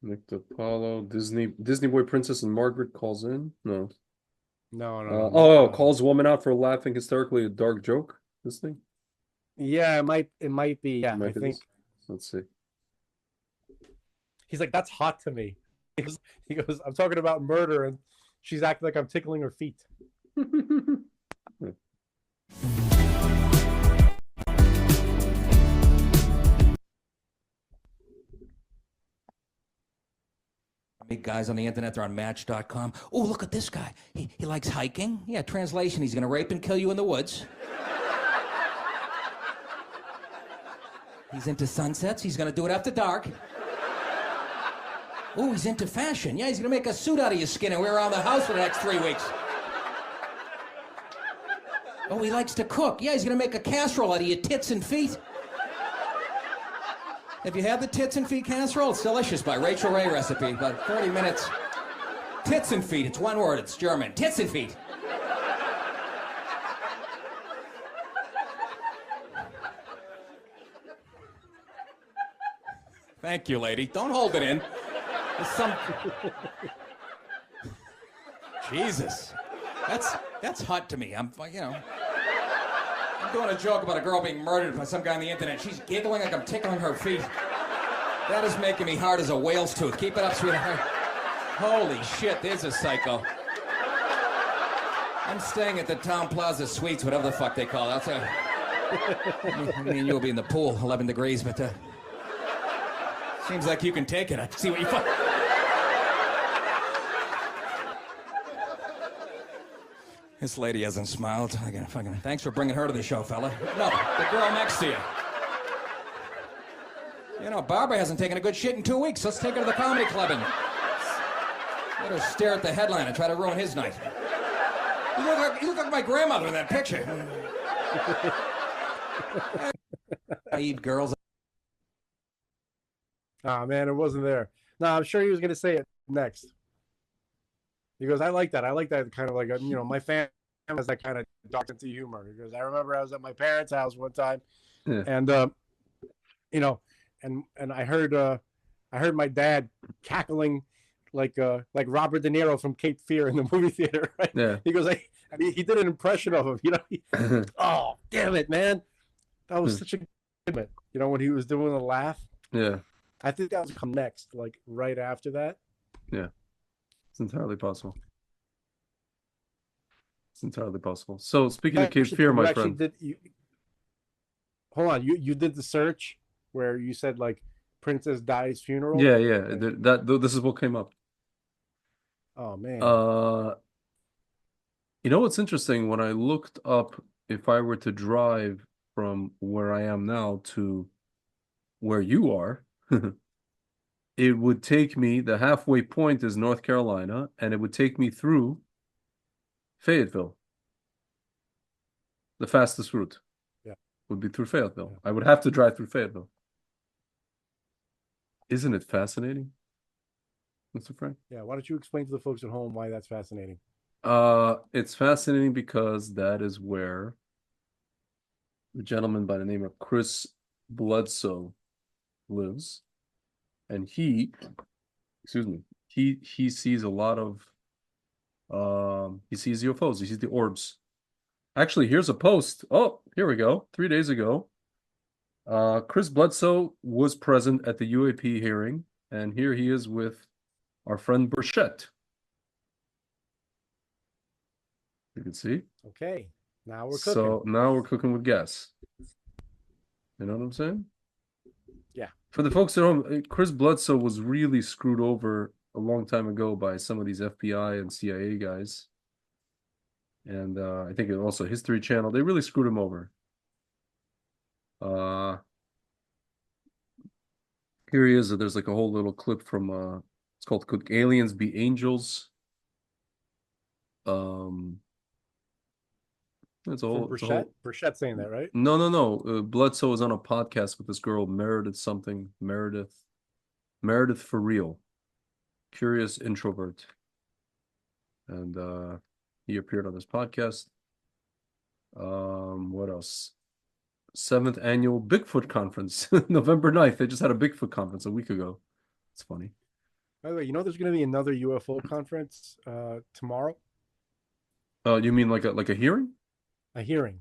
A: Nick DiPaolo, Disney Boy Princess and Margaret calls in. No.
B: No.
A: Calls woman out for laughing hysterically at dark joke. This thing.
B: Yeah, it might be. Yeah, I think.
A: Let's see.
B: He's like, that's hot to me. He goes, I'm talking about murder, and she's acting like I'm tickling her feet.
R: Meet guys on the internet. They're on Match.com. Oh, look at this guy. He likes hiking. Yeah, translation, he's going to rape and kill you in the woods. He's into sunsets. He's going to do it after dark. Oh, he's into fashion. Yeah, he's going to make a suit out of your skin and wear around the house for the next 3 weeks. Oh, he likes to cook. Yeah, he's going to make a casserole out of your tits and feet. Have you had the tits and feet casserole? It's delicious, by Rachel Ray recipe. About 30 minutes. Tits and feet. It's one word. It's German. Tits and feet. Thank you, lady. Don't hold it in. There's some... Jesus. That's hot to me. I'm doing a joke about a girl being murdered by some guy on the internet. She's giggling like I'm tickling her feet. That is making me hard as a whale's tooth. Keep it up, sweetheart. Holy shit, there's a psycho. I'm staying at the Town Plaza Suites, whatever the fuck they call it. Me and you'll be in the pool, 11 degrees, but seems like you can take it. I see what you fuck. This lady hasn't smiled. Thanks for bringing her to the show, fella. No, the girl next to you. You know, Barbara hasn't taken a good shit in 2 weeks. Let's take her to the comedy club and let her stare at the headline and try to ruin his night. You look like my grandmother in that picture. I eat girls.
B: Ah, man, it wasn't there. No, I'm sure he was going to say it next. He goes, I like that. I like that kind of like, my family has that kind of dark sense of humor. He goes, I remember I was at my parents' house one time, and and I heard my dad cackling like Robert De Niro from Cape Fear in the movie theater. Right?
A: Yeah.
B: He goes, he did an impression of him. Oh, damn it, man, that was such a good moment. When he was doing the laugh.
A: Yeah.
B: I think that was come next, like right after that.
A: Yeah. It's entirely possible. It's entirely possible. So speaking of Cape Fear, my friend.
B: Hold on, you did the search where you said like Princess Di's funeral?
A: Yeah. This is what came up.
B: Oh man.
A: What's interesting? When I looked up if I were to drive from where I am now to where you are, it would take me, the halfway point is North Carolina, and it would take me through Fayetteville. The fastest route would be through Fayetteville. I would have to drive through Fayetteville. Isn't it fascinating, Mr. Frank?
B: Yeah, why don't you explain to the folks at home why that's fascinating?
A: It's fascinating because that is where the gentleman by the name of Chris Bledsoe lives. And he sees a lot of he sees UFOs, he sees the orbs. Actually, here's a post. Oh, here we go. 3 days ago, Chris Bledsoe was present at the UAP hearing, and here he is with our friend Burchette. You can see.
B: Okay, now we're
A: So
B: cooking.
A: now we're cooking with gas. You know what I'm saying?
B: Yeah.
A: For the folks at home, Chris Bledsoe was really screwed over a long time ago by some of these FBI and CIA guys. And I think it also History Channel. They really screwed him over. Here he is. There's like a whole little clip from it's called "Could Aliens Be Angels?" It's a
B: From
A: whole, it's a whole.
B: Burchette saying that, right?
A: No. Bledsoe was on a podcast with this girl Meredith for real, curious introvert, and he appeared on this podcast. What else? 7th annual Bigfoot conference, November 9th. They just had a Bigfoot conference a week ago. It's funny.
B: By the way, there's going to be another UFO conference tomorrow.
A: You mean like a hearing?
B: A hearing.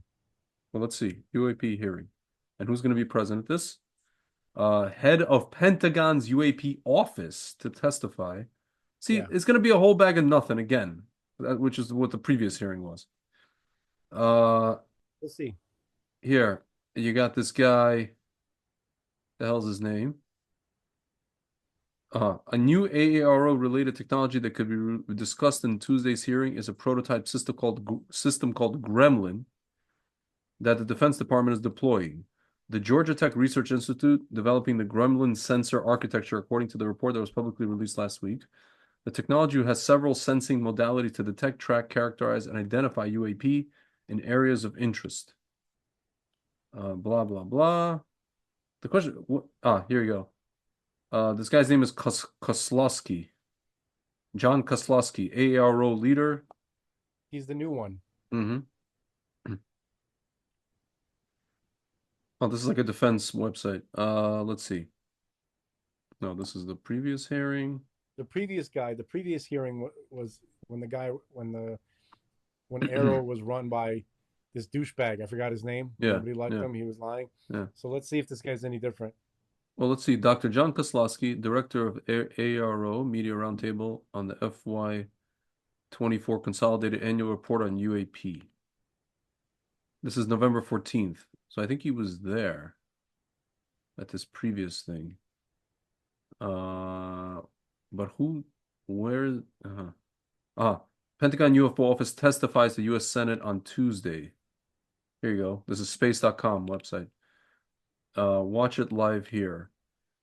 A: Well, let's see. UAP hearing. And who's going to be present at this? Head of Pentagon's UAP office to testify. See,
B: Yeah.
A: it's going to be a whole bag of nothing again, which is what the previous hearing was.
B: We'll see.
A: Here, you got this guy. The hell's his name? A new AARO related technology that could be discussed in Tuesday's hearing is a prototype system called Gremlin that the Defense Department is deploying. The Georgia Tech Research Institute developing the Gremlin sensor architecture, according to the report that was publicly released last week. The technology has several sensing modalities to detect, track, characterize, and identify UAP in areas of interest. Blah, blah, blah. The question, here you go. This guy's name is Koslowski. John Koslowski, AARO leader.
B: He's the new one.
A: Mm-hmm. Oh, this is like a defense website. Let's see. No, this is the previous hearing.
B: The previous hearing was when Arrow was run by this douchebag. I forgot his name.
A: Yeah,
B: Nobody liked
A: yeah.
B: him. He was lying.
A: Yeah.
B: So let's see if this guy's any different.
A: Well, let's see. Dr. John Koslowski, director of AARO Media Roundtable on the FY24 Consolidated Annual Report on UAP. This is November 14th. So I think he was there at this previous thing. But Pentagon UFO Office testifies to U.S. Senate on Tuesday. Here you go. This is space.com website. Watch it live here.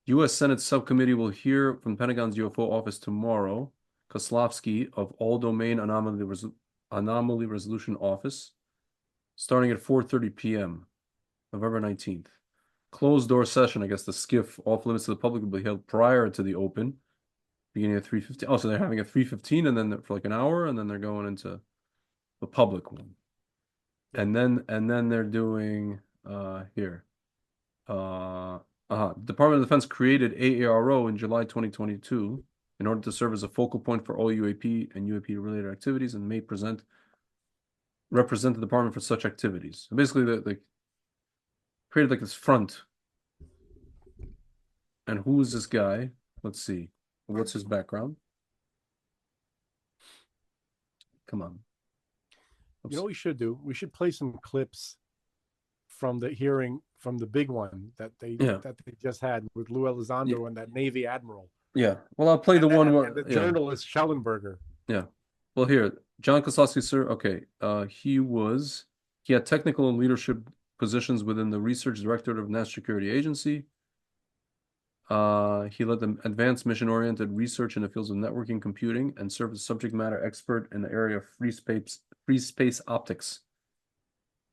A: U.S. Senate Subcommittee will hear from Pentagon's UFO Office tomorrow. Koslowski of All Domain Anomaly Resolution Office, starting at 4:30 p.m., November 19th. Closed door session, I guess the skiff off limits to the public will be held prior to the open, beginning at 3:15. Oh, so they're having a 3:15 and then for like an hour, and then they're going into the public one. And then they're doing here. Department of Defense created AARO in July 2022 in order to serve as a focal point for all UAP and UAP related activities and may represent the department for such activities. So basically, they created like this front. And who is this guy? Let's see. What's his background? Come on.
B: You know what we should do? We should play some clips from the hearing, from the big one that they just had with Lou Elizondo and that Navy admiral.
A: Yeah. Well, I'll play the one where
B: the journalist Schellenberger.
A: Yeah. Well, here, John Koslowski, sir. Okay. He had technical and leadership positions within the Research Directorate of National Security Agency. He led the advanced mission-oriented research in the fields of networking computing and served as subject matter expert in the area of free space optics,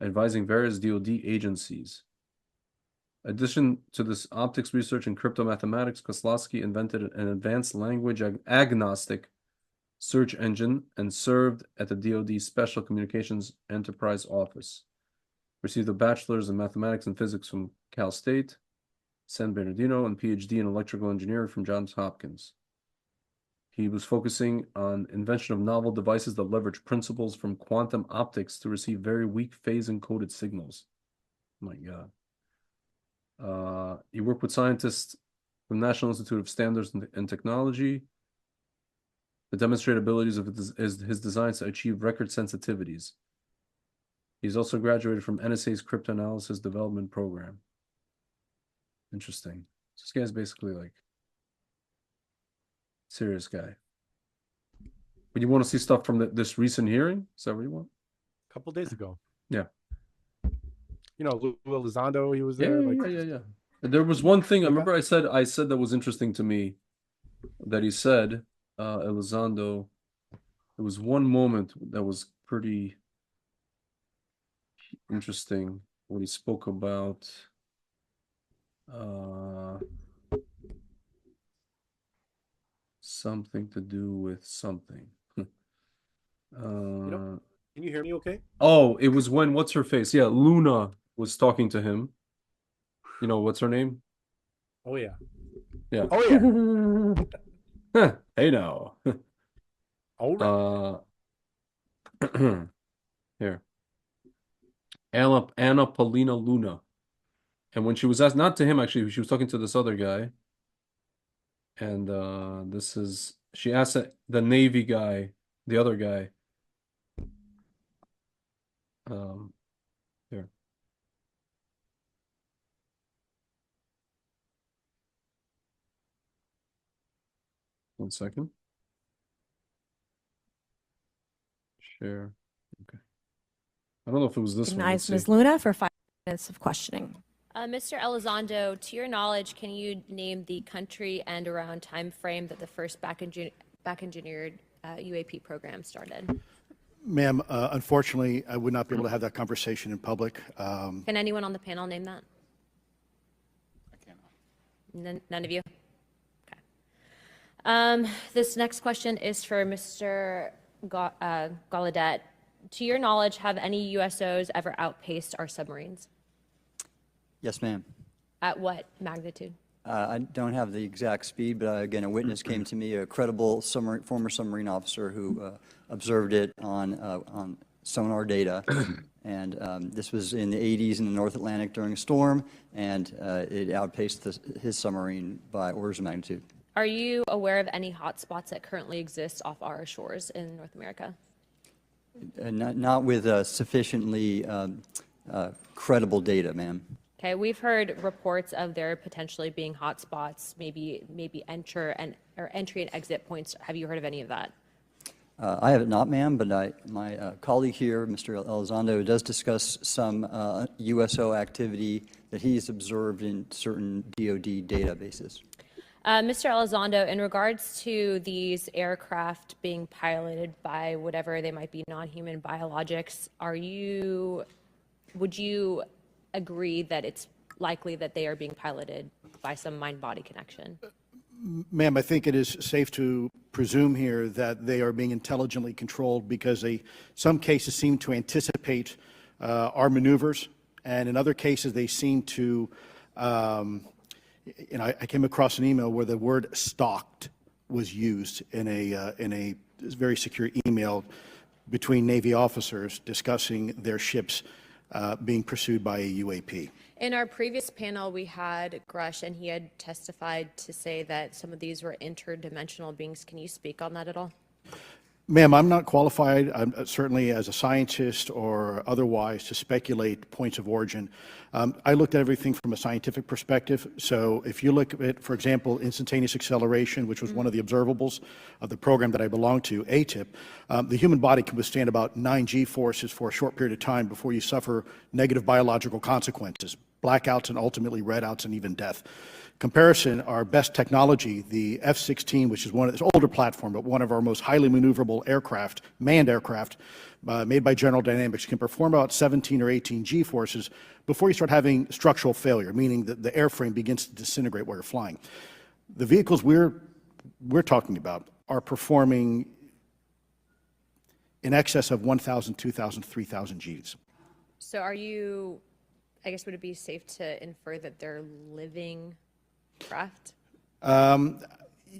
A: advising various DoD agencies. In addition to this optics research and crypto mathematics, Koslowski invented an advanced language agnostic search engine and served at the DoD Special Communications Enterprise Office. Received a bachelor's in mathematics and physics from Cal State, San Bernardino, and PhD in electrical engineering from Johns Hopkins. He was focusing on invention of novel devices that leverage principles from quantum optics to receive very weak phase encoded signals. Oh my God. He worked with scientists from the National Institute of Standards and Technology to demonstrate abilities of his designs to achieve record sensitivities. He's also graduated from NSA's cryptanalysis development program. Interesting. This guy's basically like serious guy. But you want to see stuff from this recent hearing? Is that what you want?
B: A couple days ago.
A: Yeah.
B: You know, Lou Elizondo, he was
A: Yeah,
B: there.
A: yeah. There was one thing I remember I said that was interesting to me that he said, Elizondo. There was one moment that was pretty interesting when he spoke about something to do with something.
B: Can you hear me okay?
A: Oh, it was when what's her face? Yeah, Luna was talking to him. You know, what's her name?
B: Oh yeah.
A: Yeah.
B: Oh
A: yeah. Hey now.
B: All right.
A: Here. Anna Paulina Luna. And when she was asked, not to him actually, she was talking to this other guy. And she asked the Navy guy, the other guy. Here. One second. Share. Okay. I don't know if it was this one.
S: Recognize
A: Let's
S: Ms.
A: see.
S: Luna for 5 minutes of questioning.
T: Mr. Elizondo, to your knowledge, can you name the country and around time frame that the first back engineered UAP program started?
U: Ma'am, unfortunately, I would not be able to have that conversation in public.
T: Can anyone on the panel name that?
U: I cannot.
T: None of you? Okay. This next question is for Mr. Gallaudet. To your knowledge, have any USOs ever outpaced our submarines?
V: Yes, ma'am.
T: At what magnitude?
V: I don't have the exact speed, but again, a witness came to me, a credible former submarine officer who observed it on sonar data. And this was in the 80s in the North Atlantic during a storm, and it outpaced his submarine by orders of magnitude.
T: Are you aware of any hotspots that currently exist off our shores in North America?
V: Not with sufficiently credible data, ma'am.
T: Okay, we've heard reports of there potentially being hotspots, maybe entry and exit points. Have you heard of any of that?
V: I have it not, ma'am, but my colleague here, Mr. Elizondo, does discuss some USO activity that he's observed in certain DoD databases.
T: Mr. Elizondo, in regards to these aircraft being piloted by whatever they might be, non-human biologics, would you agree that it's likely that they are being piloted by some mind-body connection?
U: Ma'am, I think it is safe to presume here that they are being intelligently controlled because some cases seem to anticipate our maneuvers, and in other cases they seem to, I came across an email where the word stalked was used in a very secure email between Navy officers discussing their ships being pursued by a UAP.
T: In our previous panel, we had Grush, and he had testified to say that some of these were interdimensional beings. Can you speak on that at all?
U: Ma'am, I'm not qualified, certainly as a scientist or otherwise, to speculate points of origin. I looked at everything from a scientific perspective. So if you look at, for example, instantaneous acceleration, which was one of the observables of the program that I belong to, ATIP, the human body can withstand about 9 G-forces for a short period of time before you suffer negative biological consequences, blackouts and ultimately redouts and even death. Comparison, our best technology, the F-16, which is it's an older platform, but one of our most highly maneuverable aircraft, manned aircraft, made by General Dynamics, can perform about 17 or 18 G-forces before you start having structural failure, meaning that the airframe begins to disintegrate while you're flying. The vehicles we're talking about are performing in excess of 1,000, 2,000, 3,000 Gs.
T: So I guess would it be safe to infer that they're living craft?
U: I'm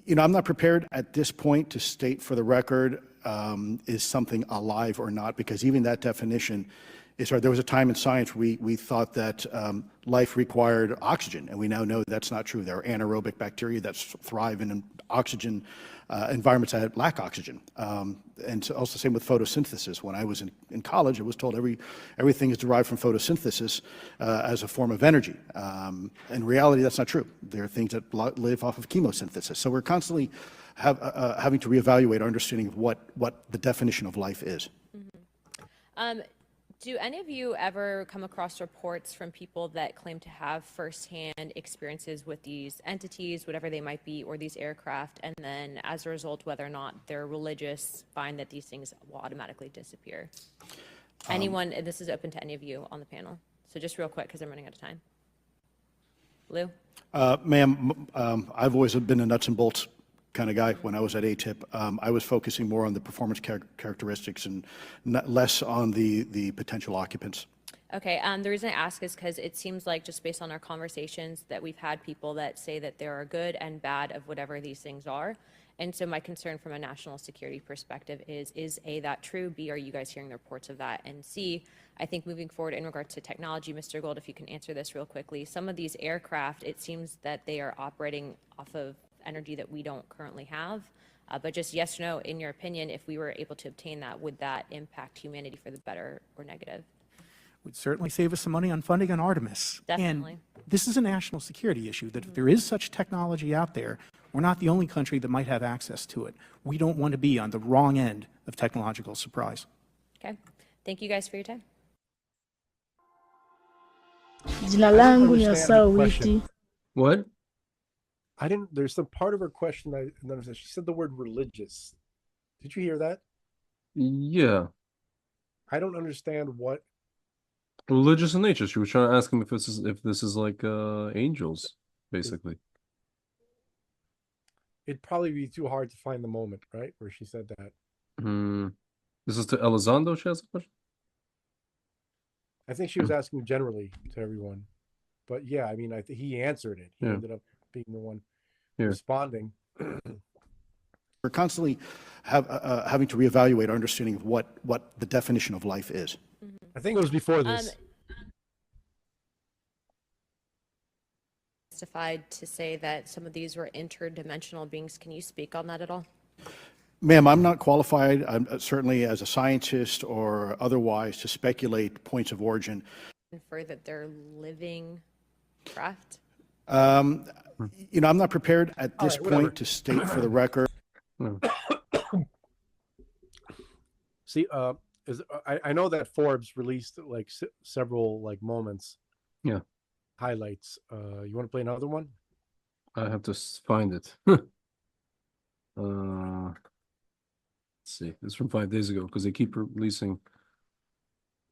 U: not prepared at this point to state for the record is something alive or not, because even that definition there was a time in science we thought that life required oxygen, and we now know that's not true. There are anaerobic bacteria that thrive in oxygen environments that lack oxygen. And so also same with photosynthesis. When I was in college, I was told everything is derived from photosynthesis as a form of energy. In reality, that's not true. There are things that live off of chemosynthesis. So we're constantly having to reevaluate our understanding of what the definition of life is.
T: Do any of you ever come across reports from people that claim to have firsthand experiences with these entities, whatever they might be, or these aircraft, and then as a result, whether or not they're religious, find that these things will automatically disappear? Anyone, and this is open to any of you on the panel. So just real quick, because I'm running out of time. Lou?
U: Ma'am, I've always been a nuts and bolts kind of guy. When I was at ATIP, I was focusing more on the performance characteristics and less on the potential occupants.
T: Okay, the reason I ask is because it seems like, just based on our conversations, that we've had people that say that there are good and bad of whatever these things are. And so my concern from a national security perspective is A, that true? B, are you guys hearing the reports of that? And C, I think moving forward in regards to technology, Mr. Gold, if you can answer this real quickly, some of these aircraft, it seems that they are operating off of energy that we don't currently have. But just yes or no, in your opinion, if we were able to obtain that, would that impact humanity for the better or negative?
C: Would certainly save us some money on funding on Artemis.
T: Definitely.
C: And this is a national security issue, that if there is such technology out there, we're not the only country that might have access to it. We don't want to be on the wrong end of technological surprise.
T: Okay. Thank you guys for your time.
B: Jina langu ni Asawiti.
A: What?
B: I didn't. There's some part of her question I didn't understand. She said the word religious. Did you hear that?
A: Yeah.
B: I don't understand what.
A: Religious in nature. She was trying to ask him if this is like angels, basically.
B: It'd probably be too hard to find the moment, right, where she said that.
A: This is to Elizondo. She has a question.
B: I think she was asking generally to everyone, but yeah, I mean, he answered it. He ended up being the one responding.
U: We're constantly having to reevaluate our understanding of what the definition of life is.
B: I think it was before this.
T: Justified to say that some of these were interdimensional beings. Can you speak on that at all?
U: Ma'am, I'm not qualified, certainly as a scientist or otherwise, to speculate points of origin.
T: Infer that they're living craft?
U: I'm not prepared at this point to state for the record.
B: See, I know that Forbes released like several like moments.
A: Yeah.
B: Highlights. You want to play another one?
A: I have to find it. Let's see. It's from 5 days ago because they keep releasing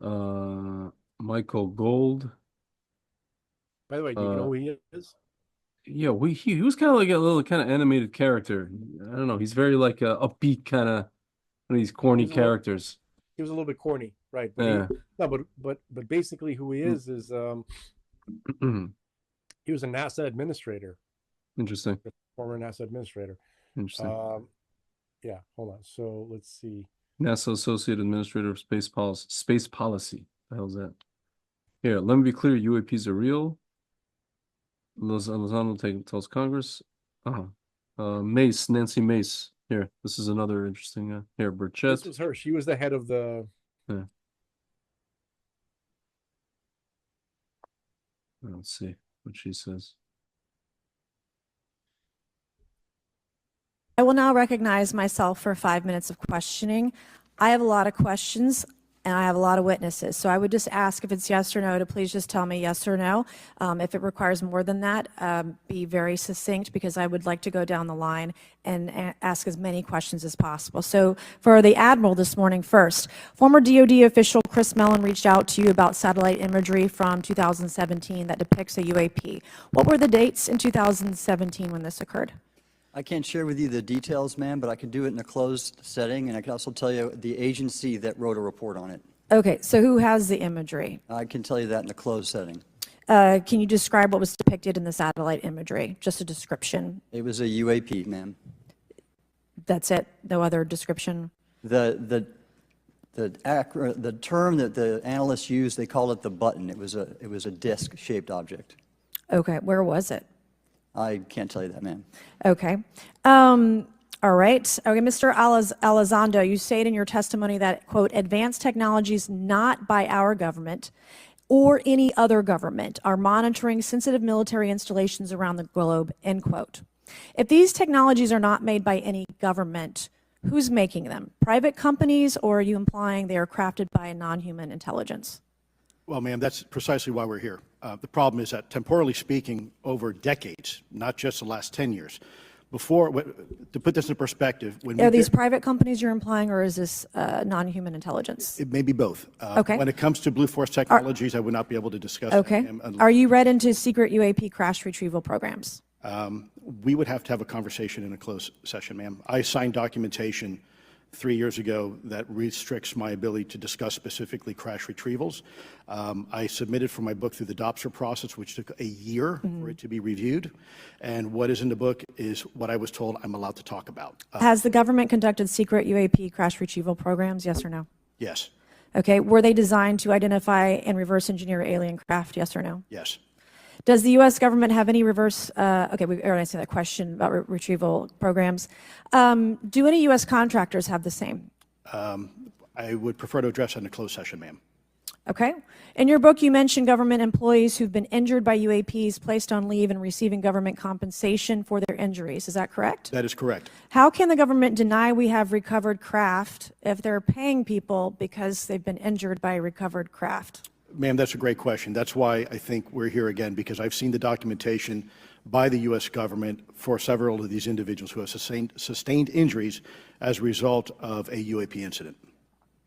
A: Michael Gold.
B: By the way, do you know who he is?
A: Yeah, he was kind of like a little kind of animated character. I don't know. He's very like a upbeat kind of one of these corny characters.
B: He was a little bit corny, right? But
A: Yeah.
B: but basically who he is he was a NASA administrator.
A: Interesting.
B: Former NASA administrator.
A: Interesting.
B: Yeah, hold on. So let's see.
A: NASA Associate Administrator of Space Policy. Space Policy. The hell's that? Here, let me be clear. UAPs are real. Lozano tells Congress. Mace, Nancy Mace. Here, this is another interesting. Here, Burchett.
B: This was her. She was the head of the.
A: Yeah. Let's see what she says.
S: I will now recognize myself for 5 minutes of questioning. I have a lot of questions and I have a lot of witnesses. So I would just ask if it's yes or no to please just tell me yes or no. If it requires more than that, be very succinct because I would like to go down the line and ask as many questions as possible. So for the Admiral this morning first, former DoD official Chris Mellon reached out to you about satellite imagery from 2017 that depicts a UAP. What were the dates in 2017 when this occurred?
V: I can't share with you the details, ma'am, but I can do it in a closed setting, and I can also tell you the agency that wrote a report on it.
S: Okay, so who has the imagery?
V: I can tell you that in a closed setting.
S: Can you describe what was depicted in the satellite imagery? Just a description.
V: It was a UAP, ma'am.
S: That's it? No other description?
V: The The term that the analysts used, they called it the button. It was a disc-shaped object.
S: Okay, where was it?
V: I can't tell you that, ma'am.
S: Okay. All right. Okay, Mr. Elizondo, you state in your testimony that, quote, advanced technologies not by our government or any other government are monitoring sensitive military installations around the globe, end quote. If these technologies are not made by any government, who's making them? Private companies, or are you implying they are crafted by a non-human intelligence?
U: Well, ma'am, that's precisely why we're here. The problem is that, temporally speaking, over decades, not just the last 10 years, to put this in perspective,
S: Are these private companies you're implying, or is this non-human intelligence?
U: It may be both.
S: Okay.
U: When it comes to Blue Force Technologies, I would not be able to discuss that,
S: Okay.
U: ma'am,
S: Are you read into secret UAP crash retrieval programs?
U: We would have to have a conversation in a closed session, ma'am. I signed documentation 3 years ago that restricts my ability to discuss specifically crash retrievals. I submitted for my book through the DOPSR process, which took a year for it to be reviewed. And what is in the book is what I was told I'm allowed to talk about.
S: Has the government conducted secret UAP crash retrieval programs, yes or no?
U: Yes.
S: Okay. Were they designed to identify and reverse engineer alien craft, yes or no?
U: Yes.
S: Does the U.S. government have any reverse, okay, we already answered that question about retrieval programs. Do any U.S. contractors have the same?
U: I would prefer to address that in a closed session, ma'am.
S: Okay. In your book, you mentioned government employees who've been injured by UAPs, placed on leave, and receiving government compensation for their injuries. Is that correct?
U: That is correct.
S: How can the government deny we have recovered craft if they're paying people because they've been injured by recovered craft?
U: Ma'am, that's a great question. That's why I think we're here again, because I've seen the documentation by the U.S. government for several of these individuals who have sustained injuries as a result of a UAP incident.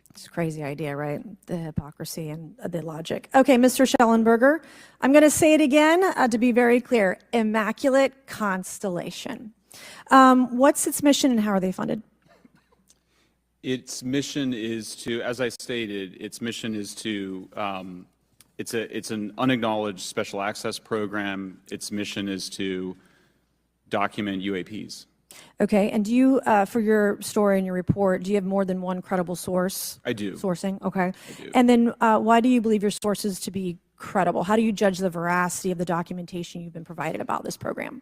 S: It's a crazy idea, right? The hypocrisy and the logic. Okay, Mr. Schellenberger, I'm going to say it again to be very clear. Immaculate Constellation. What's its mission and how are they funded?
E: Its mission is to, as I stated, its mission is to, it's an unacknowledged special access program. Its mission is to document UAPs.
S: Okay, and do you, for your story and your report, do you have more than one credible source?
E: I do.
S: Sourcing, okay.
E: I do.
S: And then why do you believe your sources to be credible? How do you judge the veracity of the documentation you've been provided about this program?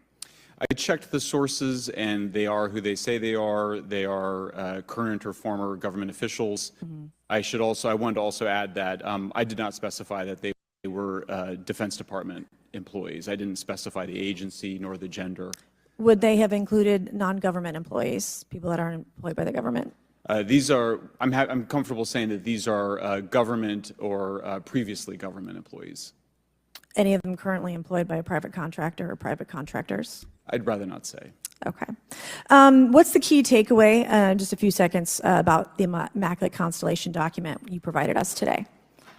E: I checked the sources, and they are who they say they are. They are current or former government officials. I wanted to also add that I did not specify that they were Defense Department employees. I didn't specify the agency nor the gender.
S: Would they have included non-government employees, people that aren't employed by the government?
E: These are, I'm comfortable saying that these are government or previously government employees.
S: Any of them currently employed by a private contractor or private contractors?
E: I'd rather not say.
S: Okay. What's the key takeaway, just a few seconds, about the Immaculate Constellation document you provided us today?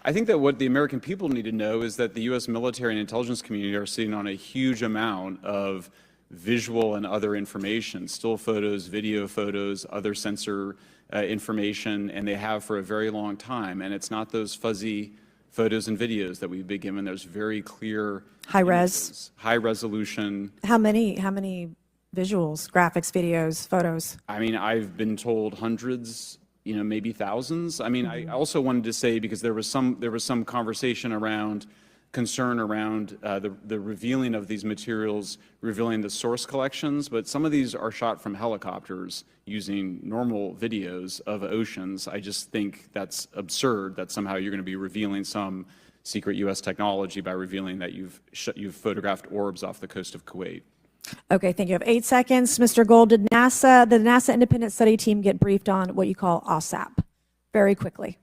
E: I think that what the American people need to know is that the U.S. military and intelligence community are sitting on a huge amount of visual and other information, still photos, video photos, other sensor information, and they have for a very long time. And it's not those fuzzy photos and videos that we've been given. There's very clear
S: high
E: images,
S: res,
E: high resolution.
S: How many visuals, graphics, videos, photos?
E: I mean, I've been told hundreds, maybe thousands. I mean, I also wanted to say, because there was some conversation around concern around the revealing of these materials, revealing the source collections, but some of these are shot from helicopters using normal videos of oceans. I just think that's absurd that somehow you're going to be revealing some secret U.S. technology by revealing that you've photographed orbs off the coast of Kuwait.
S: Okay, thank you. I have 8 seconds. Mr. Gold, did the NASA independent study team get briefed on what you call OSAP? Very quickly.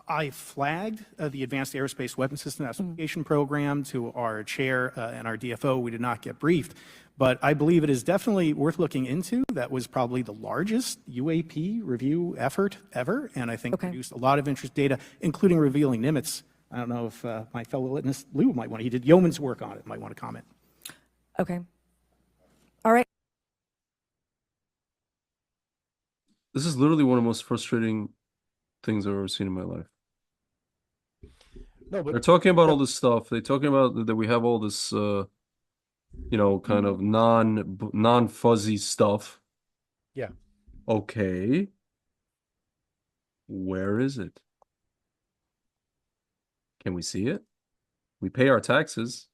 C: I flagged the Advanced Aerospace Weapons System Application Program to our chair and our DFO. We did not get briefed, but I believe it is definitely worth looking into. That was probably the largest UAP review effort ever, and I think produced a lot of interest data, including revealing Nimitz. I don't know if my fellow witness Lou might want to, he did yeoman's work on it, might want to comment.
S: Okay. All right.
A: This is literally one of the most frustrating things I've ever seen in my life.
B: No, but
A: they're talking about all this stuff. They're talking about that we have all this, kind of non-fuzzy stuff.
B: Yeah.
A: Okay. Where is it? Can we see it? We pay our taxes.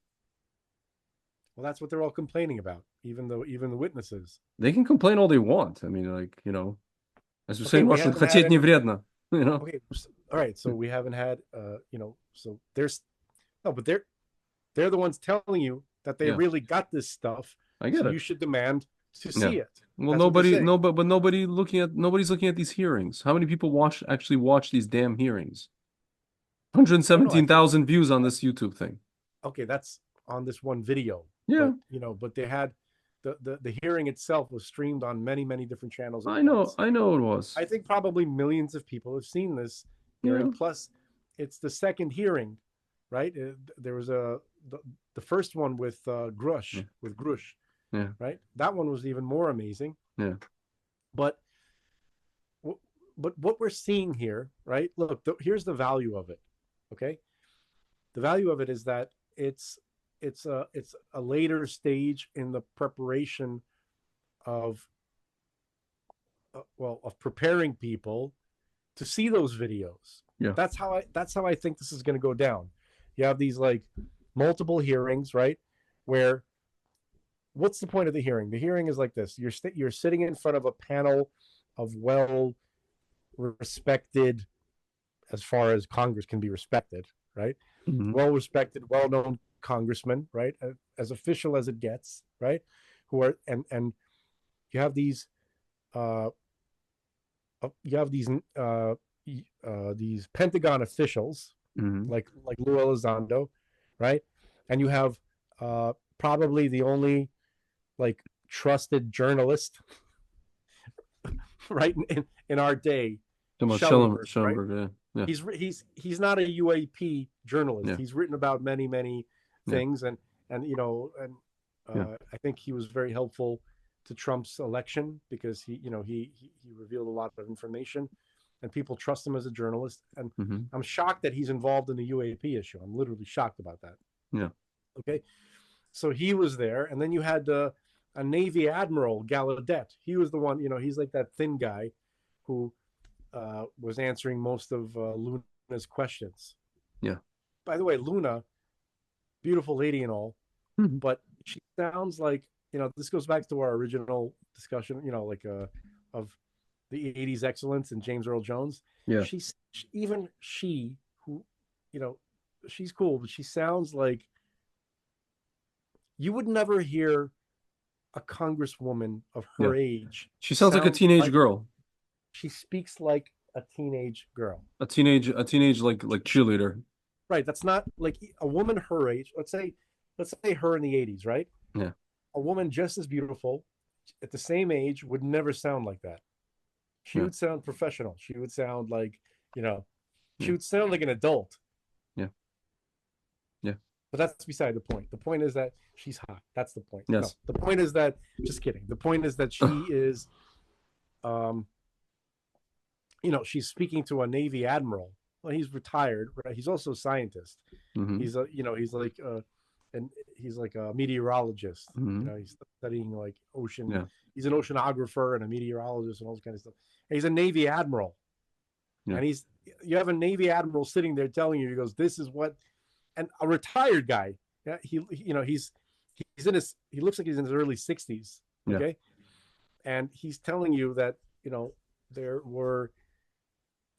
B: Well, that's what they're all complaining about, even the witnesses.
A: They can complain all they want. I mean, like, as we say
B: Okay,
A: in
B: we
A: Russian,
B: haven't had
A: хотеть не
B: any.
A: вредно,
B: Okay, all right. So we haven't had, so there's no, but they're the ones telling you that they
A: Yeah.
B: really got this stuff.
A: I get
B: so
A: it.
B: you should demand to
A: Yeah.
B: see it.
A: Well,
B: That's what they're saying.
A: but nobody's looking at these hearings. How many people actually watch these damn hearings?
B: No, no, I think-
A: 117,000 views on this YouTube thing.
B: Okay, that's on this one video.
A: Yeah.
B: But they had the hearing itself was streamed on many different channels.
A: I know it was.
B: I think probably millions of people have seen this hearing.
A: Yeah.
B: Plus, it's the second hearing, right? There was the first one with Grush, with Grush,
A: Yeah.
B: right? That one was even more amazing.
A: Yeah.
B: But what we're seeing here, right? Look, here's the value of it. Okay, the value of it is that it's a later stage in the preparation of of preparing people to see those videos.
A: Yeah.
B: That's how I think this is going to go down. You have these like multiple hearings, right? Where what's the point of the hearing? The hearing is like this. You're sitting in front of a panel of well respected, as far as Congress can be respected, right?
A: Mhm.
B: Well respected, well known congressmen, right? As official as it gets, right? Who are and you have these these Pentagon officials
A: Mhm.
B: like Lou Elizondo, right? And you have probably the only like trusted journalist right in our day.
A: Talking about
B: Schellenberg, right?
A: Schellenberg, yeah.
B: He's not a UAP journalist.
A: Yeah.
B: He's written about many things, and
A: Yeah.
B: I think he was very helpful to Trump's election because he revealed a lot of information, and people trust him as a journalist. And
A: Mhm.
B: I'm shocked that he's involved in the UAP issue. I'm literally shocked about that.
A: Yeah.
B: Okay, so he was there, and then you had a Navy Admiral Gallaudet. He was the one, he's like that thin guy who was answering most of Luna's questions.
A: Yeah.
B: By the way, Luna, beautiful lady and all,
A: Mhm.
B: but she sounds like, this goes back to our original discussion, of the 80s excellence and James Earl Jones.
A: Yeah.
B: Even she, who, she's cool, but she sounds like you would never hear a congresswoman of her
A: Yeah.
B: age.
A: She sounds like a teenage girl.
B: She speaks like a teenage girl.
A: A teenage like cheerleader.
B: Right. That's not like a woman her age. Let's say her in the 80s, right?
A: Yeah.
B: A woman just as beautiful at the same age would never sound like that. She
A: Yeah.
B: would sound professional. She would sound like, she
A: Yeah.
B: would sound like an adult.
A: Yeah. Yeah.
B: But that's beside the point. The point is that she's hot. That's the point.
A: Yes.
B: No, the point is that, just kidding. The point is that she is, she's speaking to a Navy admiral. Well, he's retired, right? He's also a scientist.
A: Mhm.
B: He's he's like a meteorologist.
A: Mhm.
B: He's studying like ocean.
A: Yeah.
B: He's an oceanographer and a meteorologist and all this kind of stuff. And he's a Navy admiral.
A: Yeah.
B: And you have a Navy admiral sitting there telling you, he goes, this is what, and a retired guy. Yeah, he looks like he's in his early 60s.
A: Yeah.
B: Okay. And he's telling you that, there were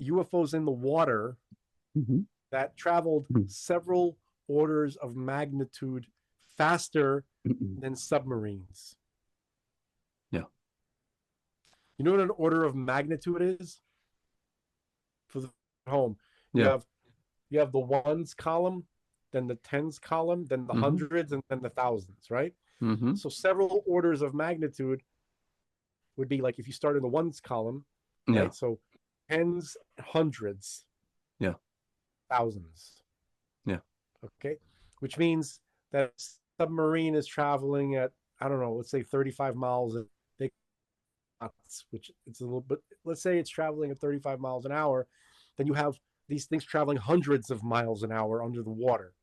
B: UFOs in the water
A: Mhm.
B: that traveled several orders of magnitude faster than submarines.
A: Yeah.
B: You know what an order of magnitude is? For the home.
A: Yeah.
B: You have the ones column, then the tens column, then the
A: Mhm.
B: hundreds, and then the thousands, right?
A: Mhm.
B: So several orders of magnitude would be like if you start in the ones column,
A: Yeah.
B: right? So tens, hundreds,
A: Yeah.
B: thousands.
A: Yeah.
B: Okay. Which means that submarine is traveling at, I don't know, let's say 35 miles a day, which it's a little bit, let's say it's traveling at 35 miles an hour. Then you have these things traveling hundreds of miles an hour under the water.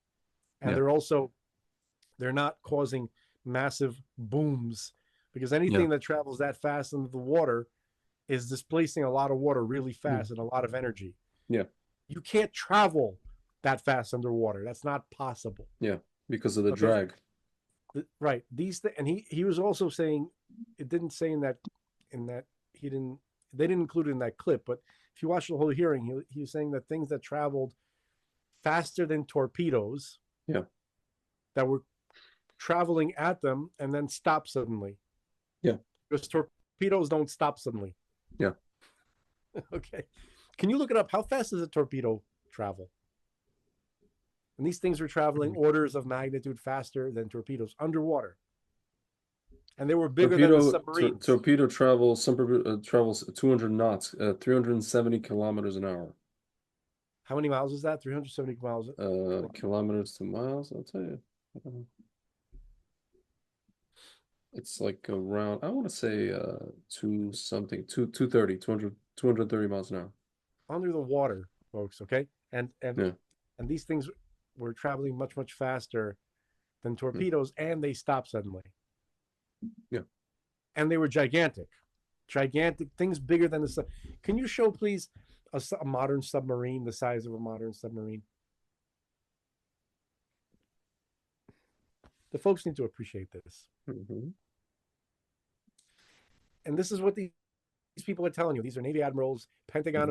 B: And
A: Yeah.
B: they're not causing massive booms because anything that travels that fast under the water is displacing a lot of water really fast and a lot of energy.
A: Yeah.
B: You can't travel that fast underwater. That's not possible.
A: Yeah. Because of the
B: Okay.
A: drag.
B: Right. And he was also saying, it didn't say in that they didn't include it in that clip, but if you watch the whole hearing, he was saying that things that traveled faster than torpedoes,
A: Yeah.
B: that were traveling at them and then stop suddenly.
A: Yeah.
B: Because torpedoes don't stop suddenly.
A: Yeah.
B: Okay. Can you look it up? How fast does a torpedo travel? And these things were traveling orders of magnitude faster than torpedoes underwater. And they were bigger than the submarines.
A: Torpedo travels 200 knots, 370 kilometers an hour.
B: How many miles is that? 370 miles.
A: Kilometers to miles, I'll tell you. It's like around, I want to say 230 miles an hour.
B: Under the water, folks, okay? And
A: Yeah.
B: and these things were traveling much, much faster than torpedoes, and they stopped suddenly.
A: Yeah.
B: And they were gigantic things bigger than the sun. Can you show, please, a modern submarine, the size of a modern submarine? The folks need to appreciate this.
A: Mm-hmm.
B: And this is what these people are telling you. These are Navy admirals, Pentagon